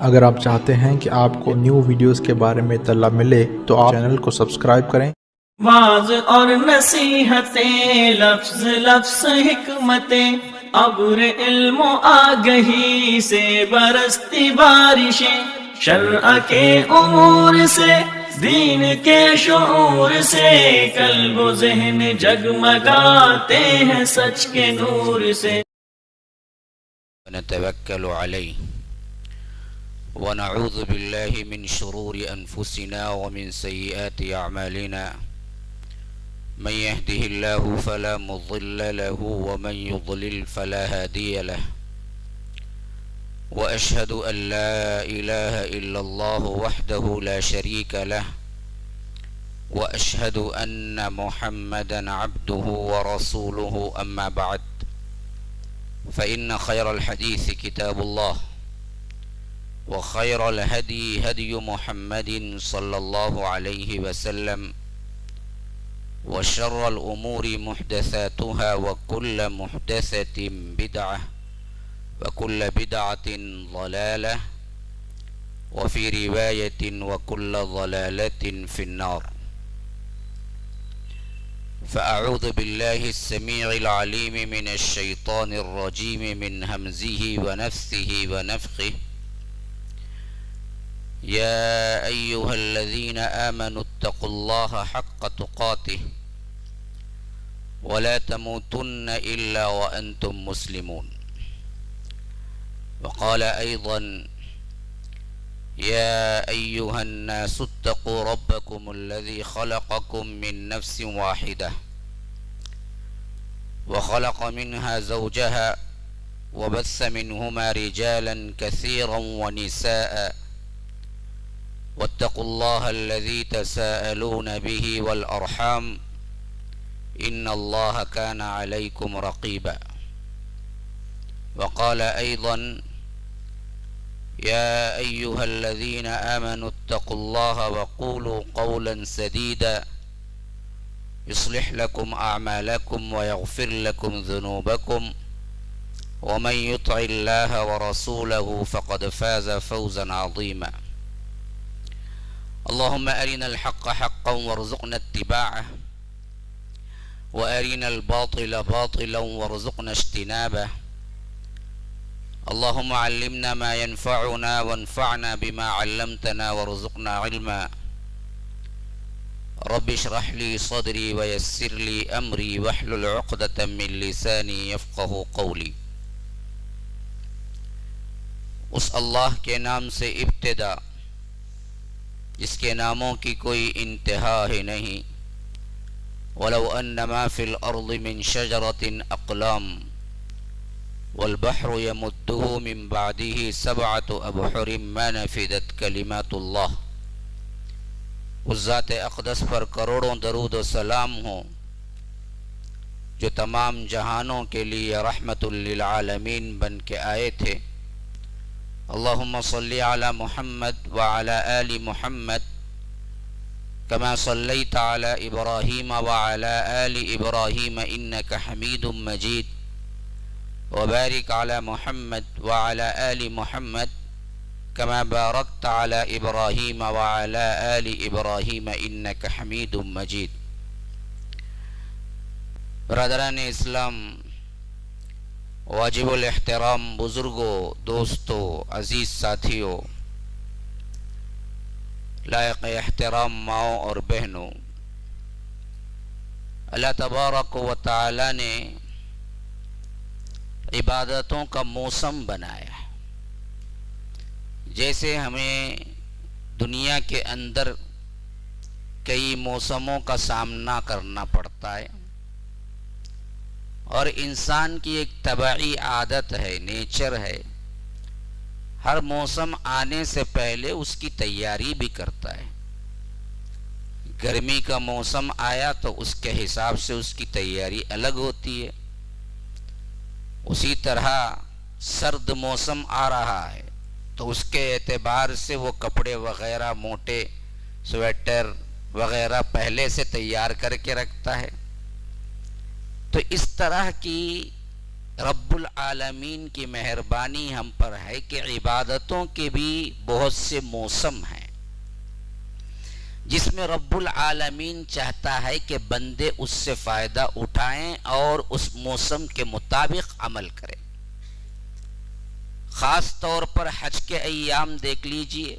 اگر آپ چاہتے ہیں کہ آپ کو نیو ویڈیوز کے بارے میں اطلاع ملے تو آپ چینل کو سبسکرائب کریں۔ واعظ اور نصیحتیں، لفظ لفظ حکمتیں، ابر علم و آگہی سے برستی بارشیں، شرع کے امور سے، دین کے شعور سے، قلب و ذہن جگمگاتے ہیں سچ کے نور سے۔ ونتوکل علیہ ونعوذ باللہ من شرور انفسنا ومن سیئات اعمالنا من يهده الله فلا مضل له ومن يضلل فلا هادي له وأشهد أن لا إله إلا الله وحده لا شريك له وأشهد أن محمدا عبده ورسوله أما بعد فإن خير الحديث كتاب الله وخير الهدي هدي محمد صلى الله عليه وسلم وشر الأمور محدثاتها وكل محدثة بدعة وكل بدعة ضلالة وفي رواية وكل ضلالة في النار. فأعوذ بالله السميع العليم من الشيطان الرجيم من همزه ونفثه ونفخه. يا أيها الذين آمنوا اتقوا الله حق تقاته ولا تموتن إلا وأنتم مسلمون. وقال أيضا يا أيها الناس اتقوا ربكم الذي خلقكم من نفس واحدة وخلق منها زوجها وبث منهما رجالا كثيرا ونساء واتقوا الله الذي تساءلون به والأرحام إن الله كان عليكم رقيبا. وقال أيضا يا أيها الذين آمنوا اتقوا الله وقولوا قولا سديدا يصلح لكم أعمالكم ويغفر لكم ذنوبكم ومن يطع الله ورسوله فقد فاز فوزا عظيما. اللهم أرنا الحق حقا وارزقنا اتباعه وأرنا الباطل باطلا وارزقنا اجتنابه. اللهم علمنا ما ينفعنا وانفعنا بما علمتنا وارزقنا علما. رب اشرح لي صدري ويسر لي أمري واحلل عقدة من لساني يفقه قولي. اس اللہ کے نام سے ابتدا جس کے ناموں کی کوئی انتہا ہی نہیں. ولو ان ما فی الارض من شجرۃ اقلام والبحر يمده من بعده سبعة ابحر ما نفدت کلمات اللہ. اس ذات اقدس پر کروڑوں درود و سلام ہو جو تمام جہانوں کے لیے رحمت للعالمین بن کے آئے تھے. اللهم صل على محمد وعلى آل محمد كما صليت على إبراهيم وعلى آل إبراهيم إنك حميد مجيد وبارك على محمد وعلى آل محمد كما باركت على إبراهيم وعلى آل إبراهيم إنك حميد مجيد. برادران اسلام، واجب الاحترام بزرگوں، دوستوں، عزیز ساتھیوں، لائق احترام ماؤں اور بہنوں، اللہ تبارک و تعالی نے عبادتوں کا موسم بنایا ہے. جیسے ہمیں دنیا کے اندر کئی موسموں کا سامنا کرنا پڑتا ہے اور انسان کی ایک طبعی عادت ہے، نیچر ہے، ہر موسم آنے سے پہلے اس کی تیاری بھی کرتا ہے. گرمی کا موسم آیا تو اس کے حساب سے اس کی تیاری الگ ہوتی ہے. اسی طرح سرد موسم آ رہا ہے تو اس کے اعتبار سے وہ کپڑے وغیرہ، موٹے سویٹر وغیرہ پہلے سے تیار کر کے رکھتا ہے. تو اس طرح کی رب العالمین کی مہربانی ہم پر ہے کہ عبادتوں کے بھی بہت سے موسم ہیں جس میں رب العالمین چاہتا ہے کہ بندے اس سے فائدہ اٹھائیں اور اس موسم کے مطابق عمل کریں۔ خاص طور پر حج کے ایام دیکھ لیجئے،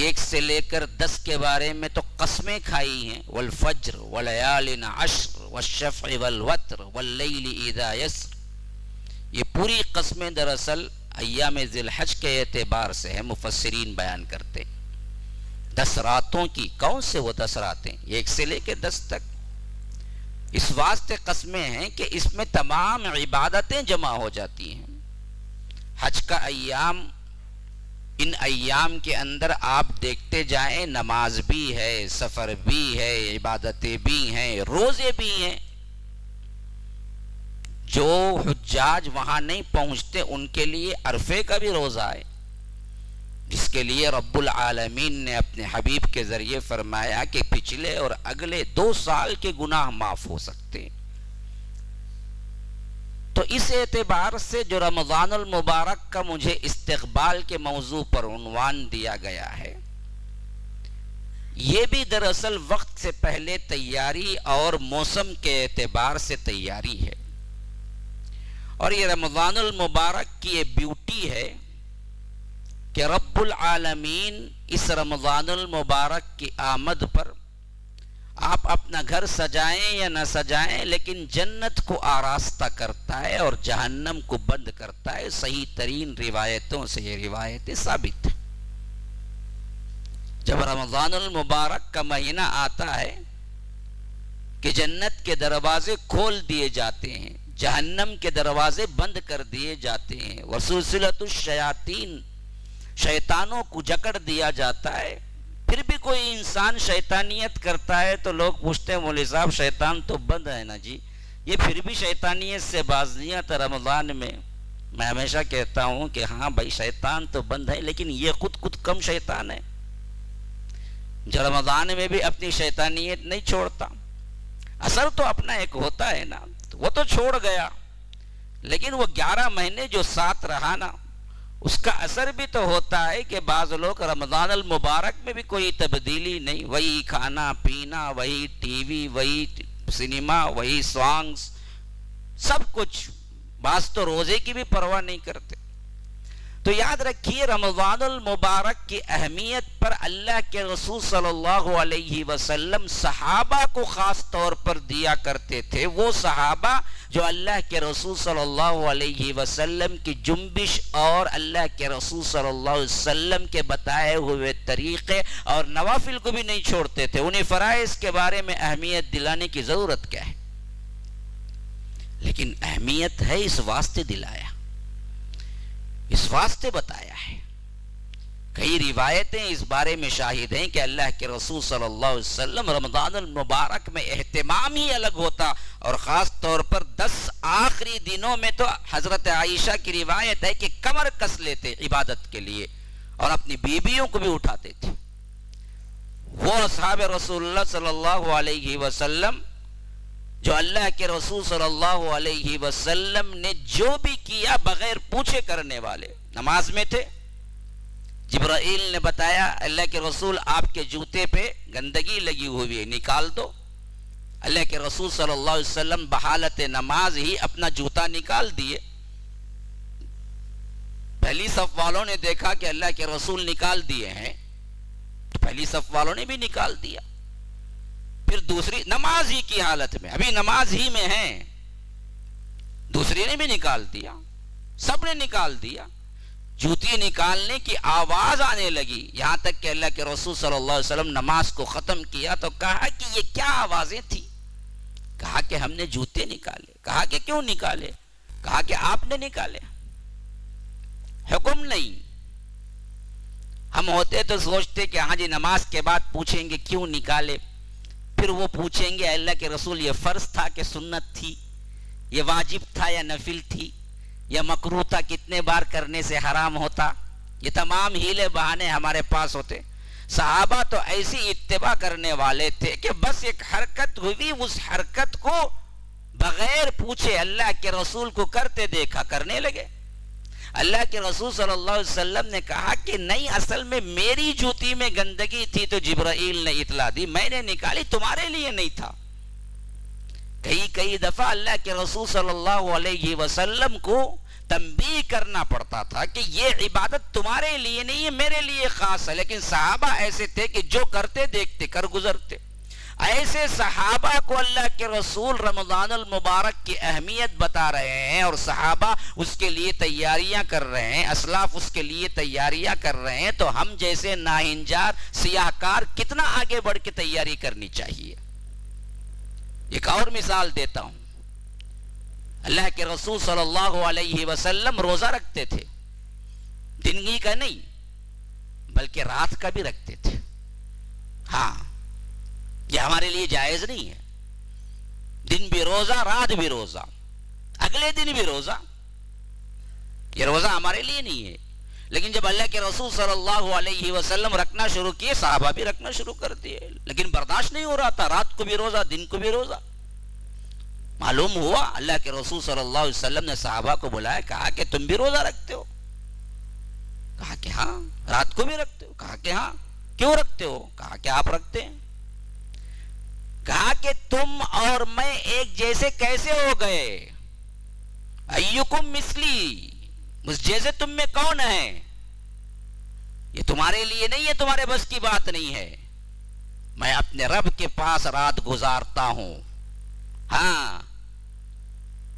1 سے لے کر 10 کے بارے میں تو قسمیں کھائی ہیں، والفجر ولیال عشر والشفع والوتر واللیل اذا یسر۔ یہ پوری قسمیں دراصل ایام ذی الحج کے اعتبار سے ہے، مفسرین بیان کرتے ہیں۔ 10 راتوں کی، کون سے وہ 10 راتیں؟ 1 سے لے کے 10 تک۔ اس واسطے قسمیں ہیں کہ اس میں تمام عبادتیں جمع ہو جاتی ہیں۔ حج کا ایام، ان ایام کے اندر آپ دیکھتے جائیں، نماز بھی ہے، سفر بھی ہے، عبادتیں بھی ہیں، روزے بھی ہیں۔ جو حجاج وہاں نہیں پہنچتے ان کے لیے عرفے کا بھی روزہ ہے، جس کے لیے رب العالمین نے اپنے حبیب کے ذریعے فرمایا کہ پچھلے اور اگلے 2 سال کے گناہ معاف ہو سکتے ہیں۔ تو اس اعتبار سے جو رمضان المبارک کا مجھے استقبال کے موضوع پر عنوان دیا گیا ہے، یہ بھی دراصل وقت سے پہلے تیاری اور موسم کے اعتبار سے تیاری ہے۔ اور یہ رمضان المبارک کی یہ بیوٹی ہے کہ رب العالمین اس رمضان المبارک کی آمد پر آپ اپنا گھر سجائیں یا نہ سجائیں، لیکن جنت کو آراستہ کرتا ہے اور جہنم کو بند کرتا ہے۔ صحیح ترین روایتوں سے یہ روایتیں ثابت ہیں۔ جب رمضان المبارک کا مہینہ آتا ہے کہ جنت کے دروازے کھول دیے جاتے ہیں، جہنم کے دروازے بند کر دیے جاتے ہیں، وسلسلۃ الشیاطین، شیطانوں کو جکڑ دیا جاتا ہے۔ پھر بھی کوئی انسان شیطانیت کرتا ہے تو لوگ پوچھتے ہیں مولوی صاحب شیطان تو بند ہے نا جی، یہ پھر بھی شیطانیت سے باز نہیں آتا رمضان میں۔ میں ہمیشہ کہتا ہوں کہ ہاں بھائی شیطان تو بند ہے، لیکن یہ خود کم شیطان ہے جو رمضان میں بھی اپنی شیطانیت نہیں چھوڑتا۔ اثر تو اپنا ایک ہوتا ہے نا، وہ تو چھوڑ گیا، لیکن وہ 11 مہینے جو ساتھ رہا نا، اس کا اثر بھی تو ہوتا ہے کہ بعض لوگ رمضان المبارک میں بھی کوئی تبدیلی نہیں، وہی کھانا پینا، وہی ٹی وی، وہی سنیما، وہی سانگز، سب کچھ۔ بعض تو روزے کی بھی پرواہ نہیں کرتے۔ تو یاد رکھیے رمضان المبارک کی اہمیت پر اللہ کے رسول صلی اللہ علیہ وسلم صحابہ کو خاص طور پر دیا کرتے تھے۔ وہ صحابہ جو اللہ کے رسول صلی اللہ علیہ وسلم کی جنبش اور اللہ کے رسول صلی اللہ علیہ وسلم کے بتائے ہوئے طریقے اور نوافل کو بھی نہیں چھوڑتے تھے۔ انہیں فرائض کے بارے میں اہمیت دلانے کی ضرورت کیا ہے؟ لیکن اہمیت ہے اس واسطے دلایا، اس واسطے بتایا ہے۔ کئی روایتیں اس بارے میں شاہد ہیں کہ اللہ کے رسول صلی اللہ علیہ وسلم رمضان المبارک میں اہتمام ہی الگ ہوتا، اور خاص طور پر 10 آخری دنوں میں تو حضرت عائشہ کی روایت ہے کہ کمر کس لیتے عبادت کے لیے اور اپنی بیویوں کو بھی اٹھاتے تھے۔ وہ اصحاب رسول اللہ صلی اللہ علیہ وسلم جو اللہ کے رسول صلی اللہ علیہ وسلم نے جو بھی کیا بغیر پوچھے کرنے والے، نماز میں تھے، جبرائیل نے بتایا اللہ کے رسول آپ کے جوتے پہ گندگی لگی ہوئی ہے، نکال دو۔ اللہ کے رسول صلی اللہ علیہ وسلم بحالت نماز ہی اپنا جوتا نکال دیے۔ پہلی صف والوں نے دیکھا کہ اللہ کے رسول نکال دیے ہیں، تو پہلی صف والوں نے بھی نکال دیا۔ پھر دوسری نماز ہی کی حالت میں، ابھی نماز ہی میں ہیں، دوسری نے بھی نکال دیا، سب نے نکال دیا۔ جوتی نکالنے کی آواز آنے لگی، یہاں تک کہ اللہ کے رسول صلی اللہ علیہ وسلم نماز کو ختم کیا تو کہا کہ یہ کیا آوازیں تھی؟ کہا کہ ہم نے جوتے نکالے۔ کہا کہ کیوں نکالے؟ کہا کہ آپ نے نکالے، حکم نہیں۔ ہم ہوتے تو سوچتے کہ ہاں جی نماز کے بعد پوچھیں گے کیوں نکالے، پھر وہ پوچھیں گے اللہ کے رسول یہ فرض تھا کہ سنت تھی، یہ واجب تھا یا نفل تھی، یا مکروہ تھا، کتنے بار کرنے سے حرام ہوتا۔ یہ تمام ہیلے بہانے ہمارے پاس ہوتے۔ صحابہ تو ایسی اتباع کرنے والے تھے کہ بس ایک حرکت ہوئی، اس حرکت کو بغیر پوچھے اللہ کے رسول کو کرتے دیکھا، کرنے لگے۔ اللہ کے رسول صلی اللہ علیہ وسلم نے کہا کہ نہیں، اصل میں میری جوتی میں گندگی تھی تو جبرائیل نے اطلاع دی، میں نے نکالی، تمہارے لیے نہیں تھا۔ کئی دفعہ اللہ کے رسول صلی اللہ علیہ وسلم کو تنبیہ کرنا پڑتا تھا کہ یہ عبادت تمہارے لیے نہیں ہے، میرے لیے خاص ہے، لیکن صحابہ ایسے تھے کہ جو کرتے دیکھتے کر گزرتے۔ ایسے صحابہ کو اللہ کے رسول رمضان المبارک کی اہمیت بتا رہے ہیں اور صحابہ اس کے لیے تیاریاں کر رہے ہیں، اسلاف اس کے لیے تیاریاں کر رہے ہیں، تو ہم جیسے ناہنجار سیاہکار کتنا آگے بڑھ کے تیاری کرنی چاہیے۔ ایک اور مثال دیتا ہوں، اللہ کے رسول صلی اللہ علیہ وسلم روزہ رکھتے تھے، دن ہی کا نہیں بلکہ رات کا بھی رکھتے تھے۔ ہاں، یہ ہمارے لیے جائز نہیں ہے، دن بھی روزہ رات بھی روزہ، اگلے دن بھی روزہ، یہ روزہ ہمارے لیے نہیں ہے۔ لیکن جب اللہ کے رسول صلی اللہ علیہ وسلم رکھنا شروع کیے، صحابہ بھی رکھنا شروع کر دیے، لیکن برداشت نہیں ہو رہا تھا، رات کو بھی روزہ دن کو بھی روزہ۔ معلوم ہوا اللہ کے رسول صلی اللہ علیہ وسلم نے صحابہ کو بلایا، کہا کہ تم بھی روزہ رکھتے ہو؟ کہا کہ ہاں۔ رات کو بھی رکھتے ہو؟ کہا کہ ہاں۔ کیوں رکھتے ہو؟ کہا کہ آپ رکھتے ہیں۔ کہا کہ تم اور میں ایک جیسے کیسے ہو گئے؟ ایکم مثلی، مجھ جیسے تم میں کون ہے؟ یہ تمہارے لیے نہیں ہے، تمہارے بس کی بات نہیں ہے۔ میں اپنے رب کے پاس رات گزارتا ہوں، ہاں،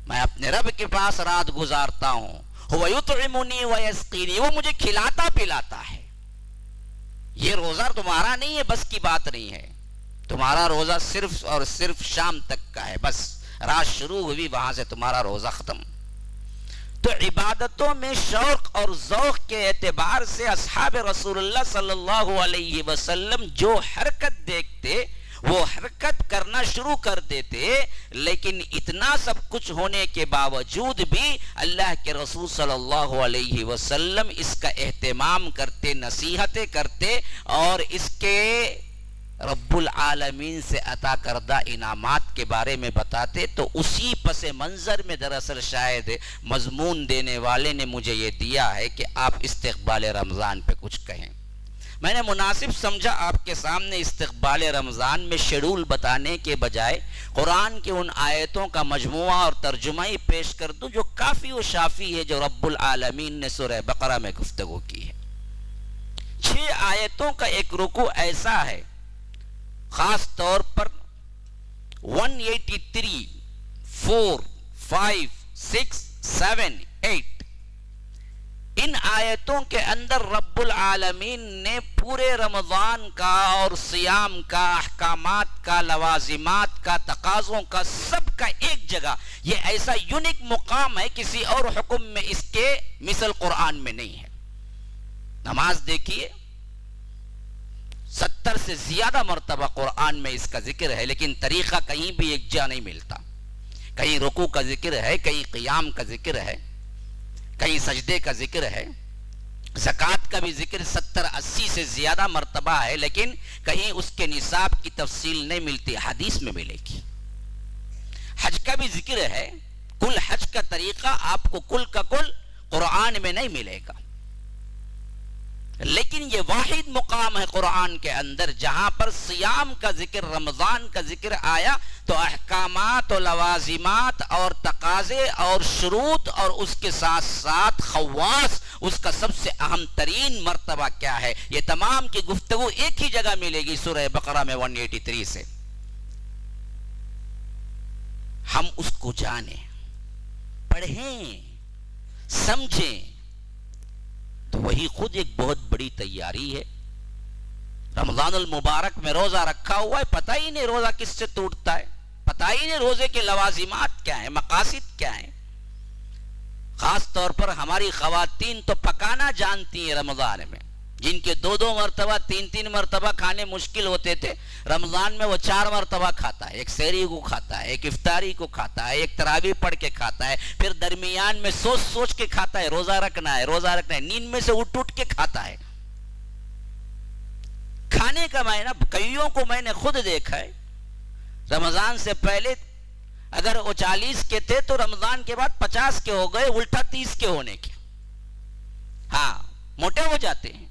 میں اپنے رب کے پاس رات گزارتا ہوں۔ هو یطعمنی ویسقینی، وہ مجھے کھلاتا پلاتا ہے۔ یہ روزہ تمہارا نہیں ہے، بس کی بات نہیں ہے۔ تمہارا روزہ صرف اور صرف شام تک کا ہے، بس رات شروع ہوئی وہاں سے تمہارا روزہ ختم۔ تو عبادتوں میں شوق اور ذوق کے اعتبار سے اصحاب رسول اللہ صلی اللہ علیہ وسلم جو حرکت دیکھتے وہ حرکت کرنا شروع کر دیتے، لیکن اتنا سب کچھ ہونے کے باوجود بھی اللہ کے رسول صلی اللہ علیہ وسلم اس کا اہتمام کرتے، نصیحتیں کرتے اور اس کے رب العالمین سے عطا کردہ انعامات کے بارے میں بتاتے۔ تو اسی پس منظر میں دراصل شاید مضمون دینے والے نے مجھے یہ دیا ہے کہ آپ استقبال رمضان پہ کچھ کہیں۔ میں نے مناسب سمجھا آپ کے سامنے استقبال رمضان میں شیڈول بتانے کے بجائے قرآن کے ان آیتوں کا مجموعہ اور ترجمہ ہی پیش کر دوں جو کافی و شافی ہے، جو رب العالمین نے سورہ بقرہ میں گفتگو کی ہے۔ 6 آیتوں کا ایک رکوع ایسا ہے، خاص طور پر 183، 4، 5، 6، 7، 8، ان آیتوں کے اندر رب العالمین نے پورے رمضان کا اور صیام کا، احکامات کا، لوازمات کا، تقاضوں کا، سب کا ایک جگہ، یہ ایسا یونیک مقام ہے، کسی اور حکم میں اس کے مثل قرآن میں نہیں ہے۔ نماز دیکھیے، 70 سے زیادہ مرتبہ قرآن میں اس کا ذکر ہے، لیکن طریقہ کہیں بھی ایک جا نہیں ملتا۔ کہیں رکوع کا ذکر ہے، کہیں قیام کا ذکر ہے، کہیں سجدے کا ذکر ہے، زکوٰۃ کا بھی ذکر 70-80 سے زیادہ مرتبہ ہے، لیکن کہیں اس کے نصاب کی تفصیل نہیں ملتی، حدیث میں ملے گی۔ حج کا بھی ذکر ہے، کل حج کا طریقہ آپ کو کل کا کل قرآن میں نہیں ملے گا، لیکن یہ واحد مقام ہے قرآن کے اندر جہاں پر صیام کا ذکر، رمضان کا ذکر آیا تو احکامات و لوازمات اور تقاضے اور شروط اور اس کے ساتھ ساتھ خواص، اس کا سب سے اہم ترین مرتبہ کیا ہے، یہ تمام کی گفتگو ایک ہی جگہ ملے گی سورہ بقرہ میں 183 سے۔ ہم اس کو جانیں، پڑھیں، سمجھیں تو وہی خود ایک بہت بڑی تیاری ہے۔ رمضان المبارک میں روزہ رکھا ہوا ہے، پتہ ہی نہیں روزہ کس سے ٹوٹتا ہے، پتہ ہی نہیں روزے کے لوازمات کیا ہیں، مقاصد کیا ہیں۔ خاص طور پر ہماری خواتین تو پکانا جانتی ہیں رمضان میں، جن کے 2 مرتبہ 3 مرتبہ کھانے مشکل ہوتے تھے، رمضان میں وہ 4 مرتبہ کھاتا ہے، ایک سحری کو کھاتا ہے، ایک افطاری کو کھاتا ہے، ایک تراویح پڑھ کے کھاتا ہے، پھر درمیان میں سوچ سوچ کے کھاتا ہے، روزہ رکھنا ہے، روزہ رکھنا ہے، نیند میں سے اٹھ کے کھاتا ہے۔ کھانے کا معنی کئیوں کو میں نے خود دیکھا ہے، رمضان سے پہلے اگر وہ 40 کے تھے تو رمضان کے بعد 50 کے ہو گئے، الٹا 30 کے ہونے کے. ہاں موٹے ہو جاتے ہیں.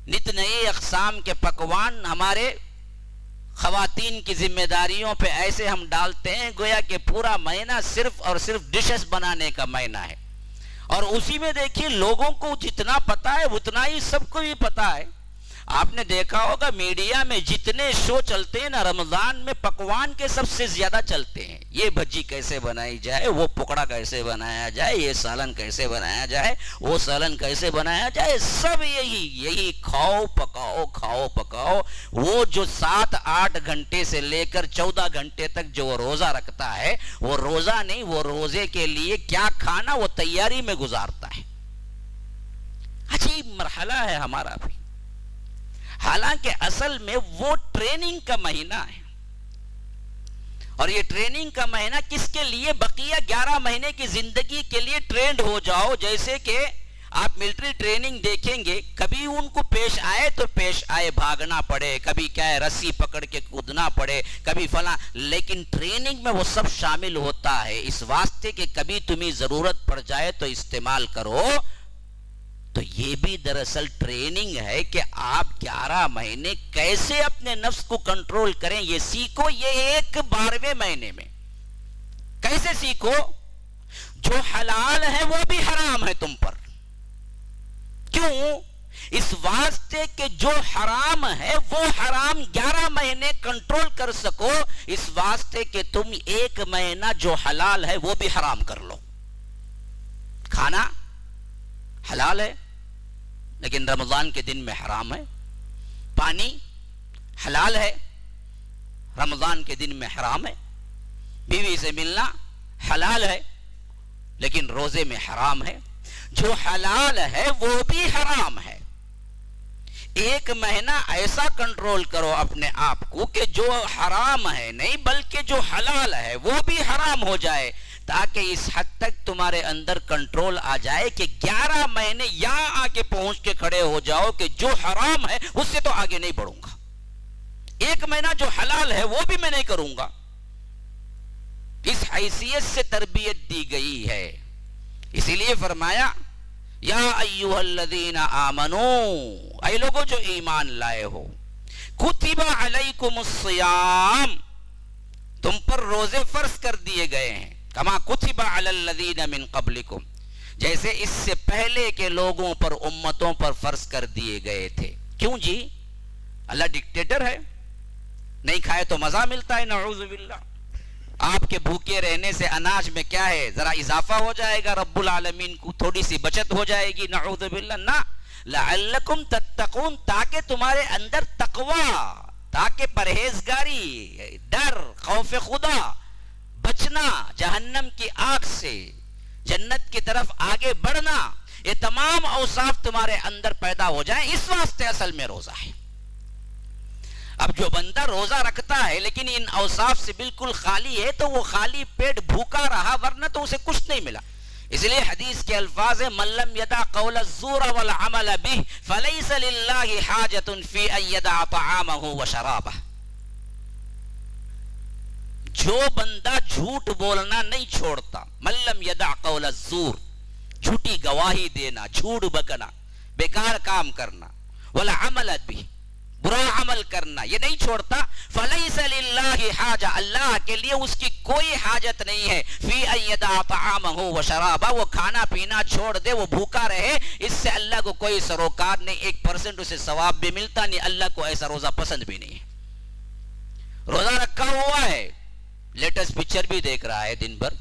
نت نئے اقسام کے پکوان ہمارے خواتین کی ذمہ داریوں پہ ایسے ہم ڈالتے ہیں گویا کہ پورا مہینہ صرف اور صرف ڈشز بنانے کا مہینہ ہے. اور اسی میں دیکھیے لوگوں کو جتنا پتا ہے اتنا ہی سب کو بھی پتا ہے. آپ نے دیکھا ہوگا میڈیا میں جتنے شو چلتے ہیں نا، رمضان میں پکوان کے سب سے زیادہ چلتے ہیں. یہ بھجی کیسے بنائی جائے، وہ پکوڑا کیسے بنایا جائے، یہ سالن کیسے بنایا جائے، وہ سالن کیسے بنایا جائے. سب یہی کھاؤ پکاؤ. وہ جو 7-8 گھنٹے سے لے کر 14 گھنٹے تک جو روزہ رکھتا ہے، وہ روزہ نہیں، وہ روزے کے لیے کیا کھانا وہ تیاری میں گزارتا ہے. عجیب مرحلہ ہے ہمارا بھی. حالانکہ اصل میں وہ ٹریننگ کا مہینہ ہے. اور یہ ٹریننگ کا مہینہ کس کے لیے؟ بقیہ 11 مہینے کی زندگی کے لیے ٹرینڈ ہو جاؤ. جیسے کہ آپ ملٹری ٹریننگ دیکھیں گے، کبھی ان کو پیش آئے بھاگنا پڑے، کبھی کیا ہے رسی پکڑ کے کودنا پڑے، کبھی فلاں، لیکن ٹریننگ میں وہ سب شامل ہوتا ہے اس واسطے کہ کبھی تمہیں ضرورت پڑ جائے تو استعمال کرو. تو یہ بھی دراصل ٹریننگ ہے کہ آپ 11 مہینے کیسے اپنے نفس کو کنٹرول کریں، یہ سیکھو. یہ ایک 12ویں مہینے میں کیسے سیکھو؟ جو حلال ہے وہ بھی حرام ہے تم پر. کیوں؟ اس واسطے کہ جو حرام ہے وہ حرام 11 مہینے کنٹرول کر سکو، اس واسطے کہ تم ایک مہینہ جو حلال ہے وہ بھی حرام کر لو. کھانا حلال ہے لیکن رمضان کے دن میں حرام ہے. پانی حلال ہے، رمضان کے دن میں حرام ہے. بیوی سے ملنا حلال ہے لیکن روزے میں حرام ہے. جو حلال ہے وہ بھی حرام ہے. ایک مہینہ ایسا کنٹرول کرو اپنے آپ کو کہ جو حرام ہے نہیں بلکہ جو حلال ہے وہ بھی حرام ہو جائے، تاکہ اس حد تک تمہارے اندر کنٹرول آ جائے کہ 11 مہینے یہاں آ کے پہنچ کے کھڑے ہو جاؤ کہ جو حرام ہے اس سے تو آگے نہیں بڑھوں گا. ایک مہینہ جو حلال ہے وہ بھی میں نہیں کروں گا. اس حیثیت سے تربیت دی گئی ہے. اسی لیے فرمایا یا ایھا الذین آمنو، اے لوگوں جو ایمان لائے ہو، کتب علیکم الصیام، تم پر روزے فرض کر دیے گئے ہیں، کما کتب علی الذین من قبلکم، جیسے اس سے پہلے کے لوگوں پر امتوں پر فرض کر دیے گئے تھے. کیوں جی؟ اللہ ڈکٹیٹر ہے؟ نہیں کھائے تو مزہ ملتا ہے؟ نعوذ باللہ. آپ کے بھوکے رہنے سے اناج میں کیا ہے، ذرا اضافہ ہو جائے گا، رب العالمین کو تھوڑی سی بچت ہو جائے گی. نعوذ باللہ. نہ، لعلکم تتقون، تاکہ تمہارے اندر تقوی، تاکہ پرہیزگاری، ڈر، خوف خدا، بچنا جہنم کی آگ سے، جنت کی طرف آگے بڑھنا، یہ تمام اوصاف تمہارے اندر پیدا ہو جائیں. اس واسطے اصل میں روزہ ہے. اب جو بندہ روزہ رکھتا ہے لیکن ان اوصاف سے بالکل خالی ہے تو وہ خالی پیٹ بھوکا رہا، ورنہ تو اسے کچھ نہیں ملا. اس لیے حدیث کے الفاظ ہیں من لم يدع قول الزور والعمل به فليس لله حاجة في ان يدع طعامه وشرابه. جو بندہ جھوٹ بولنا نہیں چھوڑتا، من لم يدع قول الزور، جھوٹی گواہی دینا، جھوٹ بکنا، بیکار کام کرنا، والعمل به، برا عمل کرنا، یہ نہیں چھوڑتا، فَلَيْسَ لِلَّهِ حَاجَةٌ، اللہ کے لیے اس کی کوئی حاجت نہیں ہے، فِي أَن يَدَعَ طَعَامَهُ وَشَرَابَهُ، وہ کھانا پینا چھوڑ دے، وہ بھوکا رہے، اس سے اللہ کو کوئی سروکار نہیں، 1% اسے ثواب بھی ملتا نہیں، اللہ کو ایسا روزہ پسند بھی نہیں ہے. روزہ رکھا ہوا ہے، لیٹسٹ پکچر بھی دیکھ رہا ہے دن بھر،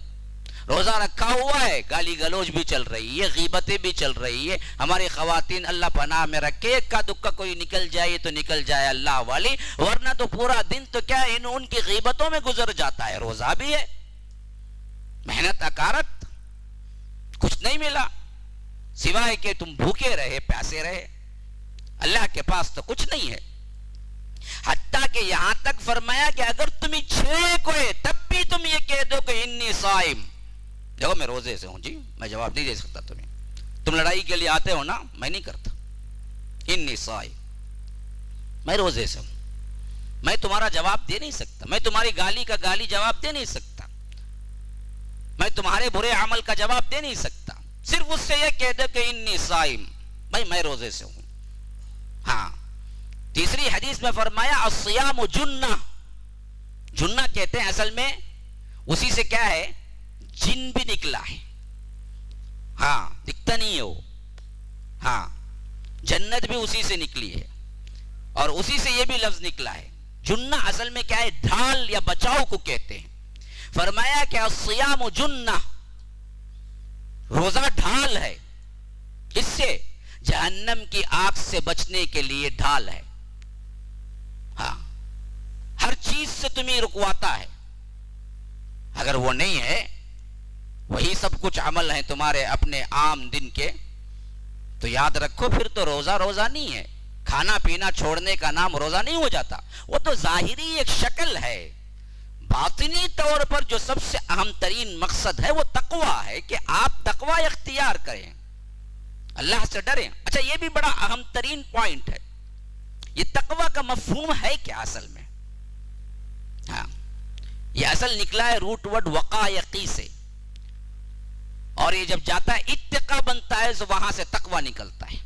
روزہ رکھا ہوا ہے، گالی گلوچ بھی چل رہی ہے، غیبتیں بھی چل رہی ہے. ہماری خواتین اللہ پناہ میں رکھے، اکا دکا کوئی نکل جائے تو نکل جائے اللہ والی، ورنہ تو پورا دن تو کیا ان کی غیبتوں میں گزر جاتا ہے. روزہ بھی ہے، محنت اکارت، کچھ نہیں ملا سوائے کہ تم بھوکے رہے، پیاسے رہے، اللہ کے پاس تو کچھ نہیں ہے. حتیٰ کہ یہاں تک فرمایا کہ اگر تمہیں چھے کوئے تب بھی تم یہ کہہ دو کہ انی صائم، دیکھو میں روزے سے ہوں جی، میں جواب نہیں دے سکتا تمہیں. تم لڑائی کے لیے آتے ہو نا، میں نہیں کرتا. انی صائم، میں روزے سے ہوں، میں تمہارا جواب دے نہیں سکتا، میں تمہاری گالی کا گالی جواب دے نہیں سکتا. میں تمہارے برے عمل کا جواب دے نہیں سکتا، صرف اس سے یہ کہہ دے کہ انی صائم، بھائی میں روزے سے ہوں۔ ہاں، تیسری حدیث میں فرمایا الصیام جنہ، جنہ کہتے ہیں اصل میں اسی سے کیا ہے، جن بھی نکلا ہے، ہاں دکھتا نہیں ہے وہ، ہاں جنت بھی اسی سے نکلی ہے، اور اسی سے یہ بھی لفظ نکلا ہے۔ جنہ اصل میں کیا ہے، ڈھال یا بچاؤ کو کہتے ہیں۔ فرمایا کہ الصیام جنہ، روزہ ڈھال ہے، اس سے جہنم کی آگ سے بچنے کے لیے ڈھال ہے۔ ہاں، ہر چیز سے تمہیں رکواتا ہے، اگر وہ نہیں ہے، وہی سب کچھ عمل ہیں تمہارے اپنے عام دن کے، تو یاد رکھو پھر تو روزہ روزہ نہیں ہے، کھانا پینا چھوڑنے کا نام روزہ نہیں ہو جاتا، وہ تو ظاہری ایک شکل ہے۔ باطنی طور پر جو سب سے اہم ترین مقصد ہے وہ تقوی ہے، کہ آپ تقوی اختیار کریں، اللہ سے ڈریں۔ اچھا، یہ بھی بڑا اہم ترین پوائنٹ ہے، یہ تقوی کا مفہوم ہے کیا اصل میں؟ ہاں، یہ اصل نکلا ہے روٹ ورڈ وقایقی سے، اور یہ جب جاتا ہے اتقا بنتا ہے تو وہاں سے تقوی نکلتا ہے۔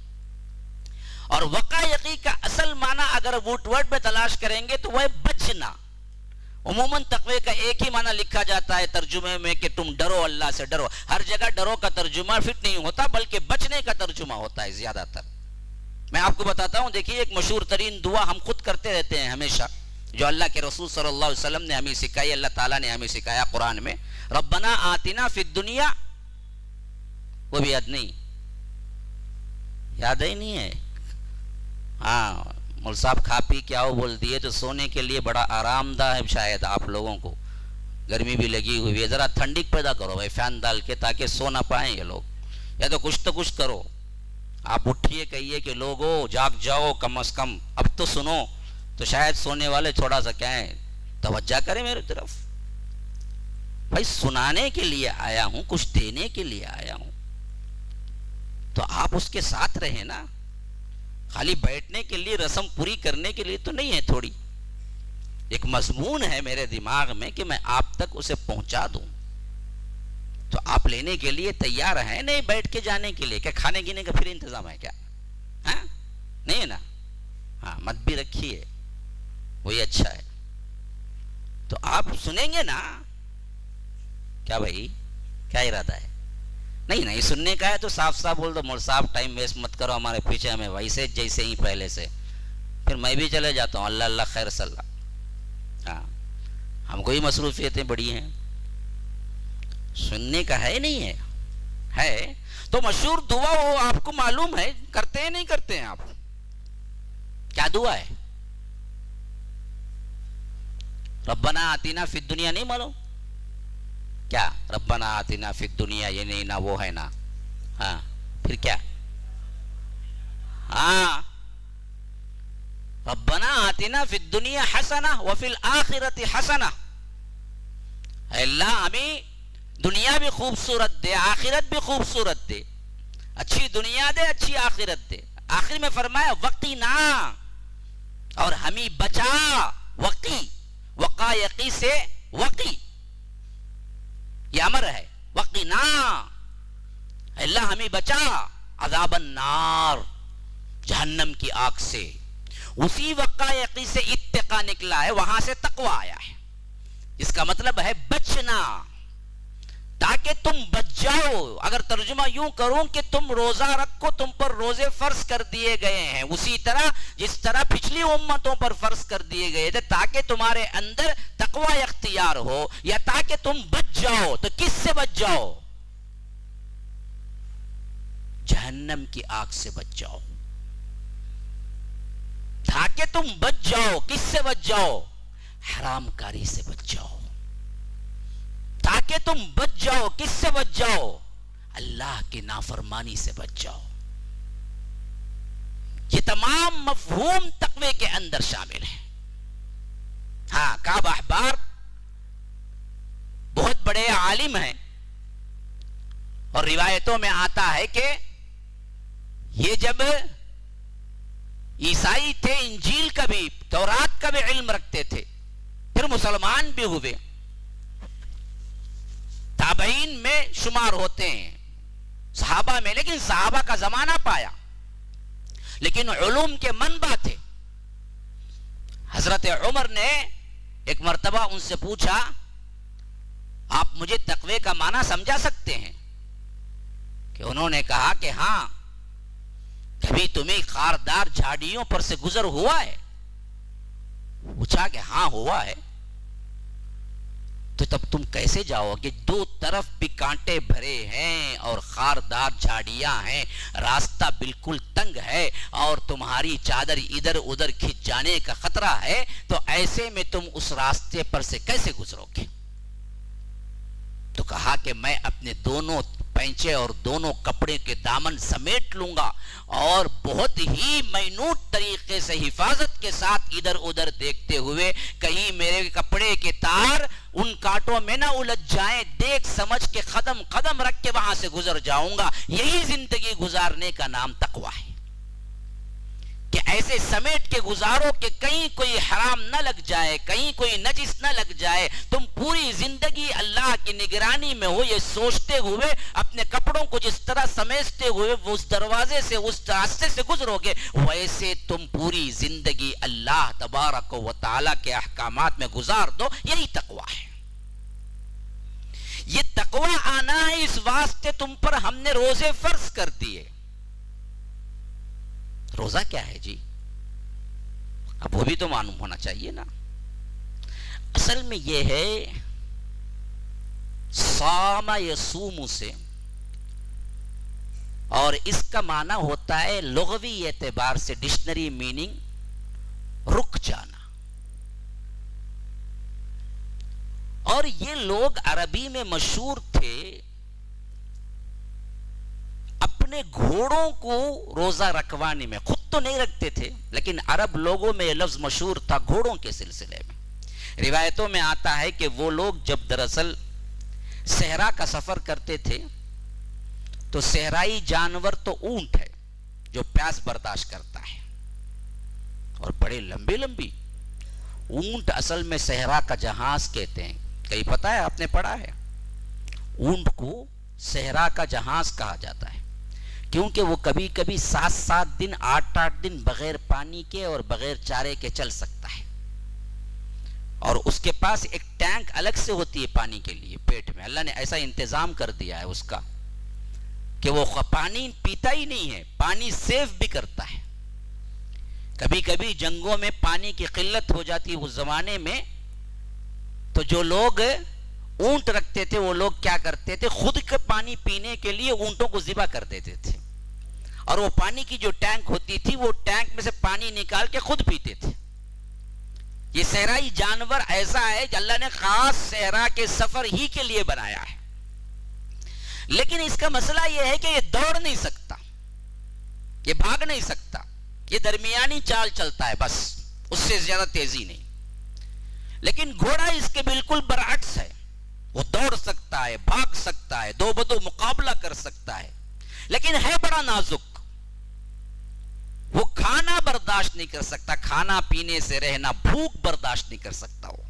اور وقایقی کا اصل معنی اگر روٹ ورڈ میں تلاش کریں گے تو وہ ہے بچنا۔ عموماً تقوی کا ایک ہی معنی لکھا جاتا ہے ترجمے میں کہ تم ڈرو، اللہ سے ڈرو۔ ہر جگہ ڈرو کا ترجمہ فٹ نہیں ہوتا، بلکہ بچنے کا ترجمہ ہوتا ہے زیادہ تر۔ میں آپ کو بتاتا ہوں، دیکھیے ایک مشہور ترین دعا ہم خود کرتے رہتے ہیں ہمیشہ، جو اللہ کے رسول صلی اللہ علیہ وسلم نے ہمیں سکھائی، اللہ تعالیٰ نے ہمیں سکھایا قرآن میں، ربنا آتنا فی الدنیا، وہ بھی یاد نہیں، یاد ہی نہیں ہے۔ ہاں، مول صاحب کھا پی کے آؤ بول دیے تو سونے کے لیے بڑا آرام دہ ہے شاید آپ لوگوں کو، گرمی بھی لگی ہوئی ہے، ذرا ٹھنڈک پیدا کرو بھائی فین ڈال کے، تاکہ سو نہ پائیں یہ لوگ، یا تو کچھ کرو۔ آپ اٹھیے کہیے کہ لوگو جاگ جاؤ کم از کم، اب تو سنو، تو شاید سونے والے تھوڑا سا کیا ہے توجہ کریں میری طرف۔ بھائی سنانے کے لیے آیا ہوں، کچھ دینے کے لیے آیا ہوں، تو آپ اس کے ساتھ رہیں نا، خالی بیٹھنے کے لیے رسم پوری کرنے کے لیے تو نہیں ہے، تھوڑی ایک مضمون ہے میرے دماغ میں کہ میں آپ تک اسے پہنچا دوں، تو آپ لینے کے لیے تیار ہیں، نہیں بیٹھ کے جانے کے لیے، کہ کھانے گینے کا پھر انتظام ہے کیا؟ ہاں نہیں ہے نا؟ ہاں مت بھی رکھیے، وہی اچھا ہے۔ تو آپ سنیں گے نا؟ کیا بھائی، کیا ارادہ ہے؟ نہیں سننے کا ہے تو صاف صاف بول دو، مول صاحب ٹائم ویسٹ مت کرو ہمارے پیچھے، ہمیں ویسے جیسے ہی پہلے سے، پھر میں بھی چلے جاتا ہوں، اللہ اللہ خیر صلی اللہ۔ ہاں، ہم کو ہی مصروفیتیں بڑی ہیں، سننے کا ہے نہیں ہے تو مشہور دعا وہ آپ کو معلوم ہے، کرتے ہیں نہیں کرتے ہیں آپ؟ کیا دعا ہے؟ ربنا آتینا فی الدنیا نہیں معلوم کیا؟ ربنا آتنا فی الدنیا، یہ نہیں نا، وہ ہے نا، ہاں پھر کیا؟ ہاں، ربنا آتنا فی الدنیا حسنہ وفی الآخرۃ حسنہ، اے اللہ ہمیں دنیا بھی خوبصورت دے، آخرت بھی خوبصورت دے، اچھی دنیا دے، اچھی آخرت دے۔ آخر میں فرمایا وقینا، اور ہمیں بچا، وقی، وقایقی سے وقی، یہ امر ہے، وقینا، اللہ ہمیں بچا، عذاب النار، جہنم کی آگ سے۔ اسی وقایقی سے اتقا نکلا ہے، وہاں سے تقوی آیا ہے، اس کا مطلب ہے بچنا، تاکہ تم بچ جاؤ۔ اگر ترجمہ یوں کروں کہ تم روزہ رکھو، تم پر روزے فرض کر دیے گئے ہیں، اسی طرح جس طرح پچھلی امتوں پر فرض کر دیے گئے تھے، تاکہ تمہارے اندر تقوی اختیار ہو، یا تاکہ تم بچ جاؤ۔ تو کس سے بچ جاؤ؟ جہنم کی آگ سے بچ جاؤ، تاکہ تم بچ جاؤ۔ کس سے بچ جاؤ؟ حرام کاری سے بچ جاؤ، تاکہ تم بچ جاؤ۔ کس سے بچ جاؤ؟ اللہ کی نافرمانی سے بچ جاؤ۔ یہ تمام مفہوم تقوی کے اندر شامل ہیں۔ ہاں، کعب احبار بہت بڑے عالم ہیں، اور روایتوں میں آتا ہے کہ یہ جب عیسائی تھے، انجیل کا بھی، تورات کا بھی علم رکھتے تھے، پھر مسلمان بھی ہوئے، تابعین میں شمار ہوتے ہیں، صحابہ میں، لیکن صحابہ کا زمانہ پایا، لیکن علوم کے منبع تھے۔ حضرت عمر نے ایک مرتبہ ان سے پوچھا، آپ مجھے تقوی کا معنی سمجھا سکتے ہیں؟ کہ انہوں نے کہا کہ ہاں، کبھی تمہیں خاردار جھاڑیوں پر سے گزر ہوا ہے؟ پوچھا کہ ہاں ہوا ہے۔ تو تب تم کیسے جاؤ گے؟ دو طرف بھی کانٹے بھرے ہیں اور خاردار جھاڑیاں ہیں، راستہ بالکل تنگ ہے اور تمہاری چادر ادھر ادھر کھنچ جانے کا خطرہ ہے، تو ایسے میں تم اس راستے پر سے کیسے گزرو گے؟ تو کہا کہ میں اپنے دونوں پینچے اور دونوں کپڑے کے دامن سمیٹ لوں گا اور بہت ہی مینوٹ طریقے سے حفاظت کے ساتھ ادھر ادھر دیکھتے ہوئے کہیں میرے کپڑے کے تار ان کانٹوں میں نہ الجھ جائیں، دیکھ سمجھ کے قدم قدم رکھ کے وہاں سے گزر جاؤں گا۔ یہی زندگی گزارنے کا نام تقویٰ ہے کہ ایسے سمیٹ کے گزارو کہ کہیں کوئی حرام نہ لگ جائے، کہیں کوئی نجس نہ لگ جائے۔ تم پوری زندگی اللہ کی نگرانی میں ہو، یہ سوچتے ہوئے اپنے کپڑوں کو جس طرح سمیٹتے ہوئے وہ اس دروازے سے اس راستے سے گزرو گے، ویسے تم پوری زندگی اللہ تبارک و تعالیٰ کے احکامات میں گزار دو۔ یہی تقویٰ ہے۔ یہ تقویٰ آنا ہے، اس واسطے تم پر ہم نے روزے فرض کر دیے۔ روزہ کیا ہے جی؟ اب وہ بھی تو معلوم ہونا چاہیے نا۔ اصل میں یہ ہے صام یصوم سے، اور اس کا معنی ہوتا ہے لغوی اعتبار سے ڈکشنری میننگ رک جانا۔ اور یہ لوگ عربی میں مشہور تھے اپنے گھوڑوں کو روزہ رکھوانے میں، خود تو نہیں رکھتے تھے لیکن عرب لوگوں میں یہ لفظ مشہور تھا گھوڑوں کے سلسلے میں۔ روایتوں میں آتا ہے کہ وہ لوگ جب دراصل صحرا کا سفر کرتے تھے تو صحرائی جانور تو اونٹ ہے جو پیاس برداشت کرتا ہے، اور بڑے لمبی لمبی اونٹ اصل میں صحرا کا جہاز کہتے ہیں۔ کہیں پتا ہے، آپ نے پڑھا ہے، اونٹ کو صحرا کا جہاز کہا جاتا ہے کیونکہ وہ کبھی کبھی 7 دن 8 دن بغیر پانی کے اور بغیر چارے کے چل سکتا ہے، اور اس کے پاس ایک ٹینک الگ سے ہوتی ہے پانی کے لیے پیٹ میں۔ اللہ نے ایسا انتظام کر دیا ہے اس کا کہ وہ پانی پیتا ہی نہیں ہے، پانی سیو بھی کرتا ہے۔ کبھی کبھی جنگوں میں پانی کی قلت ہو جاتی ہے اس زمانے میں، تو جو لوگ اونٹ رکھتے تھے وہ لوگ کیا کرتے تھے، خود کے پانی پینے کے لیے اونٹوں کو ذبح کر دیتے تھے، اور وہ پانی کی جو ٹینک ہوتی تھی وہ ٹینک میں سے پانی نکال کے خود پیتے تھے۔ یہ صحرائی جانور ایسا ہے کہ اللہ نے خاص صحرا کے سفر ہی کے لیے بنایا ہے، لیکن اس کا مسئلہ یہ ہے کہ یہ دوڑ نہیں سکتا، یہ بھاگ نہیں سکتا، یہ درمیانی چال چلتا ہے بس، اس سے زیادہ تیزی نہیں۔ لیکن گھوڑا اس کے بالکل برعکس ہے، وہ دوڑ سکتا ہے، بھاگ سکتا ہے، دو بدو مقابلہ کر سکتا ہے، لیکن ہے بڑا نازک، وہ کھانا برداشت نہیں کر سکتا، کھانا پینے سے رہنا، بھوک برداشت نہیں کر سکتا وہ۔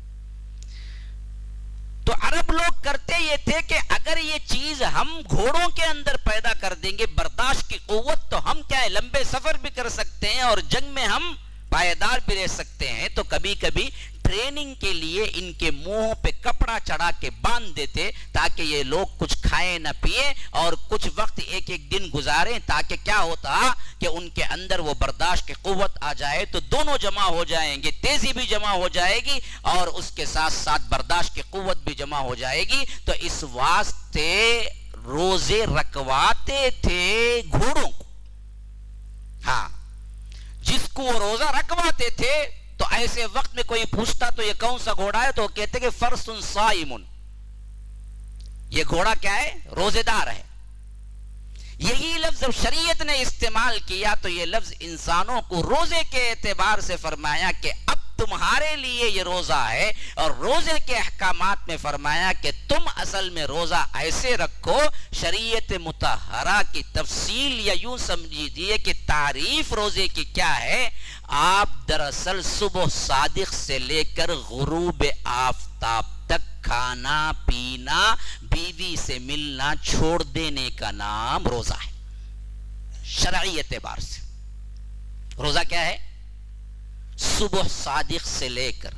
تو عرب لوگ کرتے یہ تھے کہ اگر یہ چیز ہم گھوڑوں کے اندر پیدا کر دیں گے، برداشت کی قوت، تو ہم کیا ہے، لمبے سفر بھی کر سکتے ہیں اور جنگ میں ہم پائیدار بھی رہ سکتے ہیں۔ تو کبھی کبھی ٹریننگ کے لیے ان کے منہوں پہ کپڑا چڑھا کے باندھ دیتے تاکہ یہ لوگ کچھ کھائیں نہ پیئیں اور کچھ وقت ایک ایک دن گزاریں، تاکہ کیا ہوتا کہ ان کے اندر وہ برداشت کی قوت آ جائے، تو دونوں جمع ہو جائیں گے، تیزی بھی جمع ہو جائے گی اور اس کے ساتھ ساتھ برداشت کی قوت بھی جمع ہو جائے گی۔ تو اس واسطے روزے رکھواتے تھے گھوڑوں کو۔ ہاں، جس کو وہ روزہ رکھواتے تھے تو ایسے وقت میں کوئی پوچھتا تو یہ کون سا گھوڑا ہے، تو وہ کہتے کہ فرس صائم، یہ گھوڑا کیا ہے، روزے دار ہے۔ یہی لفظ جب شریعت نے استعمال کیا تو یہ لفظ انسانوں کو روزے کے اعتبار سے فرمایا کہ اب تمہارے لیے یہ روزہ ہے، اور روزے کے احکامات میں فرمایا کہ تم اصل میں روزہ ایسے رکھو۔ شریعت مطہرہ کی تفصیل یا یوں سمجھیے کہ تعریف روزے کی کیا ہے، آپ دراصل صبح صادق سے لے کر غروب آفتاب تک کھانا پینا بیوی سے ملنا چھوڑ دینے کا نام روزہ ہے شرعی اعتبار سے. روزہ کیا ہے؟ صبح صادق سے لے کر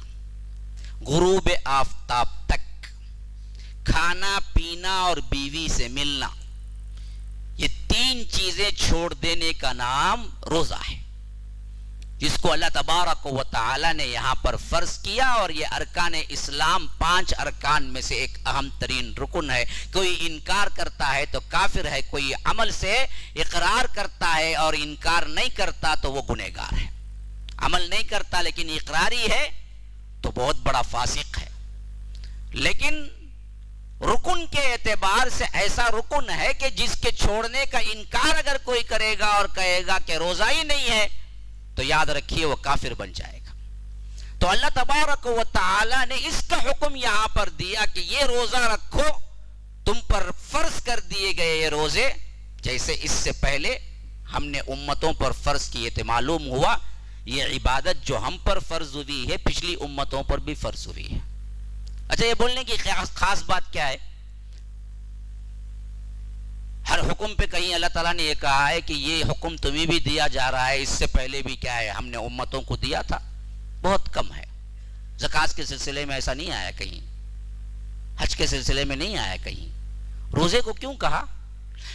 غروب آفتاب تک کھانا پینا اور بیوی سے ملنا، یہ تین چیزیں چھوڑ دینے کا نام روزہ ہے، جس کو اللہ تبارک و تعالی نے یہاں پر فرض کیا. اور یہ ارکان اسلام 5 ارکان میں سے ایک اہم ترین رکن ہے. کوئی انکار کرتا ہے تو کافر ہے، کوئی عمل سے اقرار کرتا ہے اور انکار نہیں کرتا تو وہ گنہگار ہے. عمل نہیں کرتا لیکن اقراری ہے تو بہت بڑا فاسق ہے. لیکن رکن کے اعتبار سے ایسا رکن ہے کہ جس کے چھوڑنے کا انکار اگر کوئی کرے گا اور کہے گا کہ روزہ ہی نہیں ہے تو یاد رکھیے وہ کافر بن جائے گا. تو اللہ تبارک و تعالی نے اس کا حکم یہاں پر دیا کہ یہ روزہ رکھو، تم پر فرض کر دیے گئے یہ روزے، جیسے اس سے پہلے ہم نے امتوں پر فرض کیے تھے. معلوم ہوا یہ عبادت جو ہم پر فرض ہوئی ہے پچھلی امتوں پر بھی فرض ہوئی ہے. اچھا، یہ بولنے کی خاص بات کیا ہے؟ ہر حکم پہ کہیں اللہ تعالیٰ نے یہ کہا ہے کہ یہ حکم تمہیں بھی دیا جا رہا ہے، اس سے پہلے بھی کیا ہے ہم نے امتوں کو دیا تھا. بہت کم ہے. زکات کے سلسلے میں ایسا نہیں آیا کہیں، حج کے سلسلے میں نہیں آیا کہیں. روزے کو کیوں کہا؟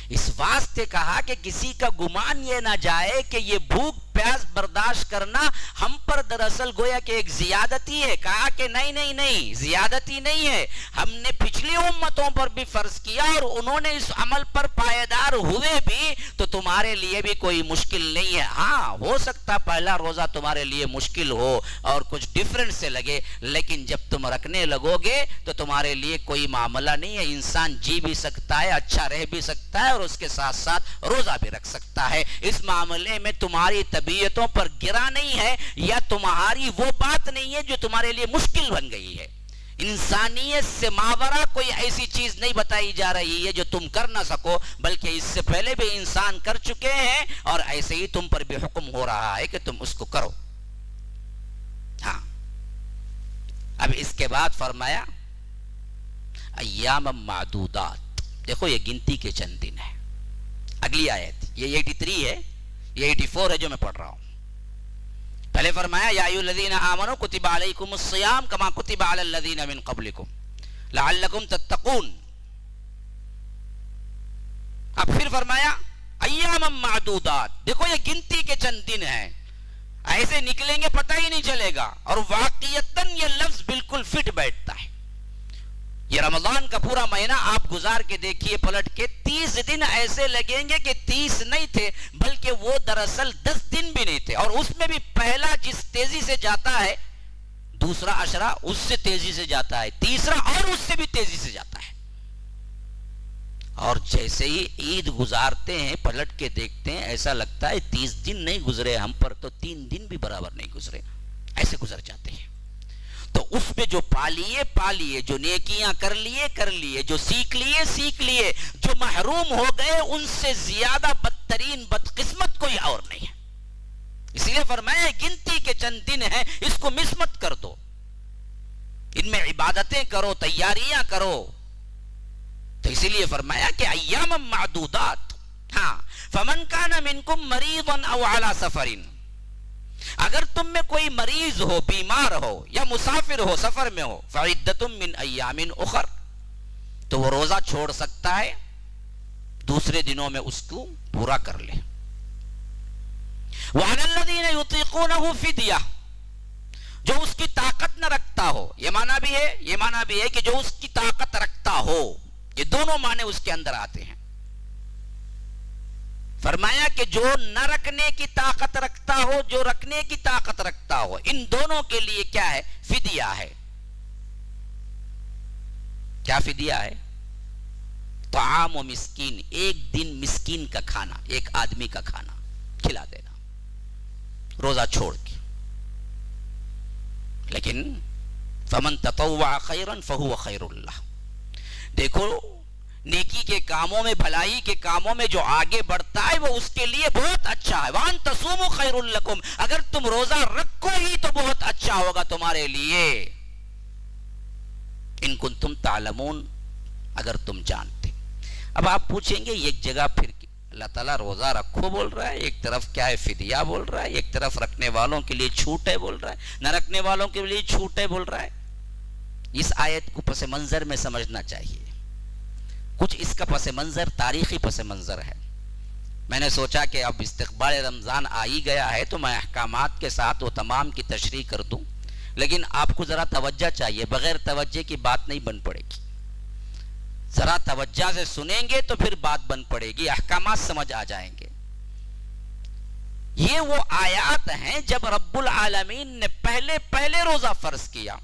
اس واسطے کہا کہ کسی کا گمان یہ نہ جائے کہ یہ بھوک پیاس برداشت کرنا ہم پر دراصل گویا کہ ایک زیادتی ہے. کہا کہ نہیں زیادتی نہیں ہے، ہم نے پچھلی امتوں پر بھی فرض کیا اور انہوں نے اس عمل پر پائیدار ہوئے بھی، تو تمہارے لیے بھی کوئی مشکل نہیں ہے. ہاں، ہو سکتا پہلا روزہ تمہارے لیے مشکل ہو اور کچھ ڈیفرنٹ سے لگے، لیکن جب تم رکھنے لگو گے تو تمہارے لیے کوئی معاملہ نہیں ہے. انسان جی بھی سکتا ہے، اچھا رہ بھی سکتا ہے اور اس کے ساتھ ساتھ روزہ بھی رکھ سکتا ہے. اس معاملے میں تمہاری طبیعتوں پر گرا نہیں ہے یا تمہاری وہ بات نہیں ہے جو تمہارے لیے مشکل بن گئی ہے. انسانیت سے ماورا کوئی ایسی چیز نہیں بتائی جا رہی ہے جو تم کر نہ سکو، بلکہ اس سے پہلے بھی انسان کر چکے ہیں اور ایسے ہی تم پر بھی حکم ہو رہا ہے کہ تم اس کو کرو. ہاں، اب اس کے بعد فرمایا ایام معدودات. دیکھو یہ گنتی کے چند دن ہے. اگلی آیت یہ 83 ہے، یہ 84 ہے جو میں پڑھ رہا ہوں. پہلے فرمایا یا ایھا الذین آمنوا کتب علیکم الصیام کما کتب علی الذین من قبلکم لعلکم تتقون. اب پھر فرمایا ایام معدودات. دیکھو یہ گنتی کے چند دن ہیں، ایسے نکلیں گے پتہ ہی نہیں چلے گا. اور واقعتاً یہ لفظ بالکل فٹ بیٹھتا ہے. یہ رمضان کا پورا مہینہ آپ گزار کے دیکھیے پلٹ کے، 30 دن ایسے لگیں گے کہ 30 نہیں تھے بلکہ وہ دراصل 10 دن بھی نہیں تھے. اور اس میں بھی پہلا جس تیزی سے جاتا ہے دوسرا عشرہ اس سے تیزی سے جاتا ہے، تیسرا اور اس سے بھی تیزی سے جاتا ہے. اور جیسے ہی عید گزارتے ہیں پلٹ کے دیکھتے ہیں ایسا لگتا ہے 30 دن نہیں گزرے ہم پر تو 3 دن بھی برابر نہیں گزرے، ایسے گزر جاتے ہیں. تو اس پہ جو پالیے، جو نیکیاں کر لیے، جو سیکھ لیے، جو محروم ہو گئے ان سے زیادہ بدترین بدقسمت کوئی اور نہیں ہے. اس لیے فرمایا گنتی کے چند دن ہیں، اس کو مس مت کر دو، ان میں عبادتیں کرو، تیاریاں کرو. تو اسی لیے فرمایا کہ ایام معدودات. ہاں، فمن کان منکم مریضا او علی سفر. اگر تم میں کوئی مریض ہو، بیمار ہو یا مسافر ہو، سفر میں ہو، فعدۃ من ایام اخر، تو وہ روزہ چھوڑ سکتا ہے، دوسرے دنوں میں اس کو پورا کر لے. وعلی الذین یطیقونہ فدیہ، جو اس کی طاقت نہ رکھتا ہو. یہ معنی بھی ہے کہ جو اس کی طاقت رکھتا ہو. یہ دونوں معنی اس کے اندر آتے ہیں. فرمایا کہ جو نہ رکھنے کی طاقت رکھتا ہو، جو رکھنے کی طاقت رکھتا ہو، ان دونوں کے لیے کیا ہے؟ فدیہ ہے. کیا فدیہ ہے؟ طعام و مسکین، ایک دن مسکین کا کھانا، ایک آدمی کا کھانا کھلا دینا روزہ چھوڑ کے. لیکن فمن تطوع خیرا فہو خیر اللہ. دیکھو نیکی کے کاموں میں، بھلائی کے کاموں میں جو آگے بڑھتا ہے وہ اس کے لیے بہت اچھا ہے. وَأَن تَصُومُوا خَيْرٌ لَكُمْ، اگر تم روزہ رکھو ہی تو بہت اچھا ہوگا تمہارے لیے. ان کنتم تعلمون، اگر تم جانتے. اب آپ پوچھیں گے ایک جگہ پھر اللہ تعالیٰ روزہ رکھو بول رہا ہے, ایک طرف کیا ہے فدیہ بول رہا ہے, ایک طرف رکھنے والوں کے لیے چھوٹ ہے بول رہا ہے, نہ رکھنے والوں کے لیے چھوٹ ہے بول رہا ہے. اس آیت کو پس منظر میں سمجھنا چاہیے. کچھ اس کا پس منظر تاریخی پس منظر ہے. میں نے سوچا کہ اب استقبال رمضان آ ہی گیا ہے تو میں احکامات کے ساتھ وہ تمام کی تشریح کر دوں, لیکن آپ کو ذرا توجہ چاہیے, بغیر توجہ کی بات نہیں بن پڑے گی. ذرا توجہ سے سنیں گے تو پھر بات بن پڑے گی, احکامات سمجھ آ جائیں گے. یہ وہ آیات ہیں جب رب العالمین نے پہلے روزہ فرض کیا,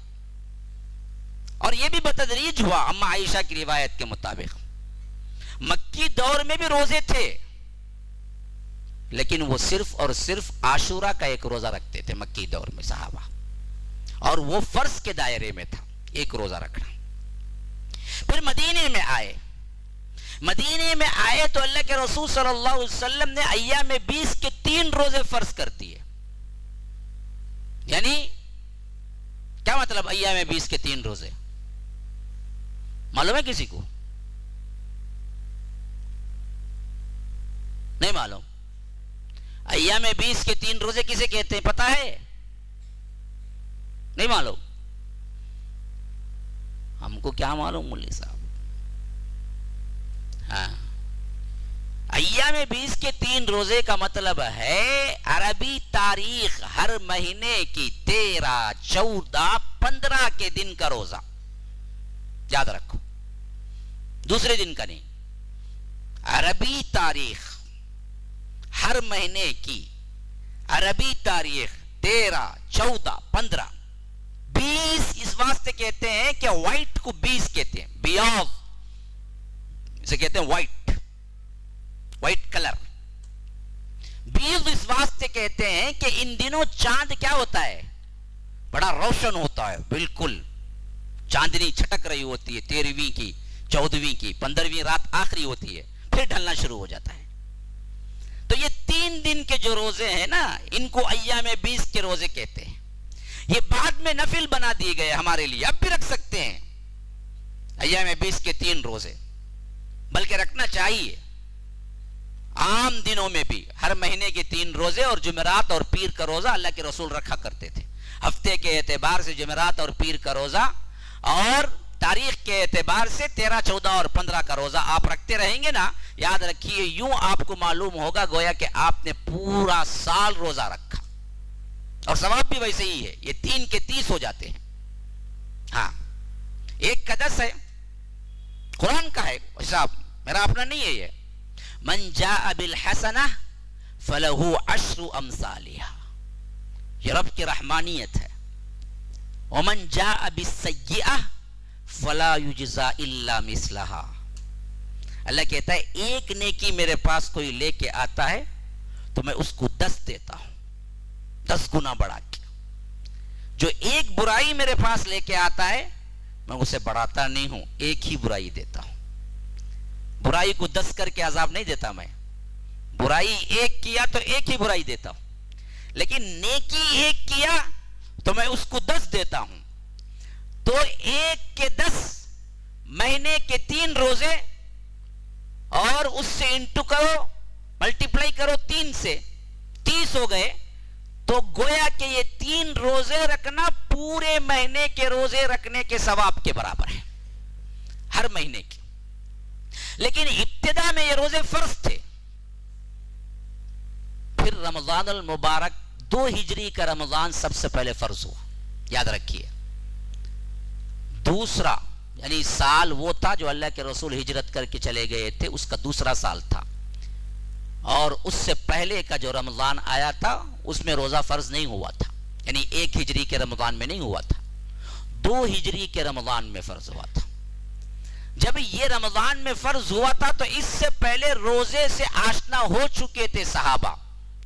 اور یہ بھی بتدریج ہوا. اما عائشہ کی روایت کے مطابق مکی دور میں بھی روزے تھے, لیکن وہ صرف اور صرف عاشورہ کا ایک روزہ رکھتے تھے مکی دور میں صحابہ, اور وہ فرض کے دائرے میں تھا ایک روزہ رکھنا. پھر مدینے میں آئے تو اللہ کے رسول صلی اللہ علیہ وسلم نے ایام 20 کے 3 روزے فرض کر دیے. یعنی کیا مطلب ایام 20 کے 3 روزے؟ معلوم ہے کسی کو؟ نہیں معلوم. ایام 20 کے 3 روزے کسے کہتے ہیں پتا ہے؟ نہیں معلوم. ہم کو کیا معلوم مولوی صاحب. ہاں, ایام 20 کے 3 روزے کا مطلب ہے عربی تاریخ ہر مہینے کی 13, 14, 15 کے دن کا روزہ. یاد رکھو, دوسرے دن کا نہیں. عربی تاریخ ہر مہینے کی عربی تاریخ 13, 14, 15, 20 اس واسطے کہتے ہیں کہ وائٹ کو 20 کہتے ہیں, بیاض اسے کہتے ہیں وائٹ کلر. 20 اس واسطے کہتے ہیں کہ ان دنوں چاند کیا ہوتا ہے؟ بڑا روشن ہوتا ہے, بالکل چاندنی چھٹک رہی ہوتی ہے. 13ویں کی, 14ویں کی, 15ویں رات آخری ہوتی ہے, پھر ڈھلنا شروع ہو جاتا ہے. تو یہ 3 دن کے جو روزے ہیں نا, ان کو ایام 20 کے روزے کہتے ہیں. یہ بعد میں نفل بنا دیے گئے ہمارے لیے, اب بھی رکھ سکتے ہیں ایام 20 کے 3 روزے, بلکہ رکھنا چاہیے. عام دنوں میں بھی ہر مہینے کے 3 روزے, اور جمعرات اور پیر کا روزہ اللہ کے رسول رکھا کرتے تھے. ہفتے کے اعتبار سے جمعرات اور پیر کا روزہ, اور تاریخ کے اعتبار سے 13, 14 اور 15 کا روزہ آپ رکھتے رہیں گے نا. یاد رکھیے, یوں آپ کو معلوم ہوگا گویا کہ آپ نے پورا سال روزہ رکھا, اور ثواب بھی ویسے ہی ہے. یہ 3 کے 30 ہو جاتے ہیں. ہاں, 1 کا 10 ہے, قرآن کا ہے حساب, میرا اپنا نہیں ہے. یہ من جاء بالحسنہ فلہ 10 امثالھا, یہ رب کی رحمانیت ہے. ومن جاء بالسیئہ فلا یجزا الا مثلھا. اللہ کہتا ہے ایک نیکی میرے پاس کوئی لے کے آتا ہے تو میں اس کو 10 دیتا ہوں, 10 گنا بڑھا کے. جو ایک برائی میرے پاس لے کے آتا ہے میں اسے بڑھاتا نہیں ہوں, ایک ہی برائی دیتا ہوں. برائی کو 10 کر کے عذاب نہیں دیتا میں. برائی ایک کیا تو ایک ہی برائی دیتا ہوں, لیکن نیکی ایک کیا تو میں اس کو 10 دیتا ہوں. تو 1 کے 10 مہینے کے 3 روزے, اور اس سے انٹو کرو, ملٹیپلائی کرو 3 سے, 30 ہو گئے. تو گویا کہ یہ 3 روزے رکھنا پورے مہینے کے روزے رکھنے کے ثواب کے برابر ہے, ہر مہینے کے. لیکن ابتدا میں یہ روزے فرض تھے. پھر رمضان المبارک 2 ہجری کا رمضان سب سے پہلے فرض ہوا, یاد رکھیے. دوسرا یعنی سال وہ تھا جو اللہ کے رسول ہجرت کر کے چلے گئے تھے, اس کا دوسرا سال تھا. اور اس سے پہلے کا جو رمضان آیا تھا اس میں روزہ فرض نہیں ہوا تھا, یعنی 1 ہجری کے رمضان میں نہیں ہوا تھا, 2 ہجری کے رمضان میں فرض ہوا تھا. جب یہ رمضان میں فرض ہوا تھا تو اس سے پہلے روزے سے آشنا ہو چکے تھے صحابہ.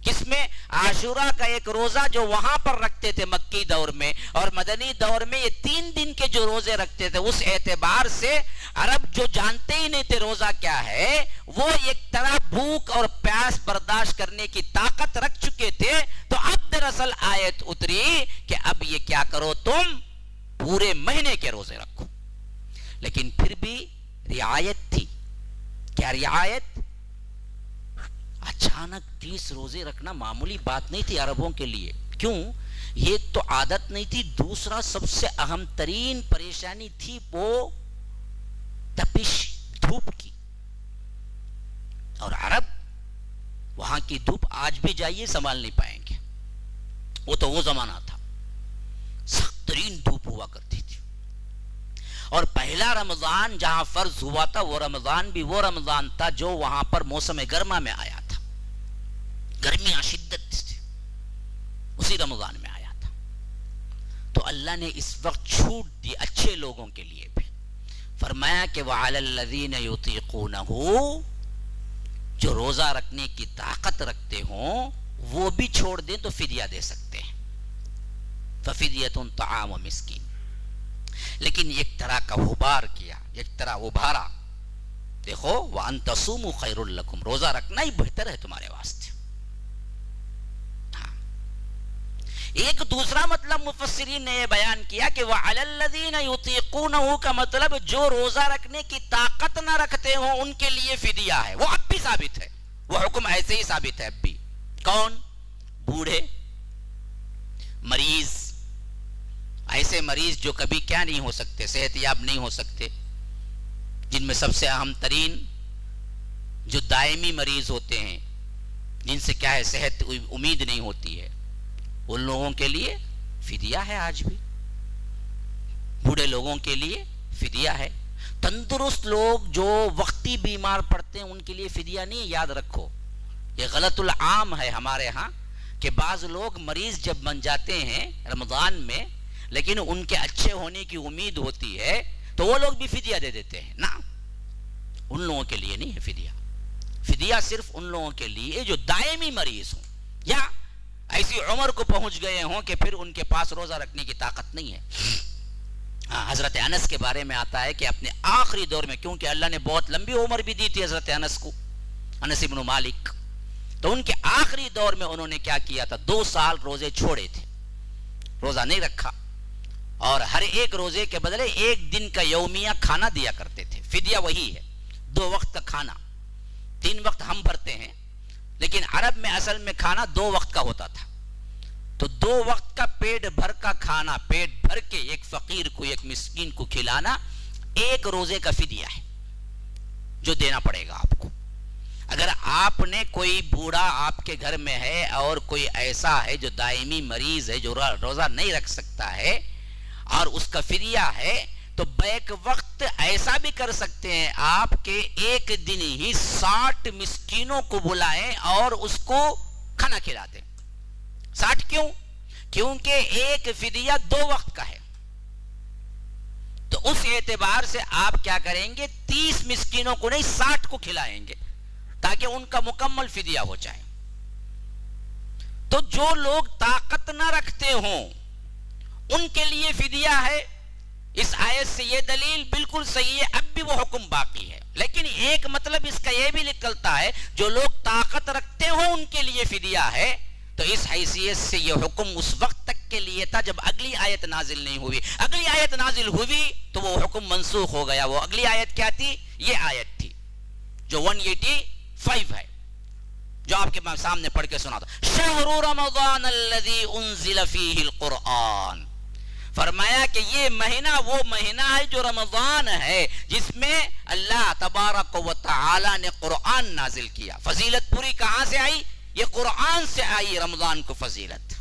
کس میں؟ عاشورہ کا ایک روزہ جو وہاں پر رکھتے تھے مکی دور میں, اور مدنی دور میں یہ 3 دن کے جو روزے رکھتے تھے. اس اعتبار سے عرب جو جانتے ہی نہیں تھے روزہ کیا ہے, وہ ایک طرح بھوک اور پیاس برداشت کرنے کی طاقت رکھ چکے تھے. تو اب دراصل آیت اتری کہ اب یہ کیا کرو, تم پورے مہینے کے روزے رکھو. لیکن پھر بھی رعایت تھی. کیا رعایت؟ اچانک 30 روزے رکھنا معمولی بات نہیں تھی عربوں کے لیے. کیوں؟ یہ تو عادت نہیں تھی. دوسرا سب سے اہم ترین پریشانی تھی وہ تپش، دھوپ کی. اور عرب وہاں کی دھوپ آج بھی جائیے سنبھال نہیں پائیں گے. وہ تو وہ زمانہ تھا، سخت ترین دھوپ ہوا کرتی تھی. اور پہلا رمضان جہاں فرض ہوا تھا وہ رمضان بھی وہ رمضان تھا جو وہاں پر موسم گرما میں آیا تھا. گرمیاں شدت تھی، اسی رمضان میں آیا تھا. تو اللہ نے اس وقت چھوٹ دی اچھے لوگوں کے لیے بھی. فرمایا کہ وَعَلَى الَّذِينَ يُطِيقُونَهُ، جو روزہ رکھنے کی طاقت رکھتے ہوں وہ بھی چھوڑ دیں تو فدیہ دے سکتے ہیں. فَفِدْيَةٌ طَعَامُ مِسْكِينٍ. لیکن ایک طرح کا غبار کیا، ایک طرح ابھارا. دیکھو وَأَن تَصُومُوا خَيْرٌ لَكُمْ، روزہ رکھنا ہی بہتر ہے تمہارے واسطے. ایک دوسرا مطلب مفسرین نے یہ بیان کیا کہ وَعَلَى الَّذِينَ يُطِيقُونَهُ کا مطلب جو روزہ رکھنے کی طاقت نہ رکھتے ہوں ان کے لیے فدیہ ہے. وہ اب بھی ثابت ہے، وہ حکم ایسے ہی ثابت ہے اب بھی. کون؟ بوڑھے، مریض، ایسے مریض جو کبھی کیا نہیں ہو سکتے، صحت یاب نہیں ہو سکتے، جن میں سب سے اہم ترین جو دائمی مریض ہوتے ہیں، جن سے کیا ہے صحت امید نہیں ہوتی ہے، ان لوگوں کے لیے فدیہ ہے. آج بھی بوڑھے لوگوں کے لیے فدیہ ہے. تندرست لوگ جو وقتی بیمار پڑتے ہیں ان کے لیے فدیہ نہیں. یاد رکھو یہ غلط العام ہے ہمارے ہاں کہ بعض لوگ مریض جب بن جاتے ہیں رمضان میں لیکن ان کے اچھے ہونے کی امید ہوتی ہے تو وہ لوگ بھی فدیہ دے دیتے ہیں. نا، ان لوگوں کے لیے نہیں ہے فدیہ. فدیہ صرف ان لوگوں کے لیے جو دائمی مریض ہوں یا ایسی عمر کو پہنچ گئے ہوں کہ پھر ان کے پاس روزہ رکھنے کی طاقت نہیں ہے. حضرت انس کے بارے میں آتا ہے کہ اپنے آخری دور میں، کیونکہ اللہ نے بہت لمبی عمر بھی دی تھی حضرت انس کو، انس ابن مالک، تو ان کے آخری دور میں انہوں نے کیا کیا تھا، 2 سال روزے چھوڑے تھے، روزہ نہیں رکھا، اور ہر ایک روزے کے بدلے 1 دن کا یومیہ کھانا دیا کرتے تھے. فدیہ وہی ہے، 2 وقت کا کھانا. 3 وقت ہم بھرتے ہیں لیکن عرب میں اصل میں کھانا 2 وقت کا ہوتا تھا. تو 2 وقت کا پیٹ بھر کا کھانا، پیٹ بھر کے ایک فقیر کو، ایک مسکین کو کھلانا 1 روزے کا فدیہ ہے جو دینا پڑے گا آپ کو. اگر آپ نے کوئی بوڑھا آپ کے گھر میں ہے اور کوئی ایسا ہے جو دائمی مریض ہے جو روزہ نہیں رکھ سکتا ہے اور اس کا فدیہ ہے تو بیک وقت ایسا بھی کر سکتے ہیں آپ کے 1 دن ہی 60 مسکینوں کو بلائیں اور اس کو کھانا کھلا دیں. 60 کیوں؟ کیونکہ ایک فدیہ 2 وقت کا ہے. تو اس اعتبار سے آپ کیا کریں گے، 30 مسکینوں کو نہیں 60 کو کھلائیں گے تاکہ ان کا مکمل فدیہ ہو جائے. تو جو لوگ طاقت نہ رکھتے ہوں ان کے لیے فدیہ ہے. اس آیت سے یہ دلیل بالکل صحیح ہے، اب بھی وہ حکم باقی ہے. لیکن ایک مطلب اس کا یہ بھی نکلتا ہے جو لوگ طاقت رکھتے ہوں ان کے لیے فدیہ ہے. تو اس حیثیت سے یہ حکم اس وقت تک کے لیے تھا جب اگلی آیت نازل نہیں ہوئی. اگلی آیت نازل ہوئی تو وہ حکم منسوخ ہو گیا. وہ اگلی آیت کیا تھی؟ یہ آیت تھی جو 185 ہے، جو آپ کے سامنے پڑھ کے سنا تھا. شہر رمضان الذی انزل فیہ القرآن. فرمایا کہ یہ مہینہ وہ مہینہ ہے جو رمضان ہے جس میں اللہ تبارک و تعالی نے قرآن نازل کیا. فضیلت پوری کہاں سے آئی؟ یہ قرآن سے آئی. رمضان کو فضیلت،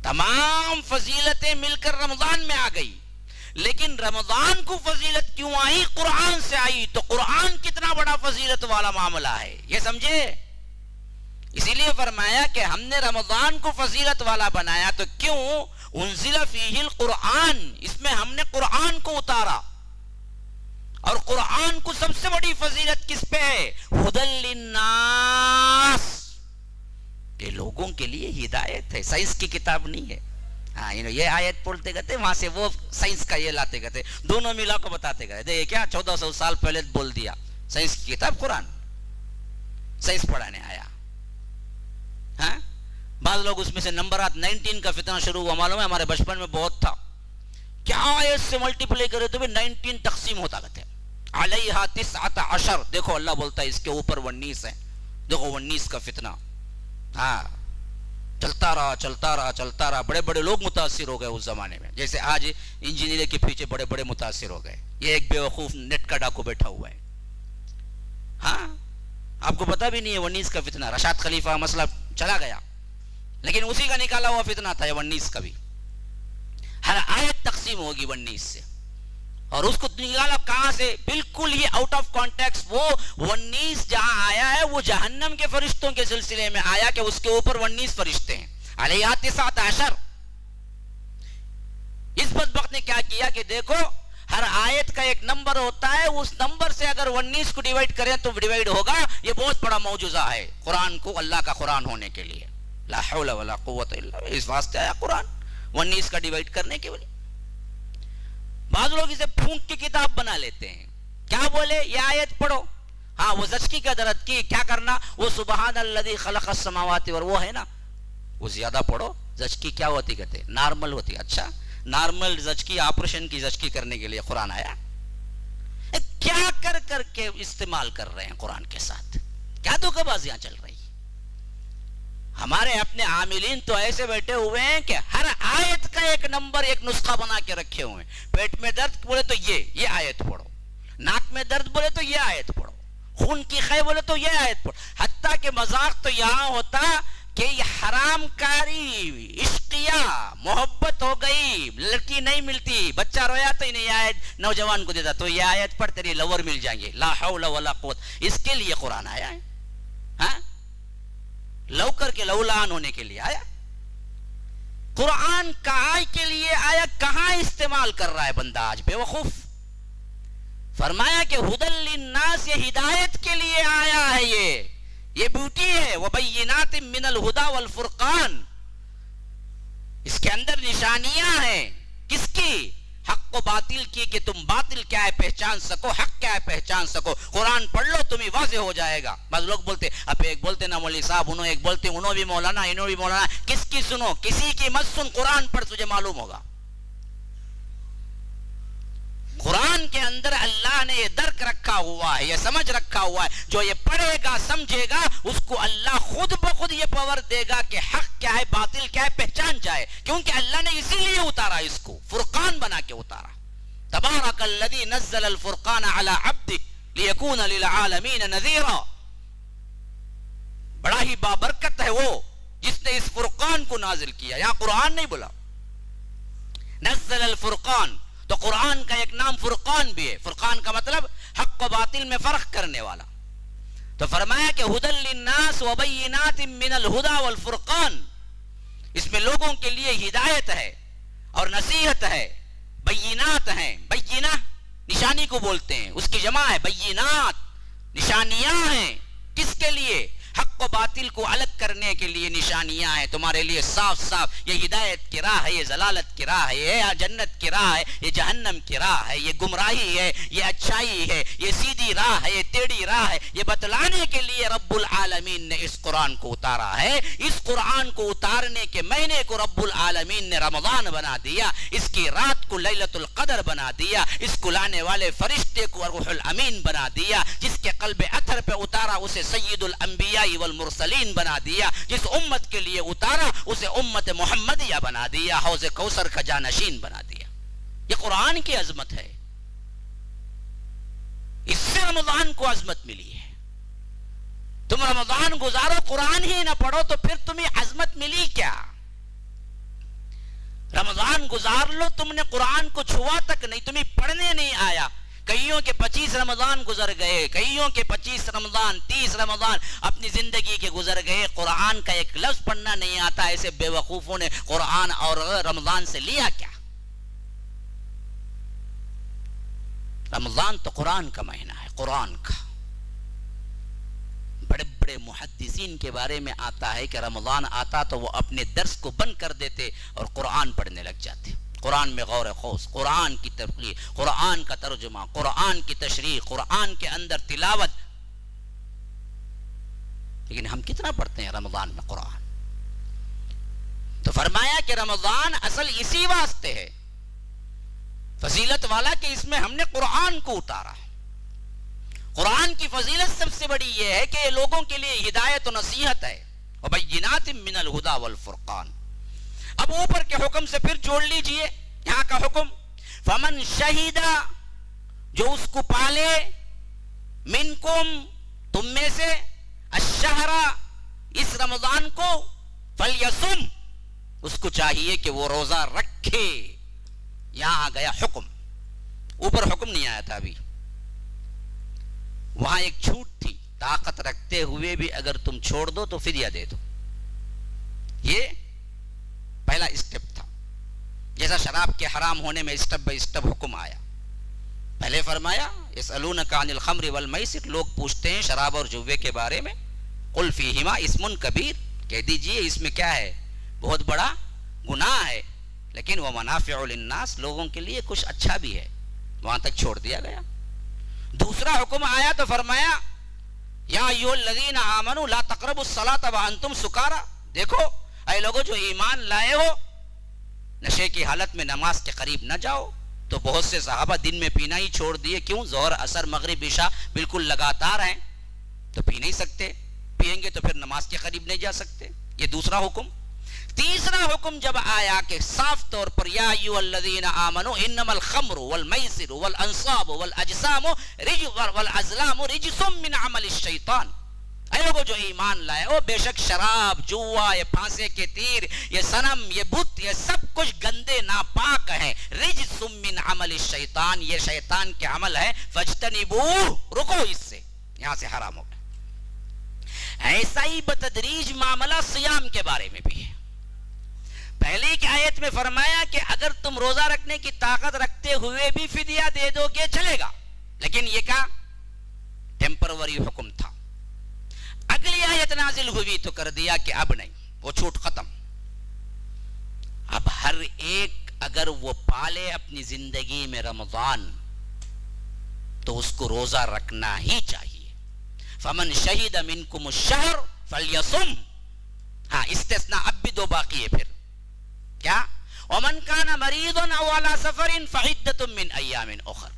تمام فضیلتیں مل کر رمضان میں آ گئی. لیکن رمضان کو فضیلت کیوں آئی؟ قرآن سے آئی. تو قرآن کتنا بڑا فضیلت والا معاملہ ہے یہ سمجھے. اسی لیے فرمایا کہ ہم نے رمضان کو فضیلت والا بنایا. تو کیوں؟ انزل فیہ القرآن، اس میں ہم نے قرآن کو اتارا. اور قرآن کو سب سے بڑی فضیلت کس پہ ہے؟ ھدی للناس، یہ لوگوں کے لیے ہدایت ہے. سائنس کی کتاب نہیں ہے. ہاں یہ آیت پڑھتے گئے وہاں سے وہ سائنس کا یہ لاتے گئے، دونوں ملا کو بتاتے گئے. دیکھیں کیا 1400 سال پہلے بول دیا. سائنس کی کتاب قرآن، سائنس پڑھانے آیا. ہاں بعض لوگ اس میں سے نمبرات 19 کا فتنہ شروع ہوا. معلوم ہے ہمارے بچپن میں بہت تھا. کیا آیت سے ملٹیپلائی کرے تو بھی 19 تقسیم ہوتا گئے. علیہا 19، دیکھو اللہ بولتا ہے اس کے اوپر 19 ہے. دیکھو 19 کا فتنہ. ہاں چلتا رہا. بڑے بڑے لوگ متاثر ہو گئے اس زمانے میں، جیسے آج انجینئر کے پیچھے بڑے بڑے متاثر ہو گئے. یہ ایک بے وقوف نیٹ کا ڈاکو بیٹھا ہوا ہے. ہاں آپ کو پتا بھی نہیں ہے 19 کا فتنہ. رشاد خلیفہ مسئلہ چلا گیا، لیکن اسی کا نکالا ہوا فتنہ تھا یہ 19 کا بھی. ہر آیت تقسیم ہوگی 19 سے، اور اس کو نکالا کہاں سے؟ بالکل یہ آؤٹ آف کانٹیکس. وہ 19 جہاں آیا ہے وہ جہنم کے فرشتوں کے سلسلے میں آیا کہ اس کے اوپر 19 فرشتے ہیں. علیہا 19. اس بدبخت نے کیا کیا کہ دیکھو ہر آیت کا ایک نمبر ہوتا ہے، اس نمبر سے اگر 19 کو ڈیوائیڈ کریں تو ڈیوائیڈ ہوگا. یہ بہت بڑا معجزہ ہے قرآن کو اللہ کا قرآن ہونے کے لیے. لا حول ولا قوت الا باللہ. اس واسطے آیا قرآن 19 کا ڈیوائیڈ کرنے کے لیے. بعض لوگ اسے پھونک کی کتاب بنا لیتے ہیں. کیا بولے؟ یہ آیت پڑھو. ہاں وہ زچکی کا درد کی کیا کرنا؟ وہ سبحان الذی خلق السماوات وہ ہے نا، وہ زیادہ پڑھو. زچکی کیا ہوتی کہتے؟ نارمل ہوتی. اچھا نارمل زچکی آپریشن کی زچکی کرنے کے لیے قرآن آیا. کیا کر کے استعمال کر رہے ہیں قرآن کے ساتھ؟ کیا دھوکہ بازیاں چل رہی. ہمارے اپنے عاملین تو ایسے بیٹھے ہوئے ہیں کہ ہر آیت کا ایک نمبر ایک نسخہ بنا کے رکھے ہوئے ہیں. پیٹ میں درد بولے تو یہ آیت پڑھو، ناک میں درد بولے تو یہ آیت پڑھو، خون کی خے بولے تو یہ آیت پڑھو. حتیٰ کہ مذاق تو یہاں ہوتا کہ یہ حرام کاری، عشقیہ محبت ہو گئی، لڑکی نہیں ملتی، بچہ رویا تو انہیں یہ آیت نوجوان کو دیتا تو یہ آیت پڑھ تیری لور مل جائیں گے. لا حول ولا قوت. اس کے لیے قرآن آیا ہے. ہاں لو کر کے لولان ہونے کے لیے آیا. قرآن کہاں کے لیے آیا؟ کہاں استعمال کر رہا ہے بندہ آج بے وقوف. فرمایا کہ ہدی للناس، یہ ہدایت کے لیے آیا ہے. یہ بیوٹی ہے. وبینات من الہدی والفرقان. اس کے اندر نشانیاں ہیں. کس کی؟ حق و باطل کی، کہ تم باطل کیا ہے پہچان سکو، حق کیا ہے پہچان سکو. قرآن پڑھ لو تمہیں واضح ہو جائے گا. بعض لوگ بولتے اب ایک بولتے نا مولوی صاحب، انہوں ایک بولتے انہوں بھی مولانا انہوں بھی مولانا. کس کی سنو؟ کسی کی مت سن. قرآن پڑھ تجھے معلوم ہوگا. قرآن کے اندر اللہ نے یہ درک رکھا ہوا ہے، یہ سمجھ رکھا ہوا ہے. جو یہ پڑھے گا سمجھے گا اس کو اللہ خود بخود یہ پاور دے گا کہ حق کیا ہے باطل کیا ہے پہچان جائے. کیونکہ اللہ نے اسی لیے اتارا، اس کو فرقان بنا کے اتارا. تبارک الذی نزل الفرقان علی عبدہ لیکون للعالمین نذیرا. بڑا ہی بابرکت ہے وہ جس نے اس فرقان کو نازل کیا. یہاں قرآن نہیں بولا، نزل الفرقان. تو قرآن کا ایک نام فرقان بھی ہے. فرقان کا مطلب حق و باطل میں فرق کرنے والا. تو فرمایا کہ ہدی للناس وبینات من الہدی والفرقان. اس میں لوگوں کے لیے ہدایت ہے اور نصیحت ہے. بینات ہیں. بینہ نشانی کو بولتے ہیں، اس کی جمع ہے بینات. نشانیاں ہیں. کس کے لیے؟ حق و باطل کو الگ کرنے کے لیے نشانیاں ہیں تمہارے لیے صاف صاف. یہ ہدایت کی راہ ہے، یہ ضلالت کی راہ ہے، یہ جنت کی راہ ہے، یہ جہنم کی راہ ہے، یہ گمراہی ہے، یہ اچھائی ہے، یہ سیدھی راہ ہے، یہ ٹیڑھی راہ ہے. یہ بتلانے کے لیے رب العالمین نے اس قرآن کو اتارا ہے. اس قرآن کو اتارنے کے مہینے کو رب العالمین نے رمضان بنا دیا. اس کی رات کو لیلۃ القدر بنا دیا. اس کو لانے والے فرشتے کو روح الامین بنا دیا. جس کے قلب اثر پہ اتارا اسے سید الانبیاء والمرسلین بنا دیا. جس امت کے لیے اتارا اسے امت محمدیہ بنا دیا. حوض کوثر کا جانشین بنا دیا. یہ قرآن کی عظمت ہے. اس سے رمضان کو عظمت ملی ہے. تم رمضان گزارو قرآن ہی نہ پڑھو تو پھر تمہیں عظمت ملی کیا؟ رمضان گزار لو تم نے قرآن کو چھوا تک نہیں، تمہیں پڑھنے نہیں آیا. کئیوں کے 25 رمضان گزر گئے، کئیوں کے 25 رمضان 30 رمضان اپنی زندگی کے گزر گئے. قرآن کا ایک لفظ پڑھنا نہیں آتا. ایسے بے وقوفوں نے قرآن اور رمضان سے لیا کیا؟ رمضان تو قرآن کا مہینہ ہے. قرآن کا بڑے بڑے محدثین کے بارے میں آتا ہے کہ رمضان آتا تو وہ اپنے درس کو بند کر دیتے اور قرآن پڑھنے لگ جاتے. قرآن میں غور خوض، قرآن کی تفسیر، قرآن کا ترجمہ، قرآن کی تشریح، قرآن کے اندر تلاوت. لیکن ہم کتنا پڑھتے ہیں رمضان میں قرآن؟ تو فرمایا کہ رمضان اصل اسی واسطے ہے فضیلت والا کہ اس میں ہم نے قرآن کو اتارا. قرآن کی فضیلت سب سے بڑی یہ ہے کہ یہ لوگوں کے لیے ہدایت و نصیحت ہے، وبینات من الہدی والفرقان۔ اب اوپر کے حکم سے پھر جوڑ لیجئے یہاں کا حکم، فمن شہیدہ، جو اس کو پالے، منکم، تم میں سے، الشہر، اس رمضان کو، فلیصم، اس کو چاہیے کہ وہ روزہ رکھے۔ یہاں آ گیا حکم، اوپر حکم نہیں آیا تھا ابھی، وہاں ایک چھوٹ تھی، طاقت رکھتے ہوئے بھی اگر تم چھوڑ دو تو فدیہ دے دو، یہ پہلا اسٹیپ تھا۔ جیسا شراب کے حرام ہونے میں اسٹیپ بائی اسٹیپ حکم آیا، پہلے فرمایا یسألونک عن الخمر والمیسر، لوگ پوچھتے ہیں شراب اور جوے کے بارے میں، قل فیہما اسم کبیر، کہہ دیجئے اس میں کیا ہے، بہت بڑا گناہ ہے، لیکن ومنافع للناس، لوگوں کے لیے کچھ اچھا بھی ہے، وہاں تک چھوڑ دیا گیا۔ دوسرا حکم آیا تو فرمایا یا ایھا الذین آمنوا لا تقربوا الصلاۃ وانتم سکارى، دیکھو اے لوگوں جو ایمان لائے ہو، نشے کی حالت میں نماز کے قریب نہ جاؤ۔ تو بہت سے صحابہ دن میں پینا ہی چھوڑ دیے، کیوں؟ ظہر عصر مغرب عشاء بالکل لگاتار ہیں تو پی نہیں سکتے، پیئیں گے تو پھر نماز کے قریب نہیں جا سکتے، یہ دوسرا حکم۔ تیسرا حکم جب آیا کہ صاف طور پر یا ایھا الذین آمنوا انما الخمر والمیسر والانصاب والاجسام والازلام رجس من عمل الشیطان، اے لوگوں جو ایمان لائے ہو، بے شک شراب، جوا، یہ پھانسے کے تیر، یہ صنم، یہ بت، یہ سب کچھ گندے ناپاک ہیں، رجس من عمل الشیطان، یہ شیطان کے عمل ہے، فاجتنبوہ، رکو اس سے، یہاں سے حرام ہو گیا۔ ایسا ہی بتدریج معاملہ صیام کے بارے میں بھی ہے۔ پہلے کی آیت میں فرمایا کہ اگر تم روزہ رکھنے کی طاقت رکھتے ہوئے بھی فدیہ دے دو گے چلے گا، لیکن یہ کا ٹیمپروری حکم تھا۔ اگلی آیت نازل ہوئی تو کر دیا کہ اب نہیں، وہ چھوٹ ختم، اب ہر ایک اگر وہ پالے اپنی زندگی میں رمضان تو اس کو روزہ رکھنا ہی چاہیے۔ فمن شہید منکم الشہر فلیصم، ہاں استثناء اب بھی دو باقی ہے پھر کیا، ومن کان مریض او علی سفر فعدۃ من ایام اخر،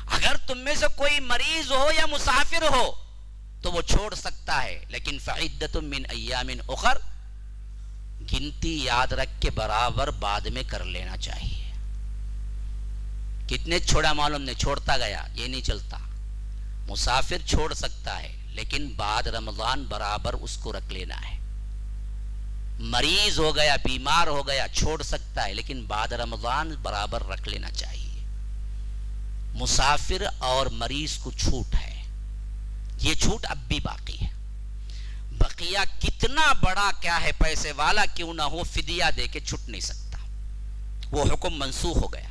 اگر تم میں سے کوئی مریض ہو یا مسافر ہو تو وہ چھوڑ سکتا ہے، لیکن فعدۃ من ایام اخر، گنتی یاد رکھ کے برابر بعد میں کر لینا چاہیے۔ کتنے چھوڑا معلوم نہیں، چھوڑتا گیا، یہ نہیں چلتا۔ مسافر چھوڑ سکتا ہے لیکن بعد رمضان برابر اس کو رکھ لینا ہے۔ مریض ہو گیا، بیمار ہو گیا، چھوڑ سکتا ہے لیکن بعد رمضان برابر رکھ لینا چاہیے۔ مسافر اور مریض کو چھوٹ ہے، یہ چھوٹ اب بھی باقی ہے۔ بقیہ کتنا بڑا کیا ہے، پیسے والا کیوں نہ ہو، فدیہ دے کے چھٹ نہیں سکتا، وہ حکم منسوخ ہو گیا،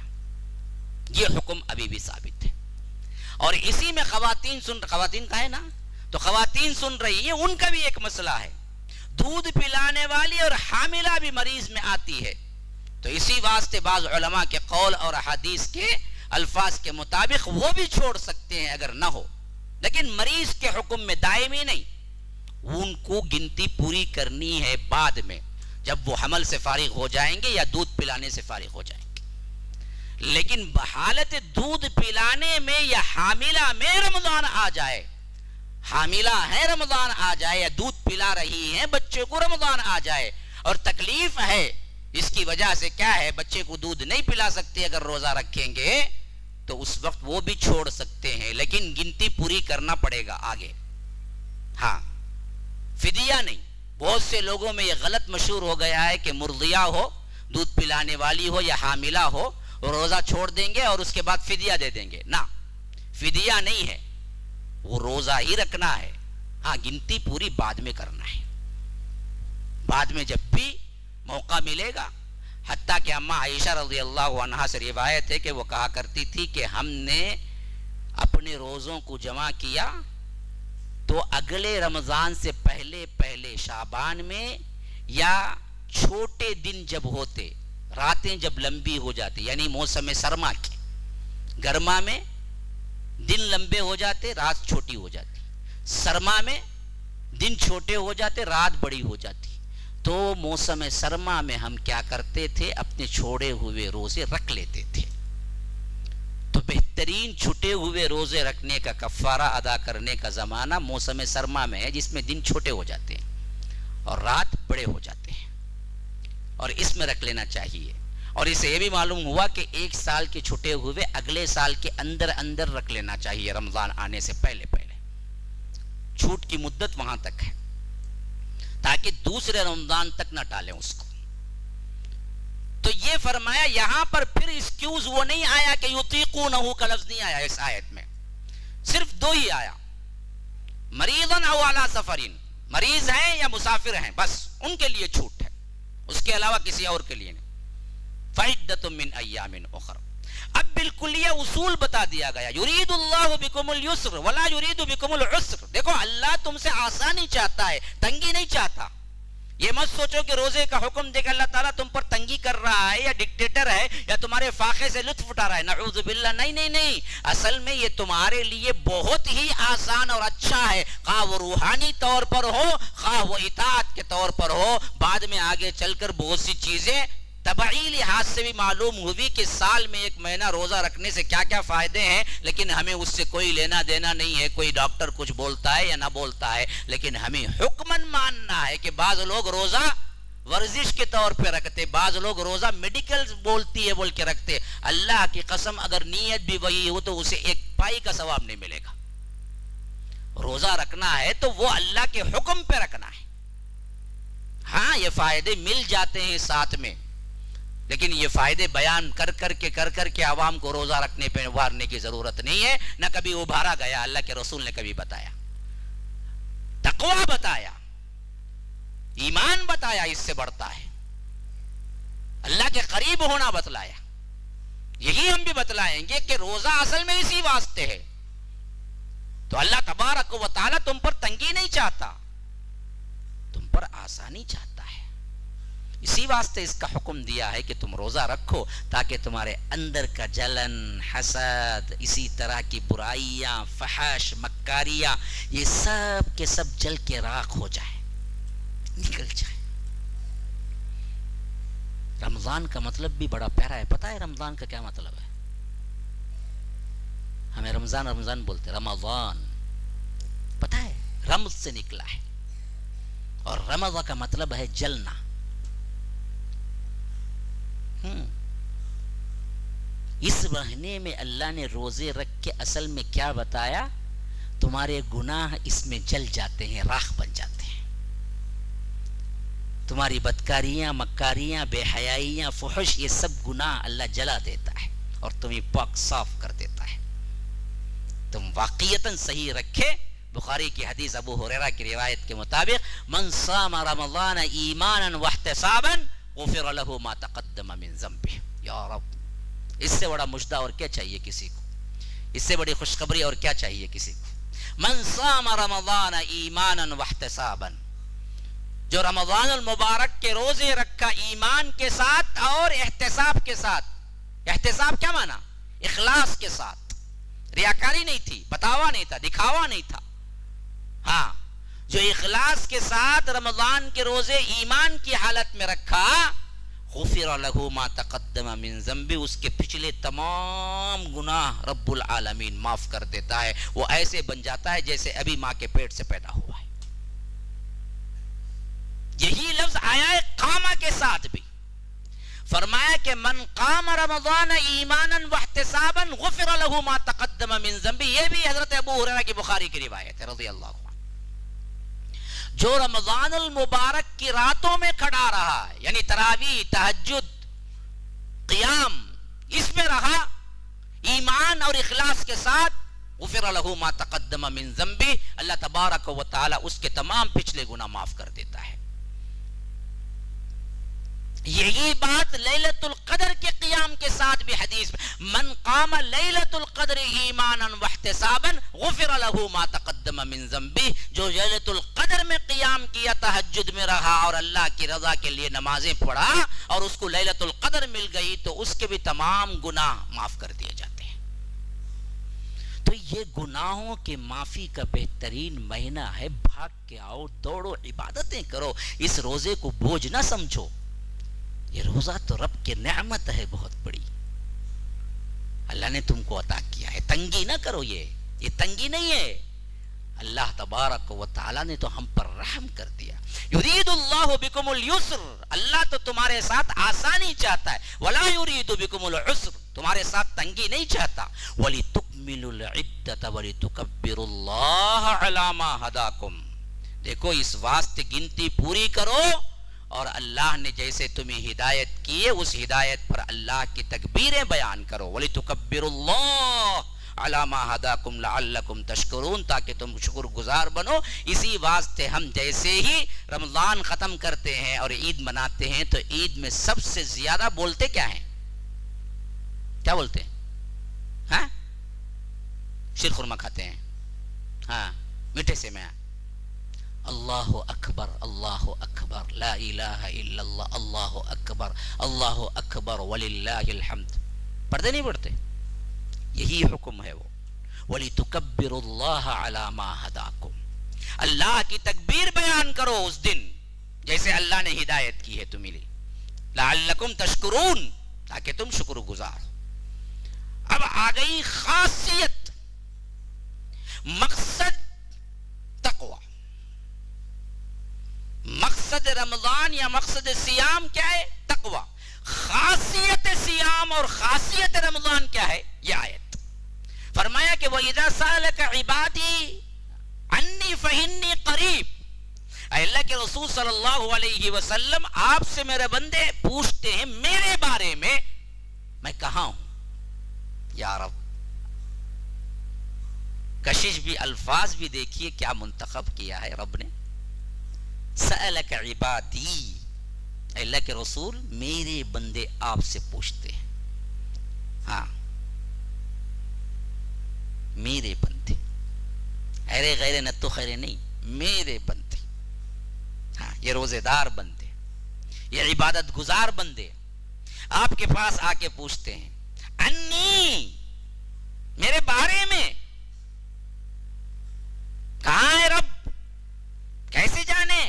یہ حکم ابھی بھی ثابت ہے۔ اور اسی میں خواتین کا ہے نا، تو خواتین سن رہی ہیں، ان کا بھی ایک مسئلہ ہے، دودھ پلانے والی اور حاملہ بھی مریض میں آتی ہے، تو اسی واسطے بعض علماء کے قول اور حدیث کے الفاظ کے مطابق وہ بھی چھوڑ سکتے ہیں اگر نہ ہو، لیکن مریض کے حکم میں دائمی نہیں، ان کو گنتی پوری کرنی ہے بعد میں، جب وہ حمل سے فارغ ہو جائیں گے یا دودھ پلانے سے فارغ ہو جائیں گے۔ لیکن بحالت دودھ پلانے میں یا حاملہ میں رمضان آ جائے، حاملہ ہے رمضان آ جائے، یا دودھ پلا رہی ہیں بچے کو رمضان آ جائے اور تکلیف ہے، اس کی وجہ سے کیا ہے، بچے کو دودھ نہیں پلا سکتے اگر روزہ رکھیں گے تو اس وقت وہ بھی چھوڑ سکتے ہیں، لیکن گنتی پوری کرنا پڑے گا آگے۔ ہاں فدیہ نہیں، بہت سے لوگوں میں یہ غلط مشہور ہو گیا ہے کہ مرضیہ ہو، دودھ پلانے والی ہو یا حاملہ ہو، روزہ چھوڑ دیں گے اور اس کے بعد فدیہ دے دیں گے، نہ، فدیہ نہیں ہے، وہ روزہ ہی رکھنا ہے، ہاں گنتی پوری بعد میں کرنا ہے، بعد میں جب بھی موقع ملے گا۔ حتیٰ کہ اماں عائشہ رضی اللہ عنہا سے روایت ہے کہ وہ کہا کرتی تھی کہ ہم نے اپنے روزوں کو جمع کیا تو اگلے رمضان سے پہلے شعبان میں یا چھوٹے دن جب ہوتے، راتیں جب لمبی ہو جاتی، یعنی موسم سرما کے، گرما میں دن لمبے ہو جاتے، رات چھوٹی ہو جاتی، سرما میں دن چھوٹے ہو جاتے، رات بڑی ہو جاتی، تو موسم سرما میں ہم کیا کرتے تھے، اپنے چھوڑے ہوئے روزے رکھ لیتے تھے۔ تو بہتر بہترین چھٹے ہوئے روزے رکھنے کا کفارہ ادا کرنے کا زمانہ موسم سرما میں ہے، جس میں دن چھوٹے ہو جاتے ہیں اور رات بڑے ہو جاتے ہیں، اور اس میں رکھ لینا چاہیے۔ اور اسے یہ بھی معلوم ہوا کہ ایک سال کے چھٹے ہوئے اگلے سال کے اندر اندر رکھ لینا چاہیے، رمضان آنے سے پہلے پہلے۔ چھوٹ کی مدت وہاں تک ہے تاکہ دوسرے رمضان تک نہ ٹالیں اس کو۔ تو یہ فرمایا، یہاں پر پھر ایکسکیوز وہ نہیں آیا کہ یطیقونہ کا لفظ نہیں آیا اس آیت میں، صرف دو ہی آیا، مریضن او علی سفرین، مریض ہیں یا مسافر ہیں، بس ان کے لیے چھوٹ ہے، اس کے علاوہ کسی اور کے لیے نہیں۔ فعدۃ من ایام اخر، اب بالکلیہ اصول بتا دیا گیا، یرید اللہ بکم اليسر ولا یرید بکم العسر۔ دیکھو اللہ تم سے آسانی چاہتا ہے، تنگی نہیں چاہتا۔ یہ مت سوچو کہ روزے کا حکم دے کے اللہ تعالیٰ تم پر تنگی کر رہا ہے یا ڈکٹیٹر ہے یا تمہارے فاقے سے لطف اٹھا رہا ہے، نعوذ باللہ، نہیں نہیں نہیں، اصل میں یہ تمہارے لیے بہت ہی آسان اور اچھا ہے، خواہ وہ روحانی طور پر ہو خواہ وہ اطاعت کے طور پر ہو۔ بعد میں آگے چل کر بہت سی چیزیں طبعی لحاظ سے بھی معلوم ہوئی کہ سال میں ایک مہینہ روزہ رکھنے سے کیا کیا فائدے ہیں، لیکن ہمیں اس سے کوئی لینا دینا نہیں ہے، کوئی ڈاکٹر کچھ بولتا ہے یا نہ بولتا ہے، لیکن ہمیں حکمن ماننا ہے کہ بعض لوگ روزہ ورزش کے طور پہ رکھتے، بعض لوگ روزہ میڈیکل بولتی ہے بول کے رکھتے۔ اللہ کی قسم اگر نیت بھی وہی ہو تو اسے ایک پائی کا ثواب نہیں ملے گا۔ روزہ رکھنا ہے تو وہ اللہ کے حکم پہ رکھنا ہے۔ ہاں یہ فائدے مل جاتے ہیں ساتھ میں، لیکن یہ فائدے بیان کر کر کے عوام کو روزہ رکھنے پہ ابھارنے کی ضرورت نہیں ہے، نہ کبھی ابھارا گیا، اللہ کے رسول نے کبھی بتایا۔ تقویٰ بتایا، ایمان بتایا، اس سے بڑھتا ہے، اللہ کے قریب ہونا بتلایا۔ یہی ہم بھی بتلائیں گے کہ روزہ اصل میں اسی واسطے ہے۔ تو اللہ تبارک و تعالیٰ تم پر تنگی نہیں چاہتا، تم پر آسانی چاہتا ہے، اسی واسطے اس کا حکم دیا ہے کہ تم روزہ رکھو تاکہ تمہارے اندر کا جلن، حسد، اسی طرح کی برائیاں، فحش، مکاریاں، یہ سب کے سب جل کے راکھ ہو جائیں، نکل جائیں۔ رمضان کا مطلب بھی بڑا پیارا ہے، پتہ ہے رمضان کا کیا مطلب ہے؟ ہمیں رمضان بولتے، رمضان پتہ ہے رمض سے نکلا ہے، اور رمض کا مطلب ہے جلنا۔ اس مہینے میں اللہ نے روزے رکھ کے اصل میں کیا بتایا؟ تمہارے گناہ اس میں جل جاتے ہیں، راکھ بن جاتے ہیں، تمہاری بدکاریاں، مکاریاں، بے حیائیاں، فحش، یہ سب گناہ اللہ جلا دیتا ہے اور تمہیں پاک صاف کر دیتا ہے۔ تم واقعیتاً صحیح رکھے۔ بخاری کی حدیث ابو ہریرہ کی روایت کے مطابق، من صام رمضان ایمانا واحتسابا غفر له ما تقدم من ذنبه۔ یا رب، اس سے بڑا مجدہ اور کیا چاہیے کسی کو؟ اس سے بڑی خوشخبری اور کیا چاہیے کسی کو؟ من صام رمضان ایمانا واحتسابا، جو رمضان المبارک کے روزے رکھا ایمان کے ساتھ اور احتساب کے ساتھ۔ احتساب کیا مانا؟ اخلاص کے ساتھ، ریاکاری نہیں تھی، بتاوا نہیں تھا، دکھاوا نہیں تھا۔ ہاں، جو اخلاص کے ساتھ رمضان کے روزے ایمان کی حالت میں رکھا، غفر له ما تقدم من ذنبه، اس کے پچھلے تمام گناہ رب العالمین معاف کر دیتا ہے۔ وہ ایسے بن جاتا ہے جیسے ابھی ماں کے پیٹ سے پیدا ہوا ہے۔ یہی لفظ آیا ہے قامہ کے ساتھ بھی، فرمایا کہ من قام رمضان ایمانا واحتسابا غفر له ما تقدم من ذنبه۔ یہ بھی حضرت ابو ہریرہ کی بخاری کی روایت ہے رضی اللہ عنہ۔ جو رمضان المبارک کی راتوں میں کھڑا رہا ہے، یعنی تراویح، تہجد، قیام، اس میں رہا ایمان اور اخلاص کے ساتھ، غفر له ما تقدم من ذنبه، اللہ تبارک و تعالی اس کے تمام پچھلے گناہ معاف کر دیتا ہے۔ یہی بات لیلۃ القدر کے قیام کے ساتھ بھی حدیث میں، من قام لیلۃ القدر ایمانا واحتسابا غفر له ما تقدم من ذنبه، جو لیلۃ القدر میں قیام کیا، تہجد میں رہا اور اللہ کی رضا کے لیے نمازیں پڑھا اور اس کو لیلۃ القدر مل گئی تو اس کے بھی تمام گناہ معاف کر دیے جاتے ہیں۔ تو یہ گناہوں کے معافی کا بہترین مہینہ ہے۔ بھاگ کے آؤ، دوڑو، عبادتیں کرو، اس روزے کو بوجھ نہ سمجھو۔ یہ روزہ تو رب کی نعمت ہے بہت بڑی۔ اللہ نے تم کو عطا کیا ہے. تنگی نہ کرو. یہ تنگی نہیں ہے. اللہ تبارک و تعالی نے تو ہم پر رحم کر دیا. یرید اللہ بکم اليسر, اللہ تو تمہارے ساتھ آسانی چاہتا ہے. ولا یرید بکم العسر, تمہارے ساتھ تنگی نہیں چاہتا. وَلِتُكْمِلُوا الْعِدَّةَ وَلِتُكَبِّرُوا اللَّهَ عَلَى مَا هَدَاكُمْ. دیکھو اس واسطے گنتی پوری کرو, اور اللہ نے جیسے تمہیں ہدایت کی ہے اس ہدایت پر اللہ کی تکبیریں بیان کرو. وَلِتُكَبِّرُوا اللَّهَ عَلَى مَا هَدَاكُمْ لَعَلَّكُمْ تَشْكُرُونَ, تاکہ تم شکر گزار بنو. اسی واسطے ہم جیسے ہی رمضان ختم کرتے ہیں اور عید مناتے ہیں تو عید میں سب سے زیادہ بولتے کیا ہیں؟ کیا بولتے ہیں؟ ہاں, شیر خورما کھاتے ہیں. ہاں, میٹھے سے میں اللہ اکبر اللہ اکبر لا الہ الا اللہ اللہ اکبر وللہ الحمد. پڑھتے نہیں پڑھتے؟ یہی حکم ہے وہ. وَلِتُكَبِّرُوا اللَّهَ عَلَى مَا هَدَاكُمْ, اللہ کی تکبیر بیان کرو اس دن جیسے اللہ نے ہدایت کی ہے تمہیں لی. لَعَلَّكُمْ تَشْكُرُونَ, تاکہ تم شکر گزار. اب آ گئی خاصیت, مقصد تقوی. مقصد رمضان یا مقصد سیام کیا ہے؟ تقوی. خاصیت سیام اور خاصیت رمضان کیا ہے؟ یہ آیت فرمایا کہ وَإِذَا سَأَلَكَ عِبَادِي عَنِّي فَإِنِّي قَرِيب. اے اللہ کے رسول صلی اللہ علیہ وسلم, آپ سے میرے بندے پوچھتے ہیں میرے بارے میں کہاں ہوں. یا رب, کشش بھی, الفاظ بھی دیکھیے کیا منتخب کیا ہے رب نے. سألک عبادی, اے اللہ کے رسول میرے بندے آپ سے پوچھتے ہیں. ہاں, میرے بندے, ارے غیر نتو خیرے نہیں, میرے بندے. ہاں, یہ روزے دار بندے, یہ عبادت گزار بندے آپ کے پاس آ کے پوچھتے ہیں انی, میرے بارے میں. کہاں ہے رب, کیسے جانے؟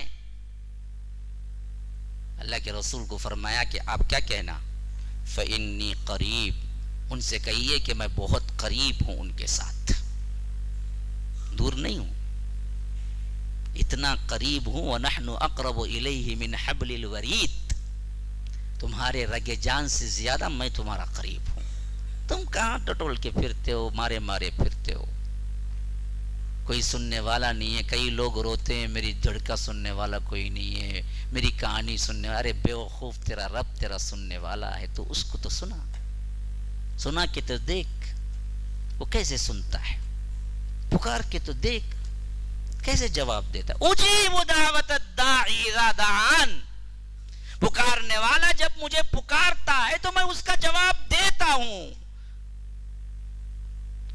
اللہ کے رسول کو فرمایا کہ آپ کیا کہنا, فَإِنِّي قریب, ان سے کہیے کہ میں بہت قریب ہوں, ان کے ساتھ دور نہیں ہوں, اتنا قریب ہوں. وَنَحْنُ أَقْرَبُ إِلَيْهِ مِنْ حَبْلِ الْوَرِيدِ, تمہارے رگ جان سے زیادہ میں تمہارا قریب ہوں. تم کہاں ٹٹول کے پھرتے ہو, مارے پھرتے ہو, کوئی سننے والا نہیں ہے. کئی لوگ روتے ہیں میری جھڑکا سننے والا کوئی نہیں ہے, میری کہانی سننے والا. ارے بے وقوف, تیرا رب تیرا سننے والا ہے تو اس کو تو سنا کے تو دیکھ وہ کیسے سنتا ہے, پکار کے تو دیکھ کیسے جواب دیتا ہے. اجیب دعوت الداعی اذا دعان, پکارنے والا جب مجھے پکارتا ہے تو میں اس کا جواب دیتا ہوں.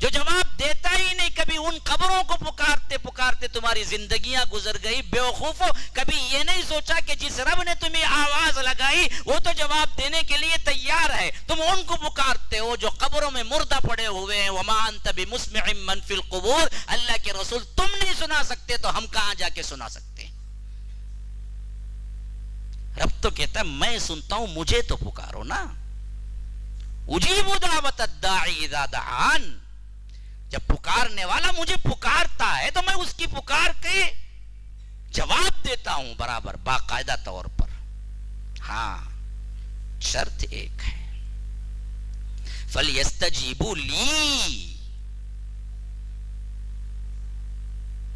جو جواب دیتا ہی نہیں, کبھی ان قبروں کو پکارتے پکارتے تمہاری زندگیاں گزر گئی. بے وقوفو, کبھی یہ نہیں سوچا کہ جس رب نے تمہیں آواز لگائی وہ تو جواب دینے کے لیے تیار ہے, تم ان کو پکارتے ہو جو قبروں میں مردہ پڑے ہوئے ہیں. وما انت بمسمع من فی القبور, اللہ کے رسول تم نہیں سنا سکتے تو ہم کہاں جا کے سنا سکتے ہیں. رب تو کہتا ہے میں سنتا ہوں, مجھے تو پکارو نا. اجیب دعوت الداعی اذا دعان, جب پکارنے والا مجھے پکارتا ہے تو میں اس کی پکار کے جواب دیتا ہوں برابر, باقاعدہ طور پر. ہاں, شرط ایک ہے, فَلْيَسْتَجِيبُوا لِي,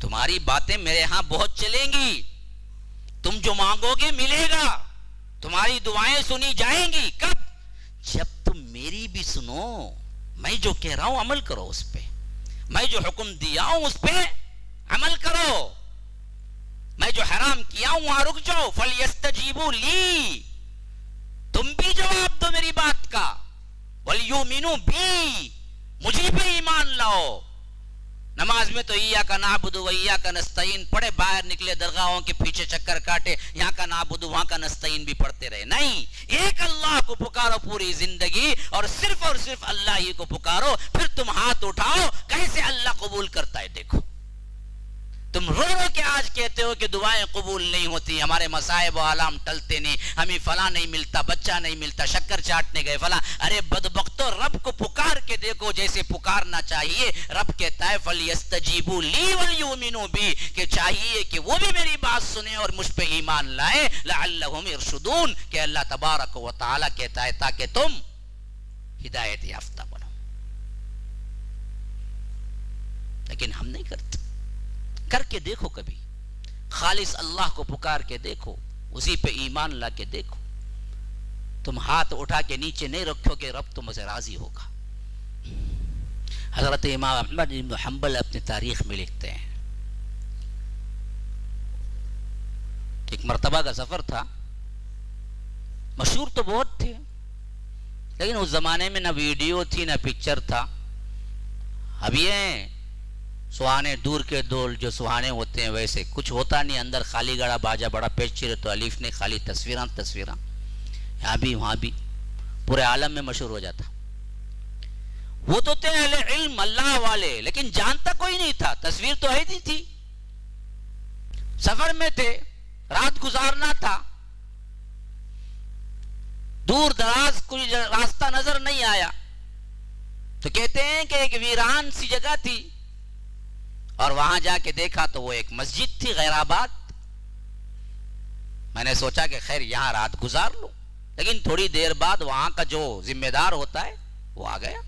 تمہاری باتیں میرے ہاں بہت چلیں گی, تم جو مانگو گے ملے گا, تمہاری دعائیں سنی جائیں گی. کب؟ جب تم میری بھی سنو, میں جو کہہ رہا ہوں عمل کرو اس پہ, میں جو حکم دیا ہوں اس پہ عمل کرو, میں جو حرام کیا ہوں وہاں رک جاؤ. فَلْيَسْتَجِيبُوا لِي, تم بھی جواب دو میری بات کا. وَلْيُؤْمِنُوا بِي, مجھے پہ ایمان لاؤ. نماز میں تو ایاک نعبد و ایاک نستعین پڑھے, باہر نکلے درگاہوں کے پیچھے چکر کاٹے, یہاں کا نعبد وہاں کا نستعین بھی پڑھتے رہے. نہیں, ایک اللہ کو پکارو پوری زندگی, اور صرف اللہ ہی کو پکارو. پھر تم ہاتھ اٹھاؤ, کیسے اللہ قبول کرتا ہے دیکھو. تم رو رو کے آ آج کہتے ہو کہ دعائیں قبول نہیں ہوتی, ہمارے مصائب و آلام ٹلتے نہیں, ہمیں فلاں نہیں ملتا, بچہ نہیں ملتا, شکر چاٹنے گئے فلاں. ارے بدبختو, رب کو پکار کے دیکھو جیسے پکارنا چاہیے. رب کہتا ہے فَلْيَسْتَجِيبُوا لِي وَلْيُؤْمِنُوا بِي, کہ چاہیے کہ وہ بھی میری بات سنیں اور مجھ پہ ایمان لائیں. لَعَلَّهُمْ يَرْشُدُونَ, کہ اللہ تبارک و تعالیٰ کہتا ہے تاکہ تم ہدایت یافتہ بنو. لیکن ہم نہیں کرتے. کر کے دیکھو, کبھی خالص اللہ کو پکار کے دیکھو, اسی پہ ایمان لا کے دیکھو. تم ہاتھ اٹھا کے نیچے نہیں رکھو کہ رب تم سے راضی ہوگا. حضرت امام احمد بن حنبل اپنی تاریخ میں لکھتے ہیں, ایک مرتبہ کا سفر تھا. مشہور تو بہت تھے, لیکن اس زمانے میں نہ ویڈیو تھی نہ پکچر تھا. اب یہ سہانے دور کے دول جو سہانے ہوتے ہیں ویسے کچھ ہوتا نہیں, اندر خالی گڑا باجا بڑا پیش چرے تو الف نے خالی تصویراں یہاں بھی وہاں بھی, پورے عالم میں مشہور ہو جاتا. وہ تو تھے اہل علم اللہ والے, لیکن جانتا کوئی نہیں تھا, تصویر تو ہے نہیں تھی. سفر میں تھے, رات گزارنا تھا, دور دراز کوئی راستہ نظر نہیں آیا. تو کہتے ہیں کہ ایک ویران سی جگہ تھی, اور وہاں جا کے دیکھا تو وہ ایک مسجد تھی غیر آباد. میں نے سوچا کہ خیر یہاں رات گزار لوں, لیکن تھوڑی دیر بعد وہاں کا جو ذمہ دار ہوتا ہے وہ آ گیا.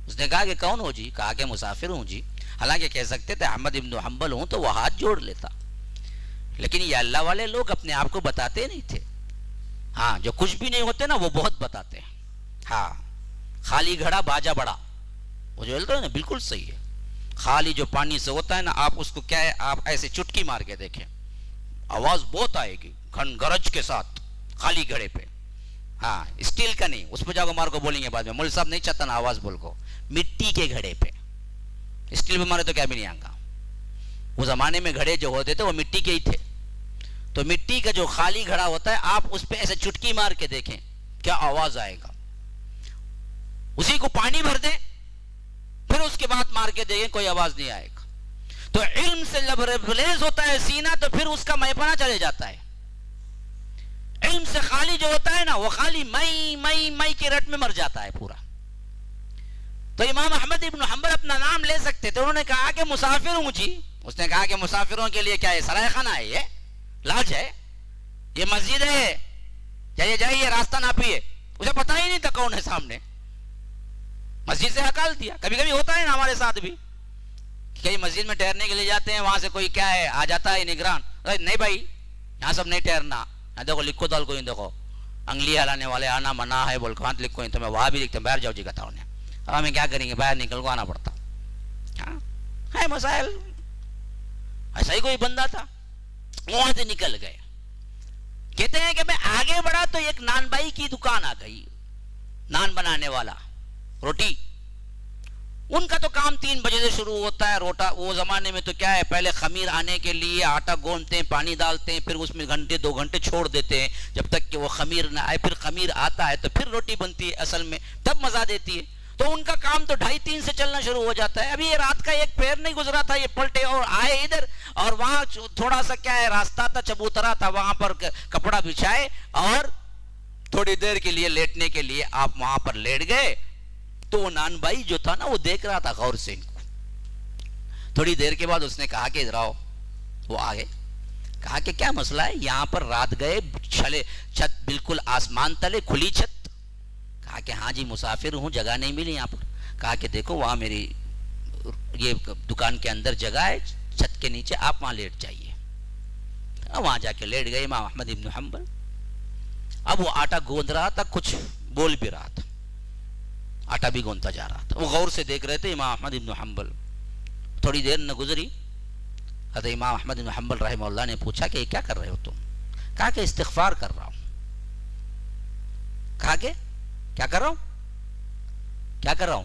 اس نے کہا کہ کون ہو جی؟ کہا کہ مسافر ہوں جی. حالانکہ کہہ سکتے تھے احمد ابن حنبل ہوں تو وہ ہاتھ جوڑ لیتا, لیکن یہ اللہ والے لوگ اپنے آپ کو بتاتے نہیں تھے. ہاں, جو کچھ بھی نہیں ہوتے نا وہ بہت بتاتے ہیں. ہاں, خالی گھڑا باجا بڑا, وہ جو ہے نا بالکل صحیح ہے. خالی جو پانی سے ہوتا ہے نا, آپ اس کو کیا ہے, آپ ایسے چٹکی مار کے دیکھیں, آواز بہت آئے گی گھن گرج کے ساتھ خالی گھڑے پہ. ہاں, اسٹیل کا نہیں, اس پہ جاؤ مار کو بولیں گے بعد میں مول صاحب نہیں چاہتا نا آواز بول کو. مٹی کے گھڑے پہ, اسٹیل پہ مارے تو کیا بھی نہیں آگا. وہ زمانے میں گھڑے جو ہوتے تھے وہ مٹی کے ہی تھے. تو مٹی کا جو خالی گھڑا ہوتا ہے, آپ اس پہ ایسے چٹکی مار کے دیکھیں کیا آواز آئے گا. اسی کو پانی بھر دیں, پھر اس کے بعد مار کے دیکھیں کوئی آواز نہیں آئے گا. تو علم سے لبریز ہوتا ہے سینہ, تو پھر اس کا میپنا چلے جاتا ہے. علم سے خالی جو ہوتا ہے نا, وہ خالی مئی کے رٹ میں مر جاتا ہے پورا. تو امام احمد ابن حنبل اپنا نام لے سکتے تھے. انہوں نے کہا کہ مسافر ہوں جی. اس نے کہا کہ مسافروں کے لیے کیا ہے, سرائے خانہ ہے, یہ لاج ہے, یہ مسجد ہے, جائیے راستہ ناپیے. اسے پتا ہی نہیں تھا کون ہے سامنے, مسجد سے ہکال دیا. کبھی کبھی ہوتا ہے نا ہمارے ساتھ بھی, کئی مسجد میں ٹھہرنے کے لیے جاتے ہیں, وہاں سے کوئی کیا ہے آ جاتا ہے نگران, نہیں بھائی یہاں سب نہیں ٹھہرنا, دیکھو لکھو دال کوئی, دیکھو انگلی ہلانے والے آنا منع ہے بول کہاں لکھو, تو میں وہاں بھی لکھتا ہوں باہر جاؤ جی کہتا انہیں. اب ہمیں کیا کریں گے, باہر نکل کو آنا پڑتا. ہاں ہے مسائل. ایسا ہی کوئی بندہ تھا, وہاں سے نکل گئے. کہتے ہیں کہ میں آگے بڑھا تو ایک نان بائی کی دکان آ گئی, نان بنانے والا, روٹی. ان کا تو کام 3 بجے سے شروع ہوتا ہے. روٹا وہ زمانے میں تو کیا ہے, پہلے خمیر آنے کے لیے آٹا گوندتے ہیں, پانی ڈالتے ہیں, پھر اس میں گھنٹے 2 گھنٹے چھوڑ دیتے ہیں جب تک کہ وہ خمیر نہ آئے. پھر خمیر آتا ہے تو پھر روٹی بنتی ہے اصل میں, تب مزہ دیتی ہے. تو ان کا کام تو 2:30-3 سے چلنا شروع ہو جاتا ہے. ابھی یہ رات کا ایک پیر نہیں گزرا تھا, یہ پلٹے اور آئے ادھر, اور وہاں تھوڑا سا کیا ہے راستہ تھا, چبوترا تھا, وہاں پر کپڑا بچھائے اور تھوڑی دیر کے لیے لیٹنے کے لیے آپ وہاں پر لیٹ گئے. تو وہ نان بھائی جو تھا نا, وہ دیکھ رہا تھا غور سے ان کو. تھوڑی دیر کے بعد اس نے کہا کہ ادھر آؤ. وہ آگے کہا کہ کیا مسئلہ ہے, یہاں پر رات گئے, چھت بالکل آسمان تلے کھلی چھت. کہا کہ ہاں جی مسافر ہوں, جگہ نہیں ملی یہاں پر. کہا کہ دیکھو وہاں میری یہ دکان کے اندر جگہ ہے, چھت کے نیچے, آپ وہاں لیٹ جائیے. وہاں جا کے لیٹ گئے امام احمد ابن حنبل. اب وہ آٹا گوندھ رہا تھا, کچھ بول بھی رہا تھا, آٹا بھی گونتا جا رہا تھا. وہ غور سے دیکھ رہے تھے امام احمد ابن حنبل. تھوڑی دیر نہ گزری, حضرت امام احمد ابن حنبل رحمہ اللہ نے پوچھا کہ یہ کیا کر رہے ہو تم؟ کہا کہ استغفار کر رہا ہوں. کہا کہ کیا کر رہا ہوں؟ کیا کر رہا ہوں؟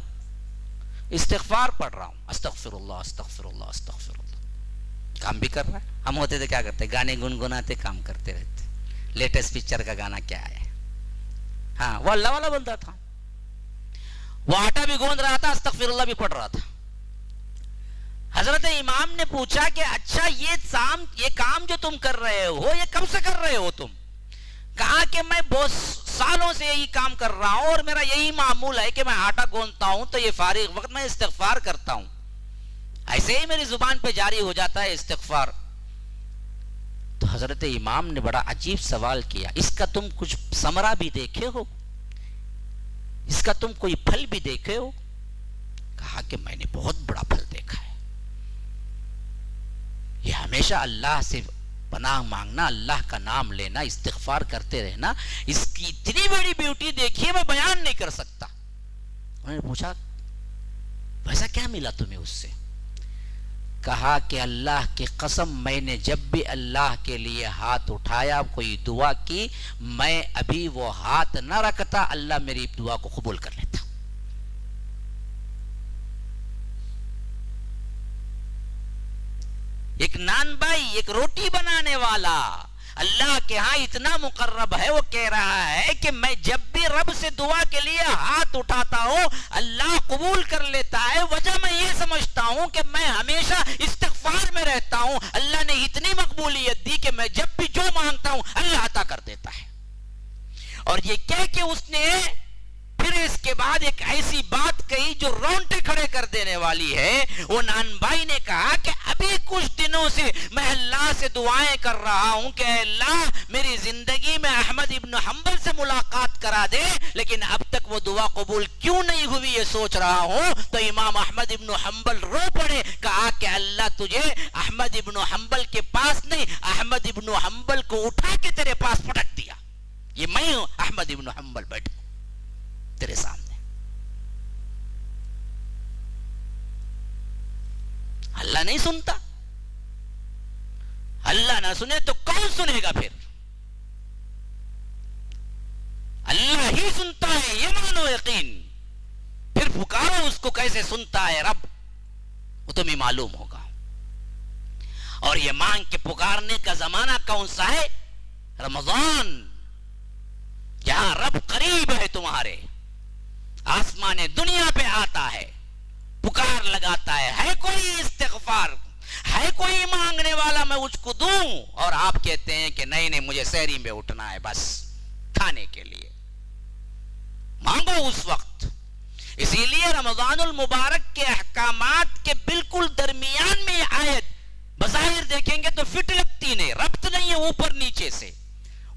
استغفار پڑھ رہا ہوں. استغفر اللہ استغفر اللہ استغفر اللہ. کام بھی کر رہا ہے. ہم ہوتے تھے کیا کرتے, گانے گنگناتے کام کرتے رہتے. لیٹسٹ پکچر کا گانا کیا ہے. ہاں, وہ اللہ والا بندہ تھا. وہ آٹا بھی گوند رہا تھا, استغفر اللہ بھی پڑھ رہا تھا. حضرت امام نے پوچھا کہ اچھا یہ کام جو تم کر رہے ہو یہ کب سے کر رہے ہو تم؟ کہا کہ میں بہت سالوں سے یہی کام کر رہا ہوں اور میرا یہی معمول ہے کہ میں آٹا گوندتا ہوں تو یہ فارغ وقت میں استغفار کرتا ہوں، ایسے ہی میری زبان پہ جاری ہو جاتا ہے استغفار۔ تو حضرت امام نے بڑا عجیب سوال کیا، اس کا تم کچھ ثمرہ بھی دیکھے ہو؟ اس کا تم کوئی پھل بھی دیکھے ہو؟ کہا کہ میں نے بہت بڑا پھل دیکھا ہے، یہ ہمیشہ اللہ سے پناہ مانگنا، اللہ کا نام لینا، استغفار کرتے رہنا، اس کی اتنی بڑی بیوٹی دیکھیے میں بیان نہیں کر سکتا۔ انہوں نے پوچھا ویسا کیا ملا تمہیں اس سے؟ کہا کہ اللہ کی قسم میں نے جب بھی اللہ کے لیے ہاتھ اٹھایا، کوئی دعا کی، میں ابھی وہ ہاتھ نہ رکھتا اللہ میری دعا کو قبول کر لیتا۔ ایک نان بھائی، ایک روٹی بنانے والا اللہ کے ہاں اتنا مقرب ہے، وہ کہہ رہا ہے کہ میں جب بھی رب سے دعا کے لیے ہاتھ اٹھاتا ہوں اللہ قبول کر لیتا ہے۔ وجہ میں یہ سمجھتا ہوں کہ میں ہمیشہ استغفار میں رہتا ہوں، اللہ نے اتنی مقبولیت دی کہ میں جب بھی جو مانگتا ہوں اللہ عطا کر دیتا ہے۔ اور یہ کہہ کے اس نے پھر اس کے بعد ایک ایسی بات کہی جو رونٹے کھڑے کر دینے والی ہے۔ وہ نان بھائی نے کہا کہ ابھی کچھ دنوں سے میں اللہ سے دعائیں کر رہا ہوں کہ اللہ میری زندگی میں احمد ابن حنبل سے ملاقات کرا دے، لیکن اب تک وہ دعا قبول کیوں نہیں ہوئی یہ سوچ رہا ہوں۔ تو امام احمد ابن حنبل رو پڑے، کہا کہ اللہ تجھے احمد ابن حنبل کے پاس نہیں، احمد ابن حنبل کو اٹھا کے تیرے پاس پٹک دیا۔ یہ میں ہوں احمد ابن حنبل، بیٹھو تیرے سامنے۔ اللہ نہیں سنتا، اللہ نہ سنے تو کون سنے گا؟ پھر اللہ ہی سنتا ہے، یہ مانو یقین۔ پھر پکارو اس کو کیسے سنتا ہے رب، وہ تمہیں معلوم ہوگا۔ اور یہ مانگ کے پکارنے کا زمانہ کون سا ہے؟ رمضان، جہاں رب قریب ہے تمہارے، آسمان دنیا پہ آتا ہے، پکار لگاتا ہے کوئی استغفار، ہے کوئی مانگنے والا میں اس کو دوں؟ اور آپ کہتے ہیں کہ نہیں نہیں مجھے سحری میں اٹھنا ہے بس کھانے کے لیے۔ مانگو اس وقت۔ اسی لیے رمضان المبارک کے احکامات کے بالکل درمیان میں آیت بظاہر دیکھیں گے تو فٹ لگتی نہیں، ربط نہیں ہے اوپر نیچے سے۔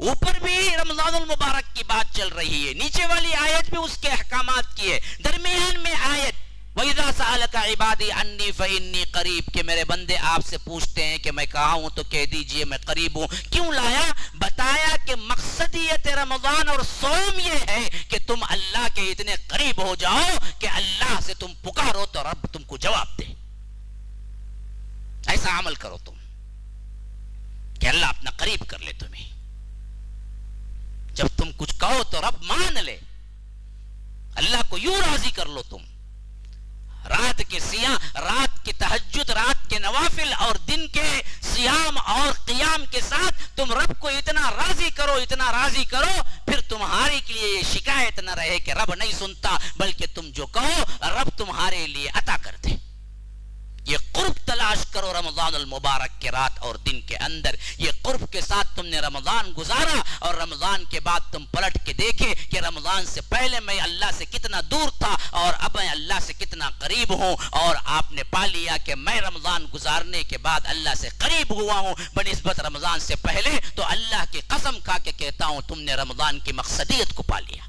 اوپر بھی رمضان المبارک کی بات چل رہی ہے، نیچے والی آیت بھی اس کے احکامات کی ہے، درمیان میں آیت وَإِذَا سَأَلَكَ عِبَادِي عَنِّي فَإِنِّي قَرِيبٌ کہ میرے بندے آپ سے پوچھتے ہیں کہ میں کہاں ہوں تو کہہ دیجئے میں قریب ہوں۔ کیوں لایا؟ بتایا کہ مقصدیت رمضان اور صوم یہ ہے کہ تم اللہ کے اتنے قریب ہو جاؤ کہ اللہ سے تم پکارو تو رب تم کو جواب دے۔ ایسا عمل کرو تم کہ اللہ اپنا قریب کر لے تمہیں۔ جب تم کچھ کہو تو رب مان لے، اللہ کو یوں راضی کر لو تم۔ رات کے سیاح، رات کی تہجد، رات کے نوافل اور دن کے صیام اور قیام کے ساتھ تم رب کو اتنا راضی کرو، اتنا راضی کرو، پھر تمہارے کے لیے یہ شکایت نہ رہے کہ رب نہیں سنتا، بلکہ تم جو کہو رب تمہارے لیے عطا کر دے۔ یہ قرب تلاش کرو رمضان المبارک کے رات اور دن کے اندر۔ یہ قرب کے ساتھ تم نے رمضان گزارا اور رمضان کے بعد تم پلٹ کے دیکھے کہ رمضان سے پہلے میں اللہ سے کتنا دور تھا اور اب میں اللہ سے کتنا قریب ہوں، اور آپ نے پا لیا کہ میں رمضان گزارنے کے بعد اللہ سے قریب ہوا ہوں بنسبت رمضان سے پہلے۔ تو اللہ کی قسم کھا کے کہتا ہوں تم نے رمضان کی مقصدیت کو پا لیا۔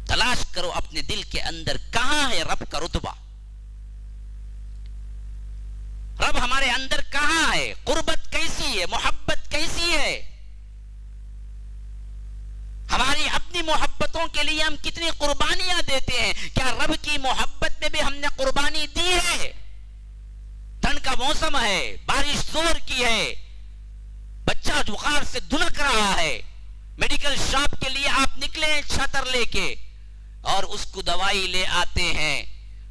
تلاش کرو اپنے دل کے اندر کہاں ہے رب کا رتبہ، رب ہمارے اندر کہاں ہے، قربت کیسی ہے، محبت کیسی ہے، ہماری اپنی محبتوں کے لیے ہم کتنی قربانیاں دیتے ہیں۔ کیا رب کی محبت میں بھی ہم نے قربانی دی ہے؟ ٹھنڈ کا موسم ہے، بارش زور کی ہے، بچہ بخار سے دھنک رہا ہے، میڈیکل شاپ کے لیے آپ نکلے ہیں چھتر لے کے اور اس کو دوائی لے آتے ہیں،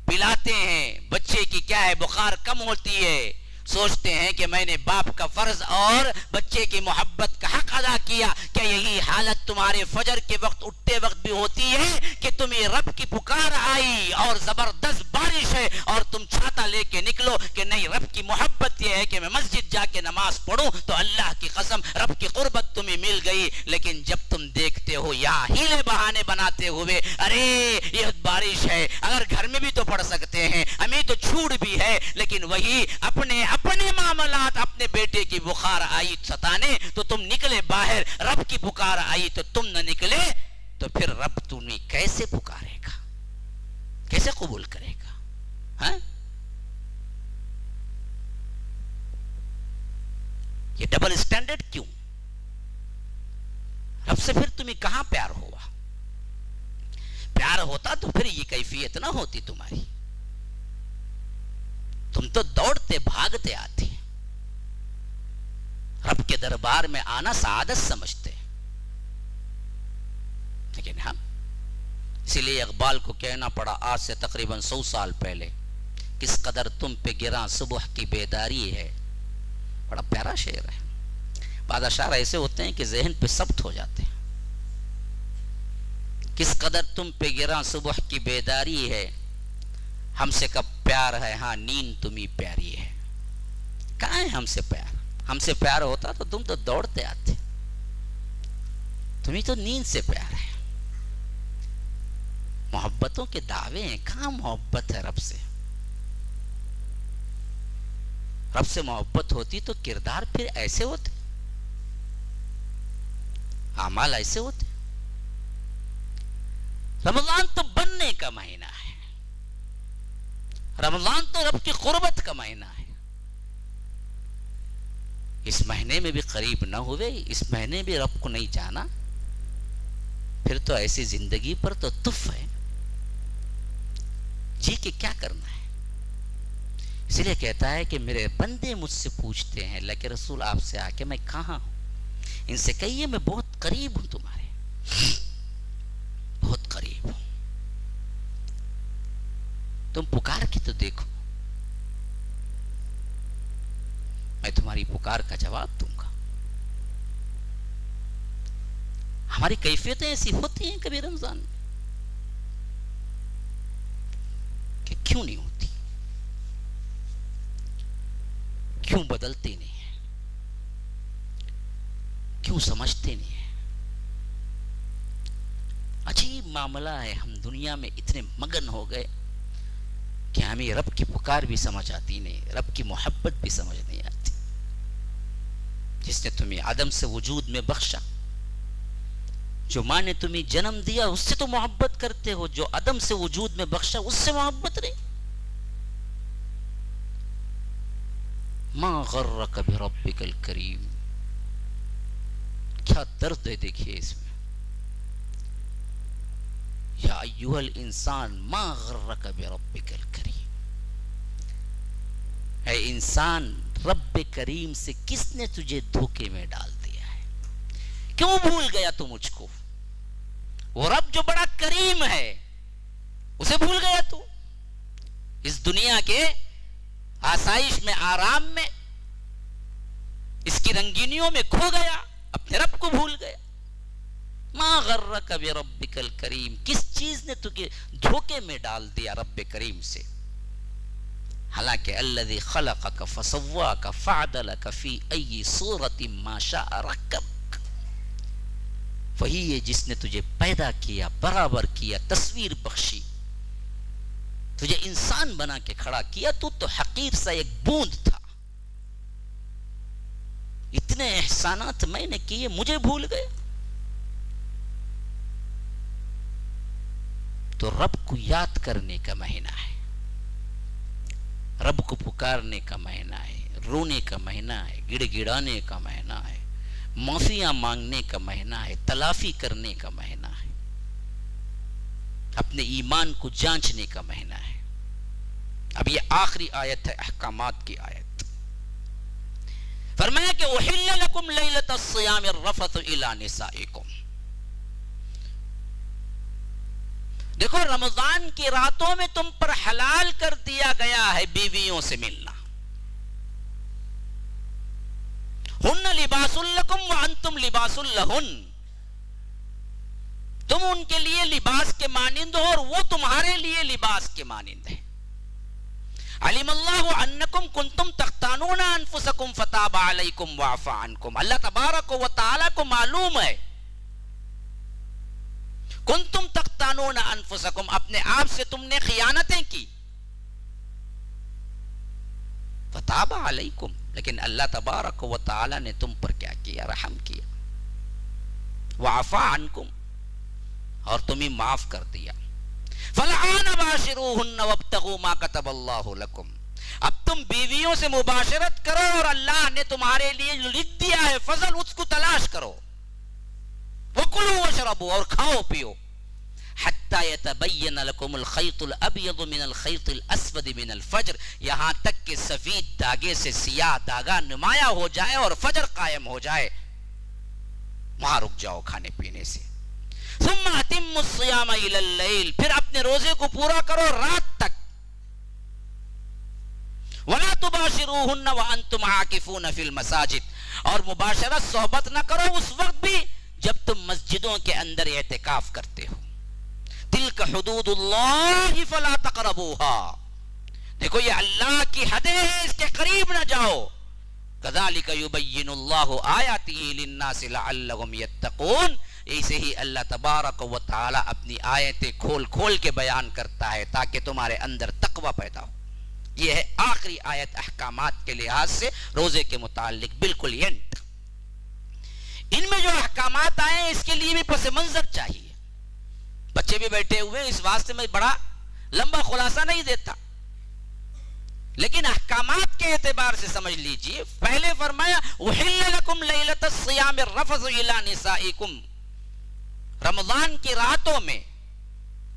پلاتے ہیں، بچے کی کیا ہے بخار کم ہوتی ہے، سوچتے ہیں کہ میں نے باپ کا فرض اور بچے کی محبت کا حق ادا کیا. کیا یہی حالت تمہارے فجر کے وقت اٹھتے وقت بھی ہوتی ہے کہ تمہیں رب کی پکار آئی اور زبردست بارش ہے اور تم چھاتا لے کے نکلو کہ نہیں رب کی محبت یہ ہے کہ میں مسجد جا کے نماز پڑھوں تو اللہ کی قسم رب کی قربت تمہیں مل گئی. لیکن جب تم دیکھتے ہو یا ہیلے بہانے بناتے ہوئے ارے یہ بارش ہے, اگر گھر میں بھی تو پڑھ سکتے ہیں, ہمیں تو چھوٹ بھی ہے, لیکن وہی اپنے معاملات, اپنے بیٹے کی بخار آئی ستانے تو تم نکلے باہر, رب کی بخار آئی تو تم نہ نکلے, تو پھر رب تمہیں کیسے پکارے گا, کیسے قبول کرے گا؟ ہاں یہ ڈبل سٹینڈرڈ کیوں؟ رب سے پھر تمہیں کہاں پیار ہوا؟ پیار ہوتا تو پھر یہ کیفیت نہ ہوتی تمہاری. تم تو دوڑتے بھاگتے آتے, رب کے دربار میں آنا سعادت سمجھتے, لیکن ہم اسی لیے اقبال کو کہنا پڑا آج سے تقریباً 100 سال پہلے, کس قدر تم پہ گراں صبح کی بیداری ہے. بڑا پیارا شعر ہے. بعض اشعار ایسے ہوتے ہیں کہ ذہن پہ ثبت ہو جاتے ہیں. کس قدر تم پہ گراں صبح کی بیداری ہے, ہم سے کب پیار ہے, ہاں نیند تمہیں پیاری ہے. کہاں ہے ہم سے پیار؟ ہم سے پیار ہوتا تو تم تو دوڑتے آتے, تمہیں تو نیند سے پیار ہے. محبتوں کے دعوے ہیں, کہاں محبت ہے رب سے؟ رب سے محبت ہوتی تو کردار پھر ایسے ہوتے, اعمال ایسے ہوتے. رمضان تو بننے کا مہینہ ہے, رمضان تو رب کی قربت کا مہینہ ہے. اس مہینے میں بھی قریب نہ ہوئے, اس مہینے بھی رب کو نہیں جانا, پھر تو ایسی زندگی پر تو تف ہے, جی کے کیا کرنا ہے. اس لیے کہتا ہے کہ میرے بندے مجھ سے پوچھتے ہیں اللہ کے رسول آپ سے آ کے میں کہاں ہوں, ان سے کہیے میں بہت قریب ہوں, تمہارے بہت قریب ہوں. تم پکار کے تو دیکھو, میں تمہاری پکار کا جواب دوں گا. ہماری کیفیتیں ایسی ہوتی ہیں کبھی رمضان میں کہ کیوں نہیں ہوتی, کیوں بدلتے نہیں ہیں, کیوں سمجھتے نہیں ہیں. عجیب معاملہ ہے, ہم دنیا میں اتنے مگن ہو گئے کہ ہمیں رب کی پکار بھی سمجھ آتی نہیں, رب کی محبت بھی سمجھ نہیں آتی. جس نے تمہیں عدم سے وجود میں بخشا, جو ماں نے تمہیں جنم دیا اس سے تو محبت کرتے ہو, جو عدم سے وجود میں بخشا اس سے محبت نہیں. ما غرک بربک الکریم, کیا درد ہے دیکھیے اس میں. یا ایھا الانسان ما غرک بربک الکریم, اے انسان رب کریم سے کس نے تجھے دھوکے میں ڈال دیا ہے, کیوں بھول گیا تو مجھ کو؟ وہ رب جو بڑا کریم ہے اسے بھول گیا تو, اس دنیا کے آسائش میں, آرام میں, اس کی رنگینیوں میں کھو گیا, اپنے رب کو بھول گیا. ما غرک بربک الکریم, کس چیز نے تجھے دھوکے میں ڈال دیا رب کریم سے؟ حالانکہ الذی خلقک فسواک فعدلک فی ای صورت ما شاء رکبک, وہی ہے جس نے تجھے پیدا کیا, برابر کیا, تصویر بخشی, تجھے انسان بنا کے کھڑا کیا. تو حقیر سا ایک بوند تھا. اتنے احسانات میں نے کیے, مجھے بھول گئے. تو رب کو یاد کرنے کا مہینہ ہے, رب کو پکارنے کا مہینہ ہے, رونے کا مہینہ ہے, گڑ گڑانے کا مہینہ ہے, معافیاں مانگنے کا مہینہ ہے, تلافی کرنے کا مہینہ ہے, اپنے ایمان کو جانچنے کا مہینہ ہے. اب یہ آخری آیت ہے, احکامات کی آیت. فرمایا کہ احل لکم لیلۃ الصیام الرفث الی نسائکم. دیکھو رمضان کی راتوں میں تم پر حلال کر دیا گیا ہے بیویوں سے ملنا. ہن لباس لکم وانتم لباس لہن، تم ان کے لیے لباس کے مانند ہو اور وہ تمہارے لیے لباس کے مانند ہے۔ علم اللہ انکم کنتم تختانون انفسکم فتاب علیکم وعفا عنکم، اللہ تبارک و تعالی کو معلوم ہے کنتم تختانون انفسکم، اپنے آپ سے تم نے خیانتیں کی، فتاب علیکم، لیکن اللہ تبارک و تعالی نے تم پر کیا کیا؟ رحم کیا، وعفا عنکم، اور تمہیں معاف کر دیا۔ فالآن باشروہن وابتغوا ما کتب اللہ لکم، اب تم بیویوں سے مباشرت کرو اور اللہ نے تمہارے لیے جو لکھ دیا ہے فضل، اس کو تلاش کرو۔ وکلوا واشربوا، اور کھاؤ پیو، حتی یتبین لکم الخیط الابیض من الخیط الاسود من الفجر، یہاں تک کہ سفید داغے سے سیاہ داغا نمایاں ہو جائے اور فجر قائم ہو جائے، وہاں رک جاؤ کھانے پینے سے۔ ثم اتموا الصیام الی اللیل، پھر اپنے روزے کو پورا کرو رات تک۔ ولا تباشروہن وانتم عاکفون فی المساجد، اور مباشرت صحبت نہ کرو اس وقت بھی جب تم مسجدوں کے اندر اعتکاف کرتے ہو۔ تلک حدود اللہ فلا تقربوها، دیکھو یہ اللہ کی حدیں ہیں، اس کے قریب نہ جاؤ۔ کذالک یبین اللہ آیاتہ للناس لعلہم یتقون، ایسے ہی اللہ تبارک و تعالی اپنی آیتیں کھول کھول کے بیان کرتا ہے تاکہ تمہارے اندر تقوی پیدا ہو۔ یہ ہے آخری آیت احکامات کے لحاظ سے روزے کے متعلق، بالکل اینڈ۔ ان میں جو احکامات آئے ہیں اس کے لیے بھی پس منظر چاہیے، بچے بھی بیٹھے ہوئے، اس واسطے میں بڑا لمبا خلاصہ نہیں دیتا، لیکن احکامات کے اعتبار سے سمجھ لیجئے۔ پہلے فرمایا احل لکم لیلۃ الصیام الرفث الی نسائکم، رمضان کی راتوں میں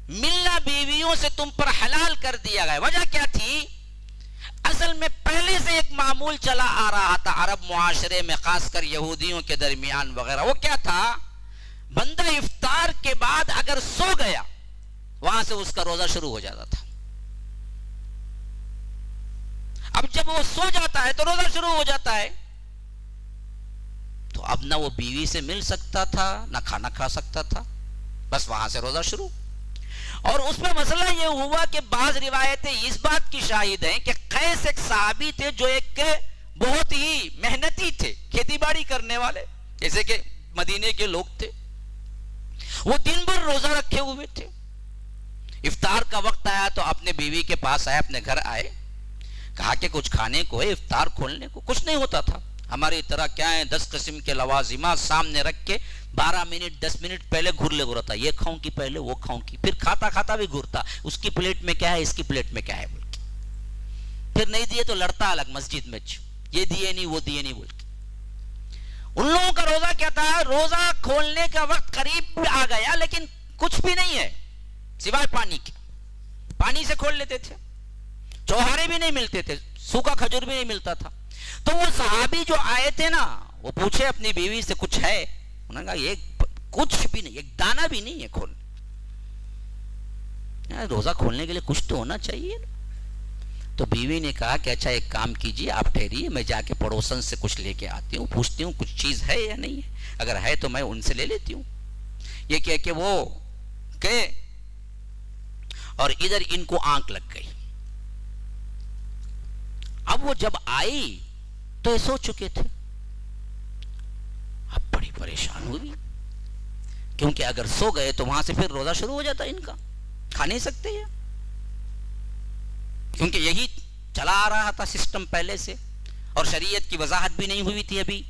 ملنا بیویوں سے تم پر حلال کر دیا گیا۔ وجہ کیا تھی؟ اصل میں پہلے سے ایک معمول چلا آ رہا تھا عرب معاشرے میں، خاص کر یہودیوں کے درمیان وغیرہ۔ وہ کیا تھا؟ بندہ افطار کے بعد اگر سو گیا وہاں سے اس کا روزہ شروع ہو جاتا تھا۔ اب جب وہ سو جاتا ہے تو روزہ شروع ہو جاتا ہے، تو اب نہ وہ بیوی سے مل سکتا تھا نہ کھانا کھا سکتا تھا، بس وہاں سے روزہ شروع۔ اور اس میں مسئلہ یہ ہوا کہ بعض روایتیں اس بات کی شاہد ہیں کہ قیس ایک صحابی تھے جو ایک بہت ہی محنتی تھے، کھیتی باڑی کرنے والے جیسے کہ مدینے کے لوگ تھے، وہ دن بھر روزہ رکھے ہوئے تھے۔ افطار کا وقت آیا تو اپنے بیوی کے پاس آئے، اپنے گھر آئے، کہا کہ کچھ کھانے کو ہے، افطار کھولنے کو کچھ نہیں ہوتا تھا۔ ہماری طرح کیا ہے 10 قسم کے لوازمات سامنے رکھ کے 12 منٹ 10 منٹ پہلے گھر لے گرتا، یہ کھاؤں کی پہلے وہ کھاؤں کی، پھر کھاتا کھاتا بھی گھرتا، اس کی پلیٹ میں کیا ہے اس کی پلیٹ میں کیا ہے بول کے، پھر نہیں دیے تو لڑتا الگ مسجد میں، یہ دیے نہیں وہ دیے نہیں بول کے۔ ان لوگوں کا روزہ کیا تھا؟ روزہ کھولنے کا وقت قریب آ گیا لیکن کچھ بھی نہیں ہے سوائے پانی کے، پانی سے کھول لیتے تھے، چوہارے بھی نہیں ملتے تھے، سوکھا کھجور بھی نہیں ملتا تھا۔ تو وہ صحابی جو آئے تھے نا، وہ پوچھے اپنی بیوی سے کچھ ہے؟ انہوں نے کہا یہ کچھ بھی نہیں، ایک دانہ بھی نہیں ہے کھولنے۔ روزہ کھولنے کے لیے کچھ تو ہونا چاہیے نا۔ تو بیوی نے کہا کہ اچھا ایک کام کیجیے، آپ ٹھہریے، میں جا کے پڑوسن سے کچھ لے کے آتی ہوں، پوچھتی ہوں کچھ چیز ہے یا نہیں ہے، اگر ہے تو میں ان سے لے لیتی ہوں۔ یہ کہہ کے وہ گئے اور ادھر ان کو آنکھ لگ گئی۔ اب وہ جب آئی تو یہ سو چکے تھے، اب بڑی پریشان ہوئی کیونکہ اگر سو گئے تو وہاں سے پھر روزہ شروع ہو جاتا ان کا، کھا نہیں سکتے یہ، کیونکہ یہی چلا آ رہا تھا سسٹم پہلے سے اور شریعت کی وضاحت بھی نہیں ہوئی تھی ابھی،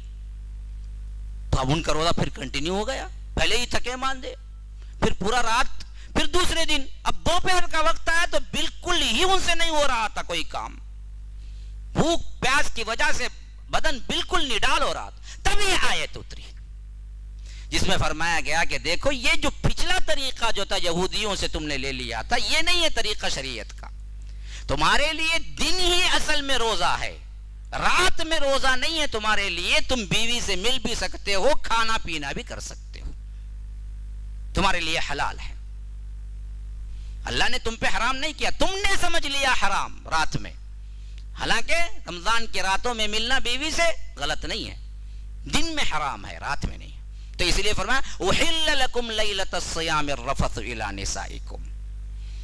تو اب ان کا روزہ پھر کنٹینیو ہو گیا، پہلے ہی تھکے ماندے، پھر پورا رات، پھر دوسرے دن اب دوپہر کا وقت آیا تو بالکل ہی ان سے نہیں ہو رہا تھا کوئی کام، بھوک پیاس کی وجہ سے بدن بالکل نڈال ہو رہا تھا۔ تب یہ آیت اتری جس میں فرمایا گیا کہ دیکھو یہ جو پچھلا طریقہ جو تھا یہودیوں سے تم نے لے لیا تھا، یہ نہیں ہے طریقہ شریعت کا، تمہارے لیے دن ہی اصل میں روزہ ہے، رات میں روزہ نہیں ہے تمہارے لیے، تم بیوی سے مل بھی سکتے ہو، کھانا پینا بھی کر سکتے ہو، تمہارے لیے حلال ہے، اللہ نے تم پہ حرام نہیں کیا، تم نے سمجھ لیا حرام رات میں، حالانکہ رمضان کی راتوں میں ملنا بیوی سے غلط نہیں ہے، دن میں حرام ہے، رات میں نہیں. تو اس لیے فرمایا احل لکم لیلۃ الصیام الرفث الی نسائکم.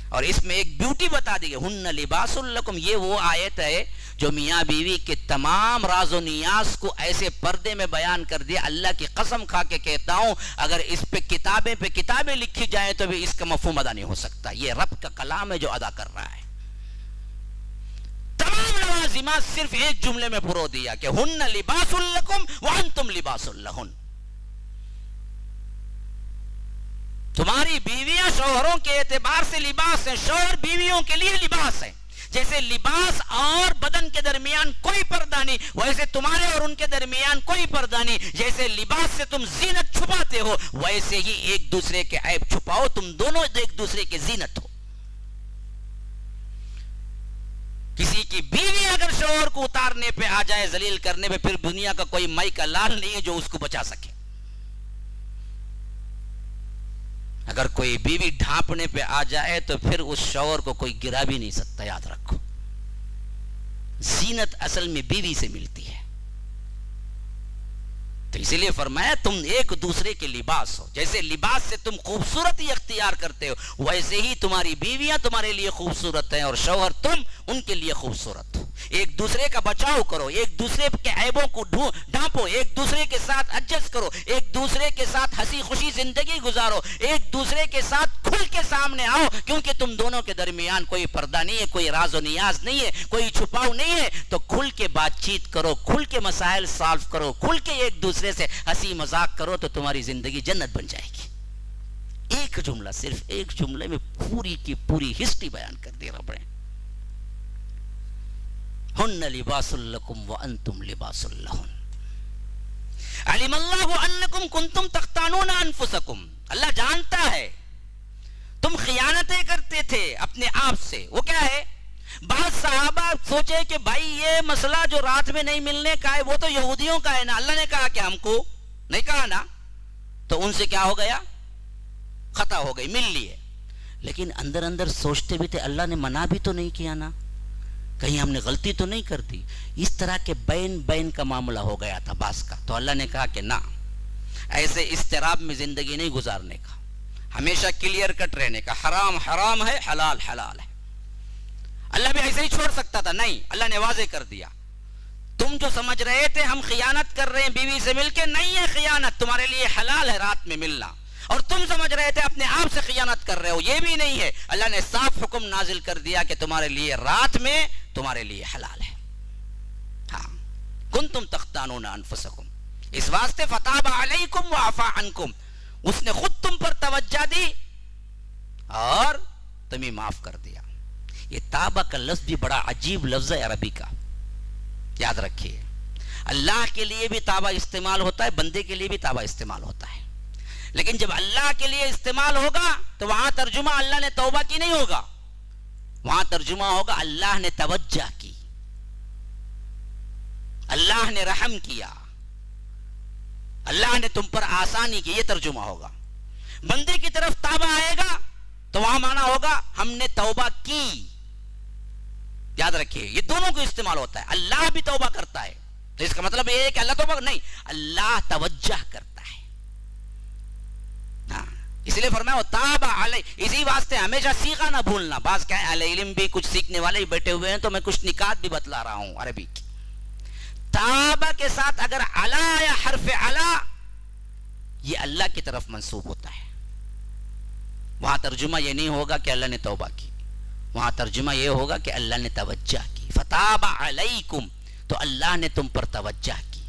اور اس میں ایک بیوٹی بتا دی گئی، ہن لباس لکم. یہ وہ آیت ہے جو میاں بیوی کے تمام راز و نیاز کو ایسے پردے میں بیان کر دیا. اللہ کی قسم کھا کے کہتا ہوں اگر اس پہ کتابیں لکھی جائیں تو بھی اس کا مفہوم ادا نہیں ہو سکتا. یہ رب کا کلام ہے جو ادا کر رہا ہے. تمام لوازمات صرف ایک جملے میں پرو دیا کہ ہن لباس لکم وانتم لباس لہن. تمہاری بیویاں شوہروں کے اعتبار سے لباس ہیں، شوہر بیویوں کے لیے لباس ہے. جیسے لباس اور بدن کے درمیان کوئی پردہ نہیں، ویسے تمہارے اور ان کے درمیان کوئی پردہ نہیں. جیسے لباس سے تم زینت چھپاتے ہو ویسے ہی ایک دوسرے کے عیب چھپاؤ. تم دونوں ایک دوسرے کے زینت ہو. کسی کی بیوی اگر شوہر کو اتارنے پہ آ جائے، ذلیل کرنے پہ، پھر دنیا کا کوئی مائی کا لال نہیں ہے جو اس کو بچا سکے. اگر کوئی بیوی ڈھانپنے پہ آ جائے تو پھر اس شوہر کو کوئی گرا بھی نہیں سکتا. یاد رکھو زینت اصل میں بیوی سے ملتی ہے. تو اسی لیے فرمایا تم ایک دوسرے کے لباس ہو. جیسے لباس سے تم خوبصورتی اختیار کرتے ہو ویسے ہی تمہاری بیویاں تمہارے لیے خوبصورت ہیں اور شوہر تم ان کے لیے خوبصورت ہو. ایک دوسرے کا بچاؤ کرو، ایک دوسرے کے عیبوں کو ڈھانپو، ایک دوسرے کے ساتھ ایڈجسٹ کرو، ایک دوسرے کے ساتھ ہنسی خوشی زندگی گزارو، ایک دوسرے کے ساتھ کھل کے سامنے آؤ. کیونکہ تم دونوں کے درمیان کوئی پردہ نہیں ہے، کوئی راز و نیاز نہیں ہے، کوئی چھپاؤ نہیں ہے. تو کھل کے بات چیت کرو، کھل کے مسائل سالو کرو، کھل کے ایک دوسرے سے ہنسی مذاق کرو تو تمہاری زندگی جنت بن جائے گی. ایک جملہ، صرف ایک جملے میں پوری کی پوری ہسٹری بیان کر دی رب نے. ہن لباس لکم وانتم لباس لہن. علم اللہ انکم کنتم تختانون انفسکم. اللہ جانتا ہے تم خیانتیں کرتے تھے اپنے آپ سے. وہ کیا ہے؟ بعض صحابہ سوچے کہ بھائی یہ مسئلہ جو رات میں نہیں ملنے کا ہے وہ تو یہودیوں کا ہے نا، اللہ نے کہا کہ ہم کو نہیں کہا نا. تو ان سے کیا ہو گیا؟ خطا ہو گئی، مل لیے. لیکن اندر اندر سوچتے بھی تھے اللہ نے منع بھی تو نہیں کیا نا، کہیں ہم نے غلطی تو نہیں کر دی. اس طرح کے بین کا معاملہ ہو گیا تھا باس کا. تو اللہ نے کہا کہ نہ، ایسے اضطراب میں زندگی نہیں گزارنے کا، ہمیشہ کلیئر کٹ رہنے کا. حرام حرام ہے، حلال حلال ہے. اللہ بھی ایسے ہی چھوڑ سکتا تھا، نہیں، اللہ نے واضح کر دیا. تم جو سمجھ رہے تھے ہم خیانت کر رہے ہیں بیوی سے مل کے، نہیں ہے خیانت، تمہارے لیے حلال ہے رات میں ملنا. اور تم سمجھ رہے تھے اپنے آپ سے خیانت کر رہے ہو، یہ بھی نہیں ہے. اللہ نے صاف حکم نازل کر دیا کہ تمہارے لیے رات میں تمہارے لیے حلال ہے. ہاں، کنتم تختانون انفسکم. اس واسطے فتاب علیکم وعفا عنکم. اس نے خود تم پر توجہ دی اور تمہیں معاف کر دیا. یہ تابہ کا لفظ بھی بڑا عجیب لفظ ہے عربی کا، یاد رکھیے. اللہ کے لیے بھی تابہ استعمال ہوتا ہے، بندے کے لیے بھی تابہ استعمال ہوتا ہے. لیکن جب اللہ کے لیے استعمال ہوگا تو وہاں ترجمہ اللہ نے توبہ کی نہیں ہوگا، وہاں ترجمہ ہوگا اللہ نے توجہ کی، اللہ نے رحم کیا، اللہ نے تم پر آسانی کی، یہ ترجمہ ہوگا. بندے کی طرف توبہ آئے گا تو وہاں معنی ہوگا ہم نے توبہ کی. یاد رکھیے یہ دونوں کو استعمال ہوتا ہے. اللہ بھی توبہ کرتا ہے تو اس کا مطلب یہ ہے کہ اللہ توبہ نہیں، اللہ توجہ کرتا ہے. ہاں، اس لیے فرمایا تاب علی. اسی واسطے ہمیشہ سیکھا نہ بھولنا. بعض کیا ہے اہل علم بھی کچھ سیکھنے والے ہی بیٹھے ہوئے ہیں تو میں کچھ نکات بھی بتلا رہا ہوں عربی کی. تابہ کے ساتھ اگر علا یا حرف علا یہ اللہ کی طرف منسوب ہوتا ہے. وہاں ترجمہ یہ نہیں ہوگا کہ اللہ نے توبہ کی، وہاں ترجمہ یہ ہوگا کہ اللہ نے توجہ کی. فتاب علیکم تو اللہ نے تم پر توجہ کی،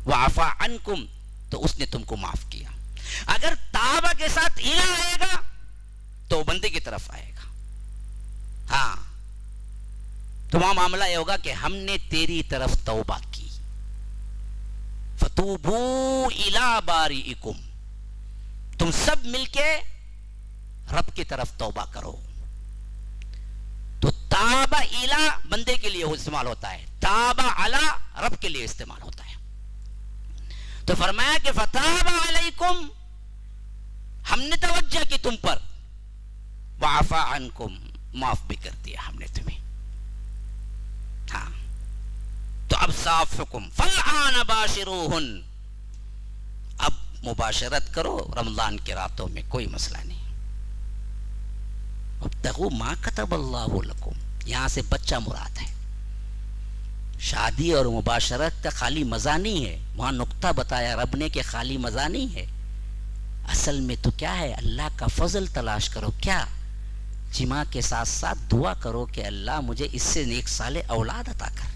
وعفا عنکم تو اس نے تم کو معاف کیا. اگر تابہ کے ساتھ الا آئے گا تو بندے کی طرف آئے گا. ہاں، تو وہاں معاملہ یہ ہوگا کہ ہم نے تیری طرف توبہ کی. فتوبوا الی باریکم، تم سب مل کے رب کی طرف توبہ کرو. تو تابہ الی بندے کے لیے استعمال ہوتا ہے، تابہ علی رب کے لیے استعمال ہوتا ہے. تو فرمایا کہ فتاب علیکم، ہم نے توجہ کی تم پر، وعفا عنکم، معاف بھی کر دیا ہم نے تمہیں. ہاں، تو اب صاف حکم، فالآن باشروہن، مباشرت کرو رمضان کی راتوں میں، کوئی مسئلہ نہیں. ابتغوا ما کتب اللہ لکم، یہاں سے بچہ مراد ہے. شادی اور مباشرت کا خالی مزہ نہیں ہے، وہاں نقطہ بتایا رب نے کہ خالی مزہ نہیں ہے، اصل میں تو کیا ہے، اللہ کا فضل تلاش کرو. کیا؟ جماع کے ساتھ ساتھ دعا کرو کہ اللہ مجھے اس سے نیک صالح اولاد عطا کر.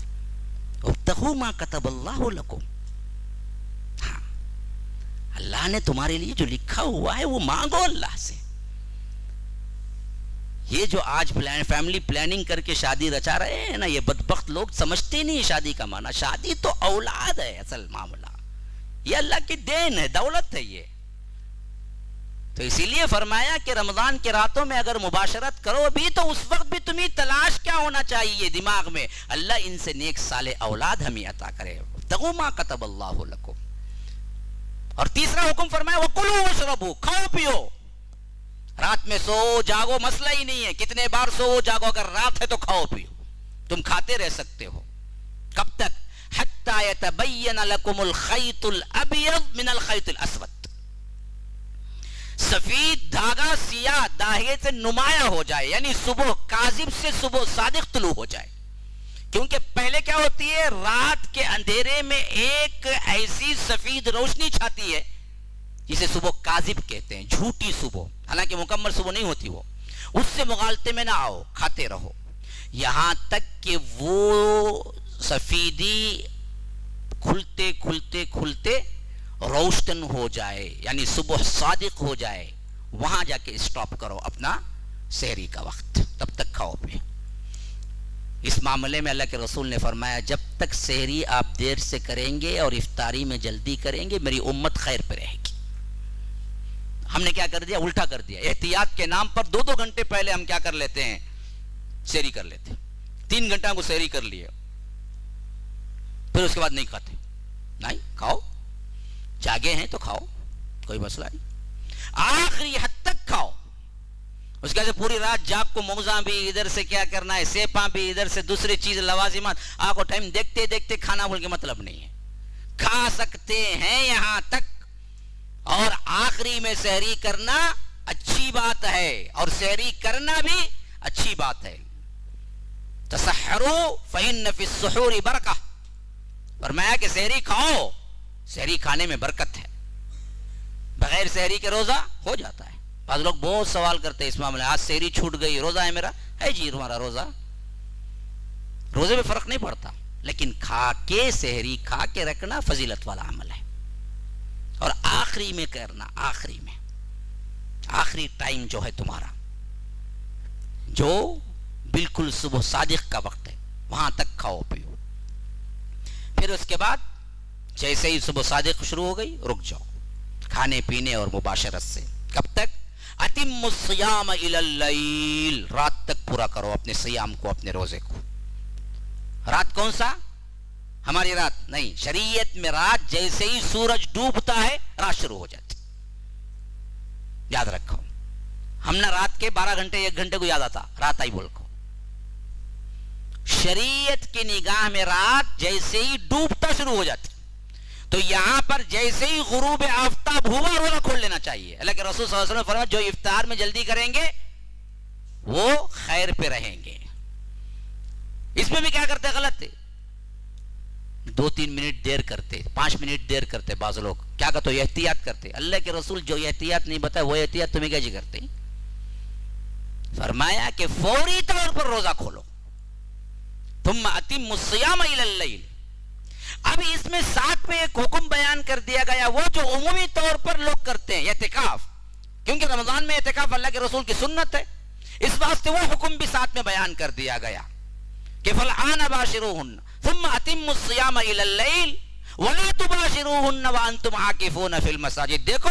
ابتغوا ما کتب اللہ لکم، ہاں اللہ نے تمہارے لیے جو لکھا ہوا ہے وہ مانگو اللہ سے. یہ جو آج فیملی پلاننگ کر کے شادی رچا رہے ہیں نا، یہ بدبخت لوگ سمجھتے نہیں شادی کا معنی. شادی تو اولاد ہے اصل معاملہ، یہ اللہ کی دین ہے، دولت ہے یہ. تو اسی لیے فرمایا کہ رمضان کے راتوں میں اگر مباشرت کرو بھی تو اس وقت بھی تمہیں تلاش کیا ہونا چاہیے دماغ میں، اللہ ان سے نیک صالح اولاد ہمیں عطا کرے. ابتغوا ما کتب اللہ لکم. اور تیسرا حکم فرمایا وَكُلُوا وَاشْرَبُوا، کھاؤ پیو. رات میں سو جاگو مسئلہ ہی نہیں ہے، کتنے بار سو جاگو، اگر رات ہے تو کھاؤ پیو، تم کھاتے رہ سکتے ہو. کب تک؟ حَتَّى يَتَبَيَّنَ لَكُمُ الْخَيْطُ الْأَبْيَضُ مِنَ الْخَيْطِ الْأَسْوَدِ، سفید دھاگا سیاہ دھاگے سے نمایاں ہو جائے، یعنی صبح کاذب سے صبح صادق طلوع ہو جائے. کیونکہ پہلے کیا ہوتی ہے، رات کے اندھیرے میں ایک ایسی سفید روشنی چھاتی ہے جسے صبح کاذب کہتے ہیں، جھوٹی صبح، حالانکہ مکمل صبح نہیں ہوتی وہ. اس سے مغالطے میں نہ آؤ، کھاتے رہو یہاں تک کہ وہ سفیدی کھلتے کھلتے کھلتے روشن ہو جائے، یعنی صبح صادق ہو جائے. وہاں جا کے اسٹاپ کرو اپنا سحری کا وقت، تب تک کھاؤ پہ. اس معاملے میں اللہ کے رسول نے فرمایا جب تک سحری آپ دیر سے کریں گے اور افطاری میں جلدی کریں گے میری امت خیر پہ رہے گی. ہم نے کیا کر دیا، الٹا کر دیا. احتیاط کے نام پر 2 گھنٹے پہلے ہم کیا کر لیتے ہیں، سحری کر لیتے ہیں. 3 گھنٹہ کو سحری کر لیے، پھر اس کے بعد نہیں کھاتے. نہیں کھاؤ، جاگے ہیں تو کھاؤ، کوئی مسئلہ نہیں. آخری حد تک کھاؤ. اس کے بعد پوری رات جاگ کو موزاں بھی ادھر سے کیا کرنا ہے، سیپاں بھی ادھر سے، دوسری چیز لوازمات، آپ کو ٹائم دیکھتے دیکھتے کھانا بول کے مطلب نہیں ہے. کھا سکتے ہیں یہاں تک، اور آخری میں سحری کرنا اچھی بات ہے، اور سحری کرنا بھی اچھی بات ہے. تسحروا فإن فی السحور برکہ، فرمایا کہ سحری کھاؤ، سحری کھانے میں برکت ہے. بغیر سحری کے روزہ ہو جاتا ہے. بعض لوگ بہت سوال کرتے ہیں اس معاملے، آج سحری چھوٹ گئی، روزہ ہے میرا. ہے جی تمہارا روزہ، روزے میں فرق نہیں پڑتا، لیکن کھا کے سحری کھا کے رکھنا فضیلت والا عمل ہے. اور آخری میں کرنا، آخری میں، آخری ٹائم جو ہے تمہارا، جو بالکل صبح صادق کا وقت ہے، وہاں تک کھاؤ پیو. پھر اس کے بعد جیسے ہی صبح صادق شروع ہو گئی رک جاؤ کھانے پینے اور مباشرت سے. کب تک؟ اتم الصیام الی اللیل، رات تک پورا کرو اپنے صیام کو، اپنے روزے کو. رات کون سا؟ ہماری رات نہیں، شریعت میں رات جیسے ہی سورج ڈوبتا ہے رات شروع ہو جاتی. یاد رکھو، ہم نے رات کے 12 گھنٹے 1 گھنٹے کو یاد آتا، رات آئی بول کو. شریعت کی نگاہ میں رات جیسے ہی ڈوبتا شروع ہو جاتی. تو یہاں پر جیسے ہی غروب آفتاب ہوا روزہ کھول لینا چاہیے. اللہ کے رسول صلی اللہ علیہ وسلم نے فرمایا جو افطار میں جلدی کریں گے وہ خیر پہ رہیں گے. اس میں بھی کیا کرتے غلط ہے، 2-3 منٹ دیر کرتے، 5 منٹ دیر کرتے. بعض لوگ کیا کہتے ہیں احتیاط کرتے. اللہ کے رسول جو احتیاط نہیں بتائے وہ احتیاط تمہیں کیا جی کرتے. فرمایا کہ فوری طور پر روزہ کھولو. ثم اتم الصیام الی اللیل. اب اس میں ساتھ میں ایک حکم بیان کر دیا گیا، وہ جو عمومی طور پر لوگ کرتے ہیں، اعتکاف. کیونکہ رمضان میں اعتکاف اللہ کے رسول کی سنت ہے، اس واسطے وہ حکم بھی ساتھ میں بیان کر دیا گیا کہ فالآن باشروہن ثم اتموا الصیام الی اللیل ولا تباشروہن وانتم عاکفون فی المساجد. دیکھو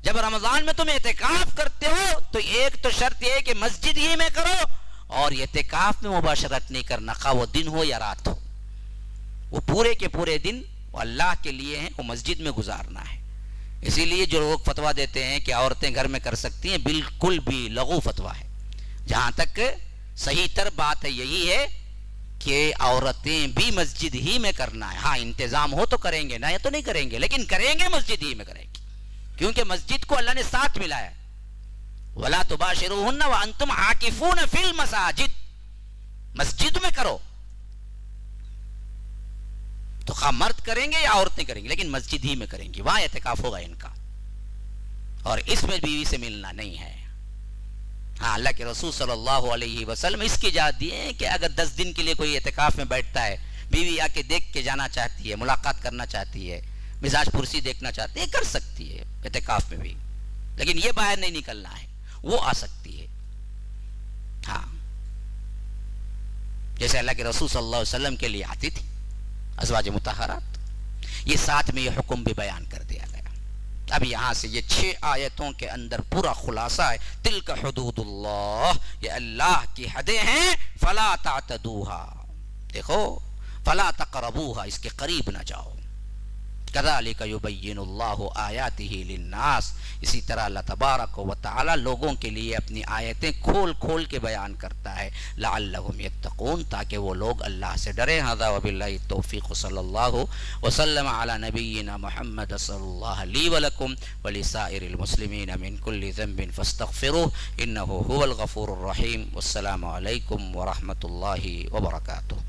جب رمضان میں تم اعتکاف کرتے ہو تو ایک تو شرط یہ ہے کہ مسجد ہی میں کرو، اور اعتکاف میں مباشرت نہیں کرنا، خواہ وہ دن ہو یا رات ہو. وہ پورے کے پورے دن وہ اللہ کے لیے ہیں، وہ مسجد میں گزارنا ہے. اسی لیے جو لوگ فتویٰ دیتے ہیں کہ عورتیں گھر میں کر سکتی ہیں، بالکل بھی لغو فتویٰ ہے. جہاں تک صحیح تر بات ہے یہی ہے کہ عورتیں بھی مسجد ہی میں کرنا ہے. ہاں انتظام ہو تو کریں گے، نہ تو نہیں کریں گے، لیکن کریں گے مسجد ہی میں کریں گے. کیونکہ مسجد کو اللہ نے ساتھ ملایا ہے. وَلَا تُبَاشِرُوهُنَّ وَأَنْتُمْ عَاكِفُونَ فِي الْمَسَاجِدِ, مسجد میں کرو. تو خواہ مرد کریں گے یا عورتیں کریں گے, لیکن مسجد ہی میں کریں گے, وہاں اعتکاف ہوگا ان کا. اور اس میں بیوی سے ملنا نہیں ہے. ہاں, اللہ کے رسول صلی اللہ علیہ وسلم اس کی اجازت دیے ہیں کہ اگر 10 دن کے لیے کوئی اعتکاف میں بیٹھتا ہے, بیوی آ کے دیکھ کے جانا چاہتی ہے, ملاقات کرنا چاہتی ہے, مزاج پرسی دیکھنا چاہتی ہے, کر سکتی ہے اعتکاف میں بھی, لیکن یہ باہر نہیں نکلنا ہے, وہ آ سکتی ہے. ہاں, جیسے اللہ کے رسول صلی اللہ علیہ وسلم کے لیے آتی تھی ازواج مطہرات. یہ ساتھ میں یہ حکم بھی بیان کر دیا گیا. اب یہاں سے یہ 6 آیتوں کے اندر پورا خلاصہ ہے. تلک حدود اللہ, یہ اللہ کی حدیں ہیں, فلا تعتدوها, دیکھو, فلا تقربوها, اس کے قریب نہ جاؤ. کذالک یبین اللہ آیاتہ للناس, اسی طرح اللہ تبارک و تعالی لوگوں کے لیے اپنی آیتیں کھول کھول کے بیان کرتا ہے. لعلہم یتقون, تاکہ وہ لوگ اللہ سے ڈریں. ھذا وباللہ التوفیق, صلی اللہ وسلم علی نبینا محمد, صلی اللہ لی ولکم ولسائر المسلمین من کل ذنب فاستغفروہ انہ هو الغفور الرحیم. والسلام علیکم ورحمۃ اللہ وبرکاتہ.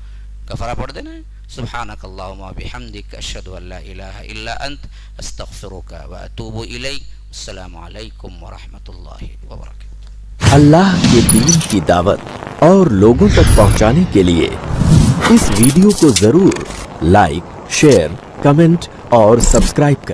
کفارہ پڑھ دینا ہے. سبحانک اللہم و بحمدک, اشہد ان لا الہ الا انت, استغفرک و اتوب الیک. السلام علیکم ورحمۃ اللہ وبرکاتہ. اللہ کے دین کی دعوت اور لوگوں تک پہنچانے کے لیے اس ویڈیو کو ضرور لائک, شیئر, کمنٹ اور سبسکرائب کریں.